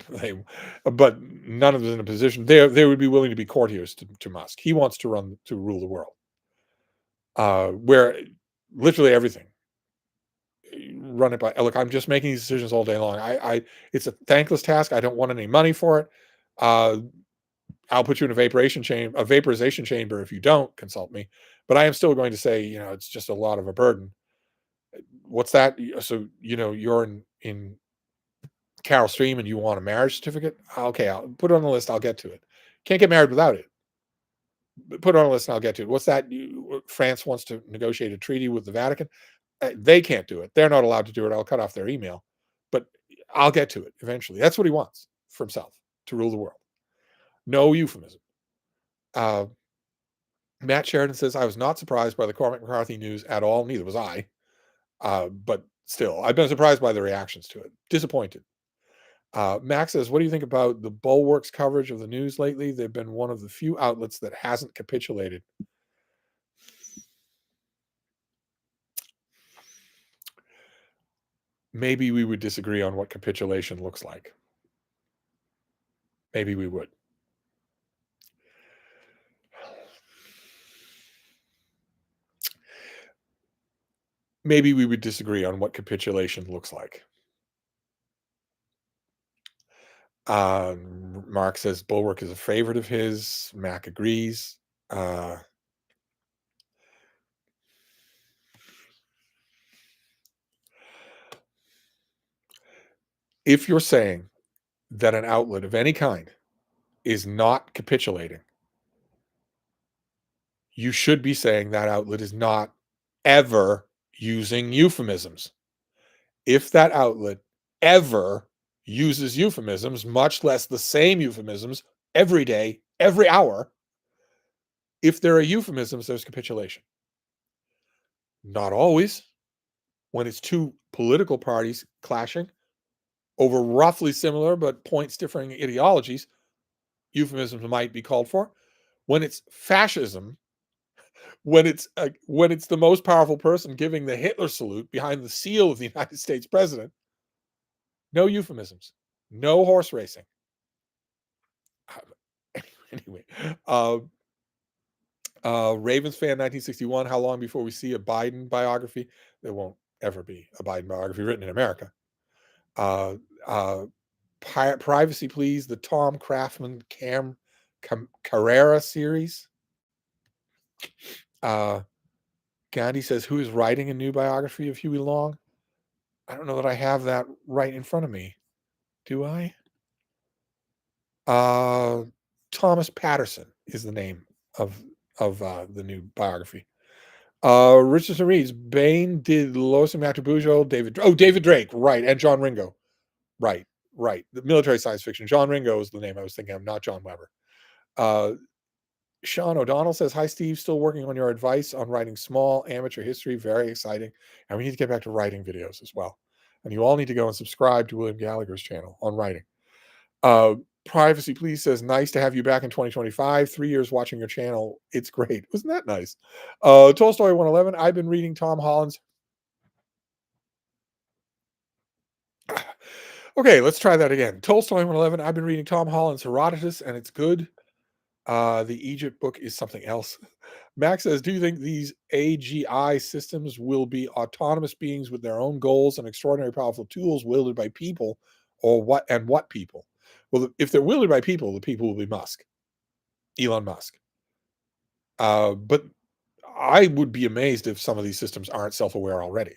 But none of them in a position. They would be willing to be courtiers to Musk. He wants to rule the world. Where literally everything run it by. Look, I'm just making these decisions all day long. It's a thankless task. I don't want any money for it. I'll put you in a vaporization chamber if you don't consult me. But I am still going to say, it's just a lot of a burden. What's that? So, you're in Carol Stream and you want a marriage certificate? Okay, I'll put it on the list. I'll get to it. Can't get married without it. Put it on the list and I'll get to it. What's that? France wants to negotiate a treaty with the Vatican. They can't do it. They're not allowed to do it. I'll cut off their email. But I'll get to it eventually. That's what he wants. for himself to rule the world. No euphemism. Uh, Matt Sheridan says, I was not surprised by the Cormac McCarthy news at all. Neither was I. But still, I've been surprised by the reactions to it. Disappointed. Max says, what do you think about the Bulwark's coverage of the news lately? They've been one of the few outlets that hasn't capitulated. Maybe we would disagree on what capitulation looks like. Maybe we would. Maybe we would disagree on what capitulation looks like. Mark says Bulwark is a favorite of his. Mac agrees. If you're saying that an outlet of any kind is not capitulating, you should be saying that outlet is not ever using euphemisms. If that outlet ever uses euphemisms, much less the same euphemisms every day, every hour, if there are euphemisms, there's capitulation. Not always. When it's two political parties clashing over roughly similar but points differing ideologies, euphemisms might be called for. When it's fascism, when it's the most powerful person giving the Hitler salute behind the seal of the United States president, no euphemisms, no horse racing. Anyway, Ravens fan 1961. How long before we see a Biden biography? There won't ever be a Biden biography written in America. Privacy, please. The Tom Craftman Carrera series. Gandhi says, who is writing a new biography of Huey Long? I don't know that I have that right in front of me. Do I? Thomas Patterson is the name of the new biography. Richardson reads, Bain did Lois and Matribujo, David Drake, right, and John Ringo. Right. The military science fiction. John Ringo is the name I was thinking of, not John Weber. Sean O'Donnell says, hi, Steve. Still working on your advice on writing small amateur history. Very exciting. And we need to get back to writing videos as well. And you all need to go and subscribe to William Gallagher's channel on writing. Privacy, please says, nice to have you back in 2025. 3 years watching your channel. It's great. Wasn't that nice? Tolstoy 111. I've been reading Tom Holland's. Okay, let's try that again. Tolstoy 111. I've been reading Tom Holland's Herodotus, and it's good. The Egypt book is something else. Max says, do you think these AGI systems will be autonomous beings with their own goals and extraordinary powerful tools wielded by people, or what? And what people? Well, if they're wielded by people, the people will be Elon Musk. But I would be amazed if some of these systems aren't self-aware already.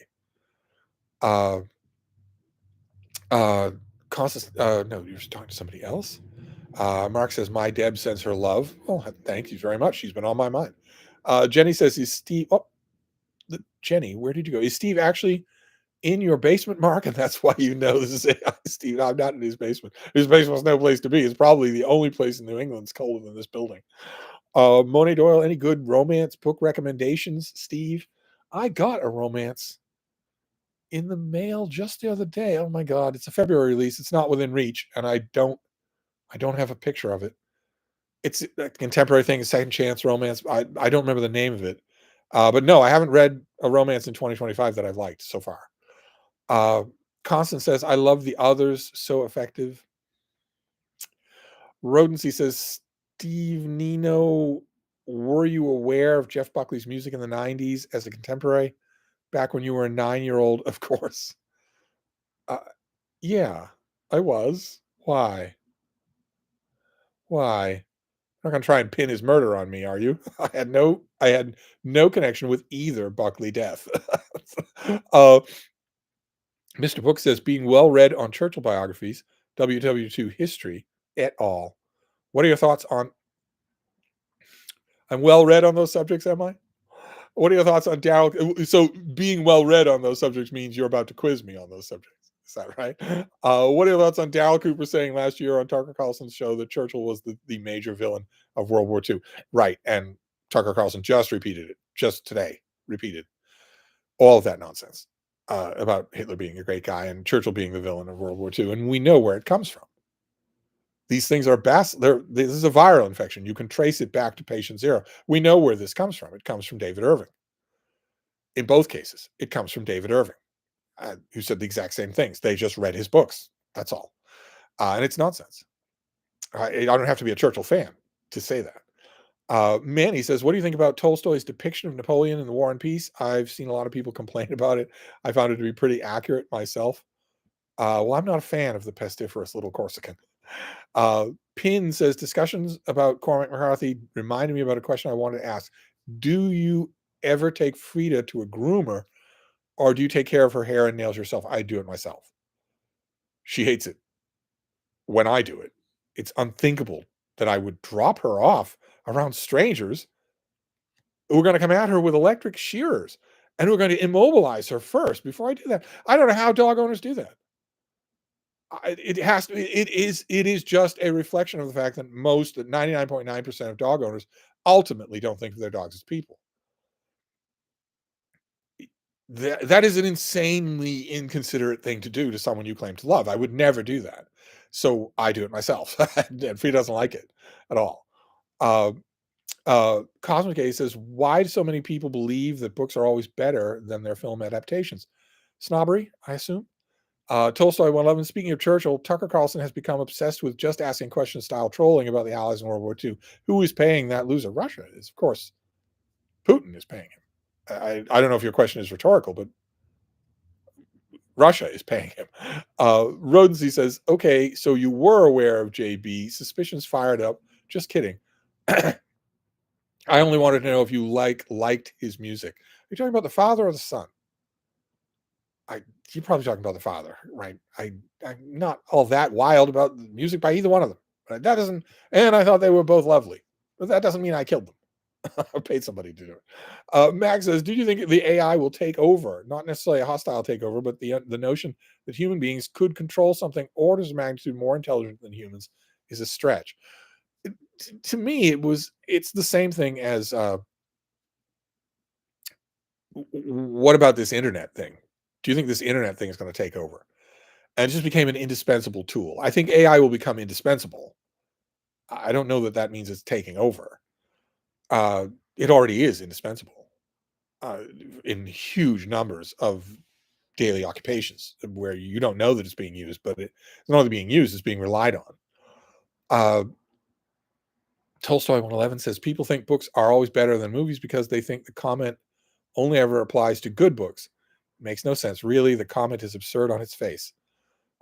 Constance, no, you're talking to somebody else. Mark says, my Deb sends her love. Oh, thank you very much. She's been on my mind. Jenny says, is Steve, Jenny, where did you go? Is Steve actually in your basement, Mark? And that's why you know this is it. Steve, I'm not in his basement. His basement's no place to be. It's probably the only place in New England that's colder than this building. Monet Doyle, any good romance book recommendations, Steve? I got a romance in the mail just the other day. Oh my God, it's a February release. It's not within reach, and I don't have a picture of it. It's a contemporary thing, a second chance romance. I don't remember the name of it. But no, I haven't read a romance in 2025 that I've liked so far. Constance says, I love The Others, so effective. Rodency says, Steve Nino, were you aware of Jeff Buckley's music in the 90s as a contemporary? Back when you were a 9-year-old, of course. Yeah, I was. Why? You're not going to try and pin his murder on me, are you? I had no connection with either Buckley death. Mr. Book says, being well read on Churchill biographies, WW2 history et al. What are your thoughts on? I'm well read on those subjects, am I? What are your thoughts on Darrell? So being well read on those subjects means you're about to quiz me on those subjects. Is that right? What are your thoughts on Daryl Cooper saying last year on Tucker Carlson's show that Churchill was the major villain of World War II? Right. And Tucker Carlson just repeated it, just today, repeated all of that nonsense about Hitler being a great guy and Churchill being the villain of World War II. And we know where it comes from. These things are this is a viral infection. You can trace it back to patient zero. We know where this comes from. It comes from David Irving. In both cases, it comes from David Irving, who said the exact same things. They just read his books. That's all. And it's nonsense. I don't have to be a Churchill fan to say that. Manny says, what do you think about Tolstoy's depiction of Napoleon in the War and Peace? I've seen a lot of people complain about it. I found it to be pretty accurate myself. Well, I'm not a fan of the pestiferous little Corsican. Pin says, discussions about Cormac McCarthy reminded me about a question I wanted to ask. Do you ever take Frida to a groomer, or do you take care of her hair and nails yourself? I do it myself. She hates it when I do it. It's unthinkable that I would drop her off around strangers who are going to come at her with electric shearers and who are going to immobilize her first before I do that. I don't know how dog owners do that. It is just a reflection of the fact that 99.9% of dog owners ultimately don't think of their dogs as people. That is an insanely inconsiderate thing to do to someone you claim to love. I would never do that. So I do it myself. And Free doesn't like it at all. Cosmic A says, why do so many people believe that books are always better than their film adaptations? Snobbery, I assume. Tolstoy 111, speaking of Churchill, Tucker Carlson has become obsessed with just asking questions style trolling about the Allies in World War II. Who is paying that loser? Russia is, of course. Putin is paying him. I don't know if your question is rhetorical, but Russia is paying him. Rodensey says, okay, so you were aware of JB. Suspicions fired up. Just kidding. I only wanted to know if you liked his music. Are you talking about the father or the son? You're probably talking about the father, right? I'm not all that wild about the music by either one of them. Right? That doesn't, and I thought they were both lovely, but that doesn't mean I killed them. I paid somebody to do it. Max says, do you think the AI will take over? Not necessarily a hostile takeover, but the notion that human beings could control something orders of magnitude more intelligent than humans is a stretch. To me, it's the same thing as what about this internet thing? Do you think this internet thing is going to take over? And it just became an indispensable tool. I think AI will become indispensable. I don't know that means it's taking over. It already is indispensable in huge numbers of daily occupations where you don't know that it's being used, but it's not only being used, it's being relied on. Tolstoy 111 says, people think books are always better than movies because they think the comment only ever applies to good books. It makes no sense. Really, the comment is absurd on its face.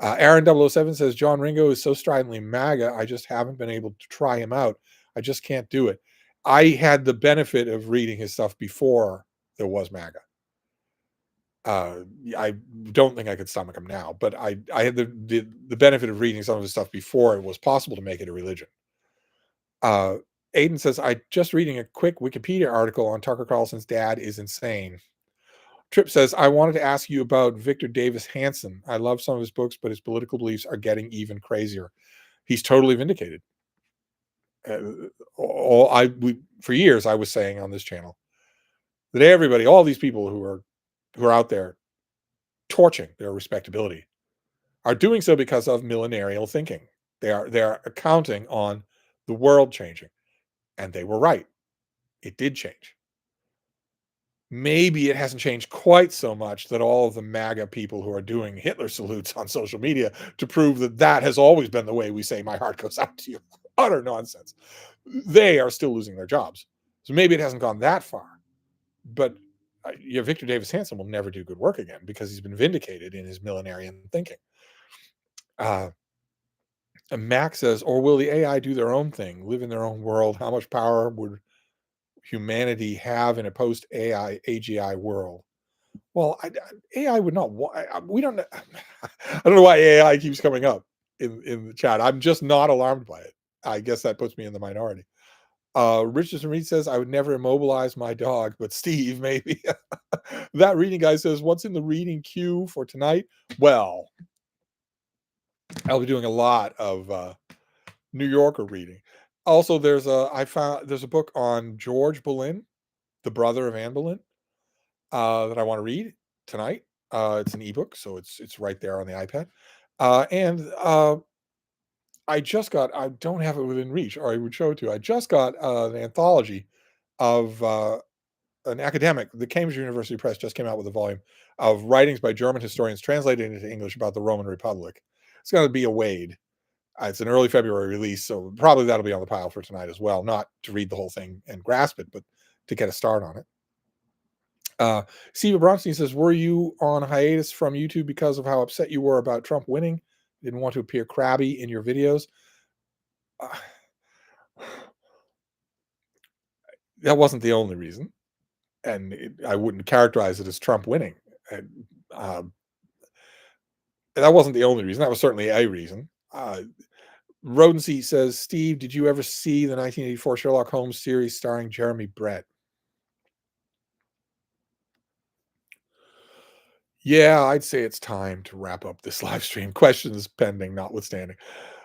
Aaron 007 says, John Ringo is so stridently MAGA, I just haven't been able to try him out. I just can't do it. I had the benefit of reading his stuff before there was MAGA. I don't think I could stomach him now, but I had the benefit of reading some of his stuff before it was possible to make it a religion. Aiden says, I just reading a quick Wikipedia article on Tucker Carlson's dad is insane. Tripp says, I wanted to ask you about Victor Davis Hanson. I love some of his books, but his political beliefs are getting even crazier. He's totally vindicated. For years, I was saying on this channel that everybody, all these people who are out there torching their respectability are doing so because of millenarial thinking. They are accounting on the world changing. And they were right. It did change. Maybe it hasn't changed quite so much that all of the MAGA people who are doing Hitler salutes on social media to prove that has always been the way we say my heart goes out to you. Utter nonsense. They are still losing their jobs. So maybe it hasn't gone that far. But Victor Davis Hanson will never do good work again because he's been vindicated in his millenarian thinking. And Max says, or will the AI do their own thing, live in their own world? How much power would humanity have in a post-AI AGI world? Well, AI would not. We don't. I don't know why AI keeps coming up in the chat. I'm just not alarmed by it. I guess that puts me in the minority. Richardson Reed says, I would never immobilize my dog, but Steve, maybe. That reading guy says, what's in the reading queue for tonight? Well, I'll be doing a lot of New Yorker reading. Also, there's a book on George Boleyn, the brother of Anne Boleyn, that I want to read tonight. It's an ebook, so it's right there on the iPad. And I don't have it within reach, or I would show it to you. I just got an anthology of an academic. The Cambridge University Press just came out with a volume of writings by German historians translated into English about the Roman Republic. It's going to be a Wade. It's an early February release, so probably that'll be on the pile for tonight as well. Not to read the whole thing and grasp it, but to get a start on it. Steve Bronstein says, were you on hiatus from YouTube because of how upset you were about Trump winning? Didn't want to appear crabby in your videos? That wasn't the only reason. And I wouldn't characterize it as Trump winning. And, that wasn't the only reason. That was certainly a reason. Rodensey says, Steve, did you ever see the 1984 Sherlock Holmes series starring Jeremy Brett? Yeah, I'd say it's time to wrap up this live stream. Questions pending, notwithstanding.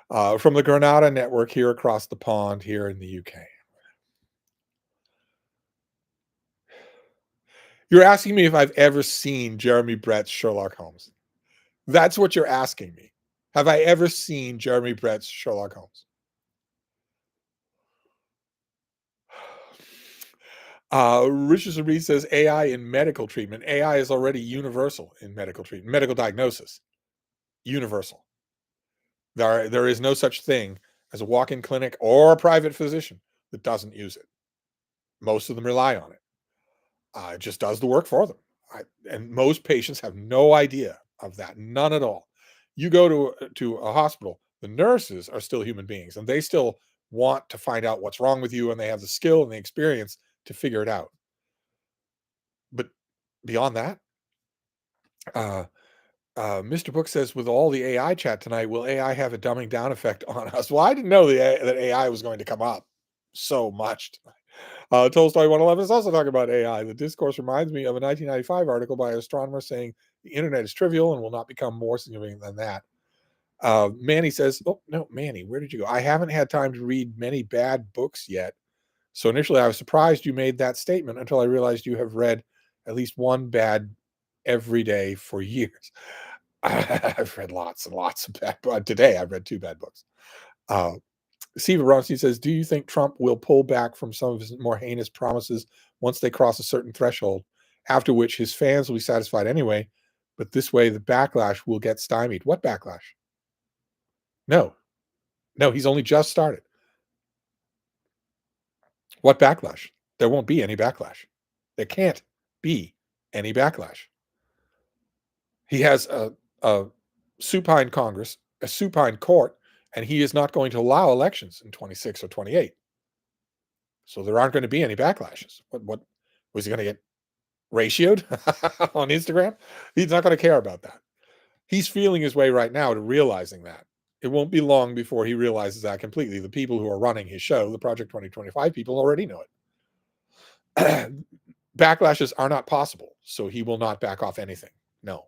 From the Granada Network here across the pond here in the UK. You're asking me if I've ever seen Jeremy Brett's Sherlock Holmes. That's what you're asking me. Have I ever seen Jeremy Brett's Sherlock Holmes? Richardson Reed says AI in medical treatment. AI is already universal in medical treatment, medical diagnosis. Universal. There is no such thing as a walk-in clinic or a private physician that doesn't use it. Most of them rely on it. It just does the work for them. And most patients have no idea of that, none at all. You go to a hospital, the nurses are still human beings, and they still want to find out what's wrong with you, and they have the skill and the experience to figure it out. But beyond that, Mr. Book says, with all the AI chat tonight, will AI have a dumbing down effect on us? Well, I didn't know that AI was going to come up so much tonight. Tolstoy 111 is also talking about AI. The discourse reminds me of a 1995 article by an astronomer saying the internet is trivial and will not become more significant than that. Manny says, oh, no, Manny, where did you go? I haven't had time to read many bad books yet. So initially I was surprised you made that statement until I realized you have read at least one bad every day for years. I've read lots and lots of bad books. Today I've read 2 bad books. Steve Ronstein says, do you think Trump will pull back from some of his more heinous promises once they cross a certain threshold, after which his fans will be satisfied anyway, but this way the backlash will get stymied? What backlash? No, he's only just started. What backlash? There won't be any backlash. There can't be any backlash. He has a supine Congress, a supine court, and he is not going to allow elections in 26 or 28. So there aren't going to be any backlashes. What was he going to get ratioed on Instagram? He's not going to care about that. He's feeling his way right now to realizing that. It won't be long before he realizes that completely. The people who are running his show, the Project 2025 people, already know it. Backlashes are not possible, so he will not back off anything. No.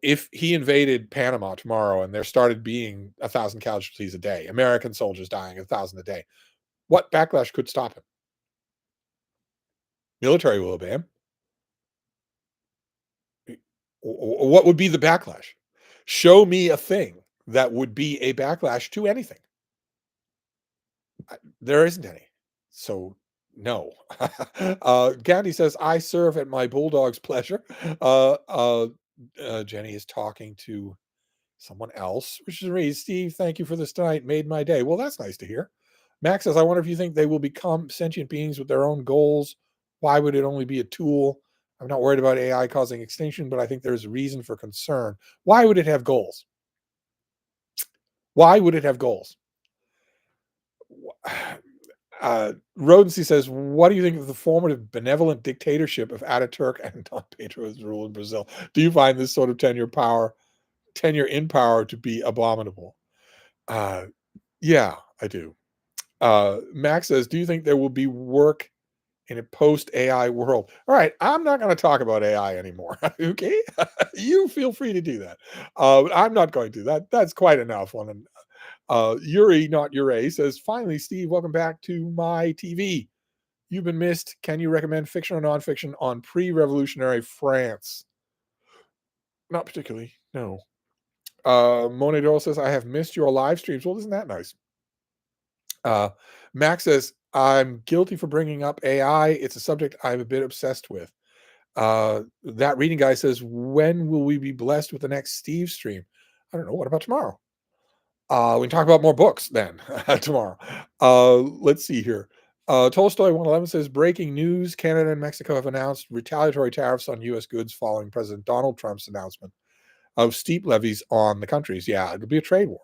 If he invaded Panama tomorrow and there started being 1,000 casualties a day, American soldiers dying 1,000 a day, what backlash could stop him? Military will obey him. What would be the backlash? Show me a thing that would be a backlash to anything. There isn't any. So no. Gandhi says, I serve at my bulldog's pleasure. Jenny is talking to someone else. Richard Reed, Steve, thank you for this tonight. Made my day. Well, that's nice to hear. Max says, I wonder if you think they will become sentient beings with their own goals. Why would it only be a tool? I'm not worried about AI causing extinction, but I think there's a reason for concern. Why would it have goals? Why would it have goals? Rodensey says, what do you think of the formative benevolent dictatorship of Ataturk and Don Pedro's rule in Brazil? Do you find this sort of tenure in power to be abominable? Yeah, I do. Max says, do you think there will be work in a post AI world. All right, I'm not going to talk about AI anymore. Okay, you feel free to do that. But I'm not going to. That's quite enough. Yuri, not Ure, says, finally, Steve, welcome back to my TV. You've been missed. Can you recommend fiction or nonfiction on pre-revolutionary France? Not particularly. No. Monedor says, I have missed your live streams. Well, isn't that nice? Max says, I'm guilty for bringing up AI. It's a subject I'm a bit obsessed with. That reading guy says, when will we be blessed with the next Steve stream? I don't know. What about tomorrow? We can talk about more books then tomorrow. Let's see here. Tolstoy 111 says, breaking news, Canada and Mexico have announced retaliatory tariffs on U.S. goods following President Donald Trump's announcement of steep levies on the countries. Yeah, it'll be a trade war.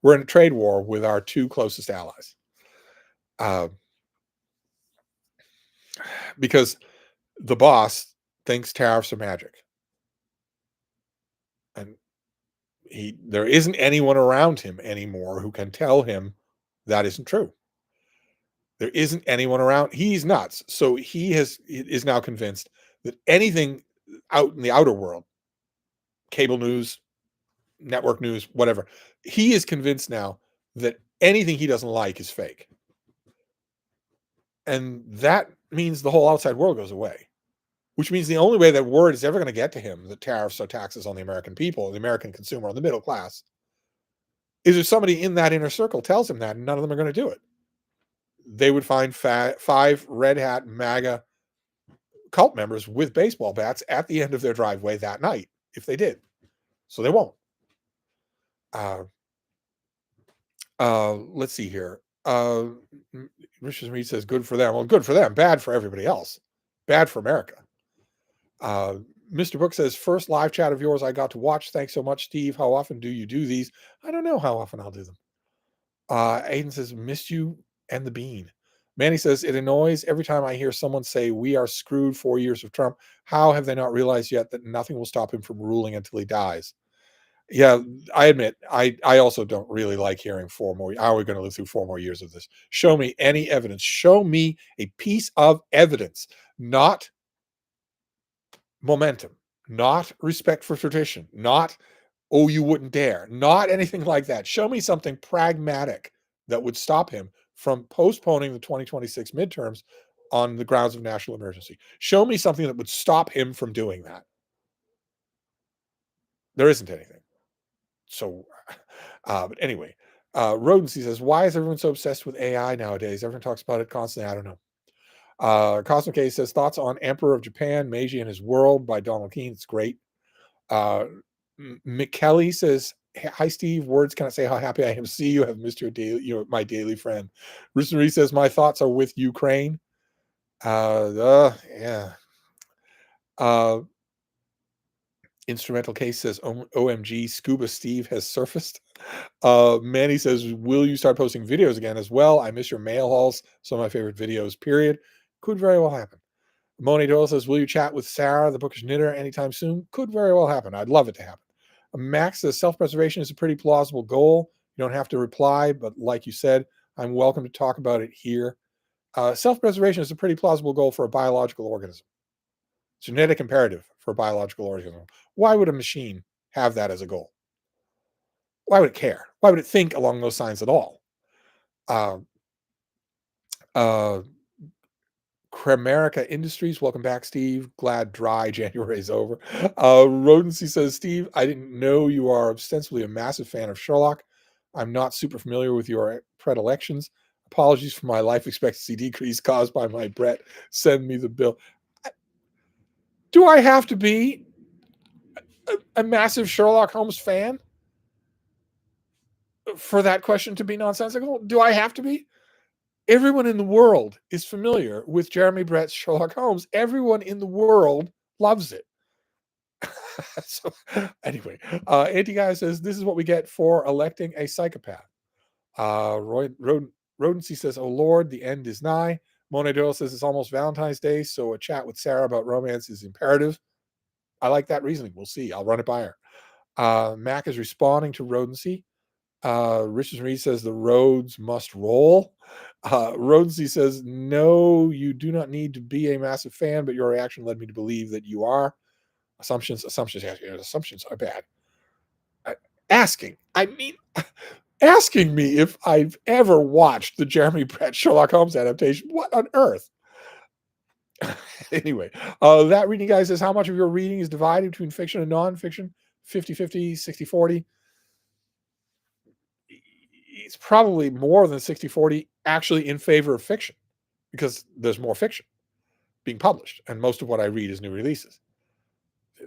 We're in a trade war with our two closest allies. Because the boss thinks tariffs are magic. And there isn't anyone around him anymore who can tell him that isn't true. There isn't anyone around. He's nuts. So he is now convinced that anything out in the outer world, cable news, network news, whatever, he is convinced now that anything he doesn't like is fake. And that means the whole outside world goes away, which means the only way that word is ever going to get to him that tariffs are taxes on the American people, the American consumer, on the middle class, is if somebody in that inner circle tells him that, and none of them are going to do it. They would find 5 red hat MAGA cult members with baseball bats at the end of their driveway that night if they did. So they won't. Let's see here. Richard Reed says, good for them. Well, good for them. Bad for everybody else. Bad for America. Mr. Book says, first live chat of yours I got to watch. Thanks so much, Steve. How often do you do these? I don't know how often I'll do them. Aiden says, missed you and the bean. Manny says, it annoys every time I hear someone say we are screwed 4 years of Trump. How have they not realized yet that nothing will stop him from ruling until he dies? Yeah, I admit, I also don't really like hearing 4 more. How are we going to live through 4 more years of this? Show me any evidence. Show me a piece of evidence, not momentum, not respect for tradition, not, oh, you wouldn't dare, not anything like that. Show me something pragmatic that would stop him from postponing the 2026 midterms on the grounds of national emergency. Show me something that would stop him from doing that. There isn't anything. So, but anyway, Rodency says, why is everyone so obsessed with AI nowadays? Everyone talks about it constantly. I don't know. Cosmic K says, thoughts on Emperor of Japan, Meiji and His World by Donald Keene. It's great. McKelly says, hi, Steve. Words cannot say how happy I am to see you. Have missed my daily friend. Rooster says, my thoughts are with Ukraine. Yeah. Instrumental Case says, OMG, Scuba Steve has surfaced. Manny says, will you start posting videos again as well? I miss your mail hauls. Some of my favorite videos, period. Could very well happen. Moni Doyle says, will you chat with Sarah, the bookish knitter, anytime soon? Could very well happen. I'd love it to happen. Max says, self-preservation is a pretty plausible goal. You don't have to reply, but like you said, I'm welcome to talk about it here. Self-preservation is a pretty plausible goal for a biological organism. Genetic imperative for a biological organism. Why would a machine have that as a goal? Why would it care? Why would it think along those lines at all? Cremerica Industries, welcome back, Steve. Glad dry January is over. Rodency says, Steve, I didn't know you are ostensibly a massive fan of Sherlock. I'm not super familiar with your predilections. Apologies for my life expectancy decrease caused by my Brett. Send me the bill. Do I have to be a massive Sherlock Holmes fan for that question to be nonsensical? Do I have to be? Everyone in the world is familiar with Jeremy Brett's Sherlock Holmes. Everyone in the world loves it. So anyway, Anti-Guy says, this is what we get for electing a psychopath. Rodency says, oh Lord, the end is nigh. Mona Doyle says, it's almost Valentine's Day, so a chat with Sarah about romance is imperative. I like that reasoning. We'll see. I'll run it by her. Mac is responding to Rodency. Richard Reed says, the roads must roll. Rodensy says, no, you do not need to be a massive fan, but your reaction led me to believe that you are. Assumptions, assumptions are bad. Asking, I mean, asking me if I've ever watched the Jeremy Brett Sherlock Holmes adaptation. What on earth? Anyway, that reading guy says, how much of your reading is divided between fiction and nonfiction? 50-50, 60-40. It's probably more than 60-40 actually in favor of fiction, because there's more fiction being published, and most of what I read is new releases.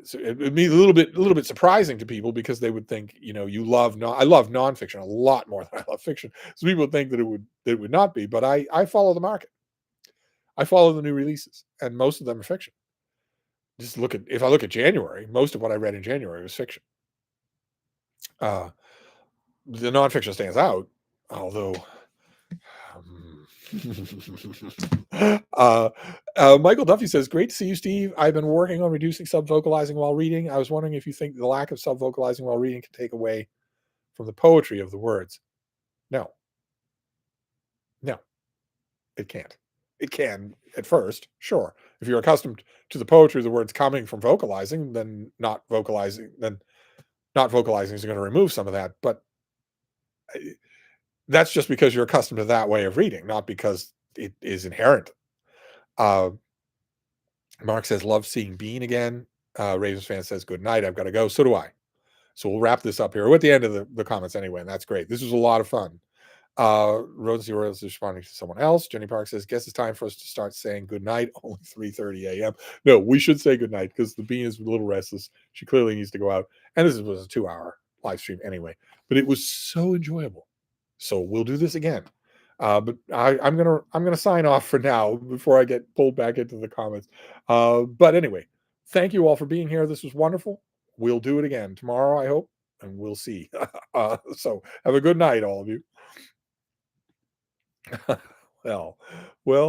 So it would be a little bit surprising to people, because they would think, you love I love nonfiction a lot more than I love fiction. So people would think that it would not be, but I follow the market. I follow the new releases, and most of them are fiction. If I look at January, most of what I read in January was fiction. The nonfiction stands out, although Michael Duffy says, great to see you, Steve. I've been working on reducing sub-vocalizing while reading. I was wondering if you think the lack of sub-vocalizing while reading can take away from the poetry of the words. No, it can't. It can at first, sure. If you're accustomed to the poetry of the words coming from vocalizing, then not vocalizing is going to remove some of that. But that's just because you're accustomed to that way of reading, not because it is inherent. Mark says, love seeing Bean again. Ravens fan says, good night. I've got to go. So do I. So we'll wrap this up here. We're at the end of the comments anyway, and that's great. This was a lot of fun. Rosy Royals is responding to someone else. Jenny Park says, guess it's time for us to start saying good night. Only 3:30 a.m. No, we should say good night, because the Bean is a little restless. She clearly needs to go out. And this was a 2-hour live stream anyway. But it was so enjoyable. So we'll do this again. But I'm gonna sign off for now before I get pulled back into the comments. But anyway, thank you all for being here. This was wonderful. We'll do it again tomorrow, I hope, and we'll see. So have a good night, all of you. well, well.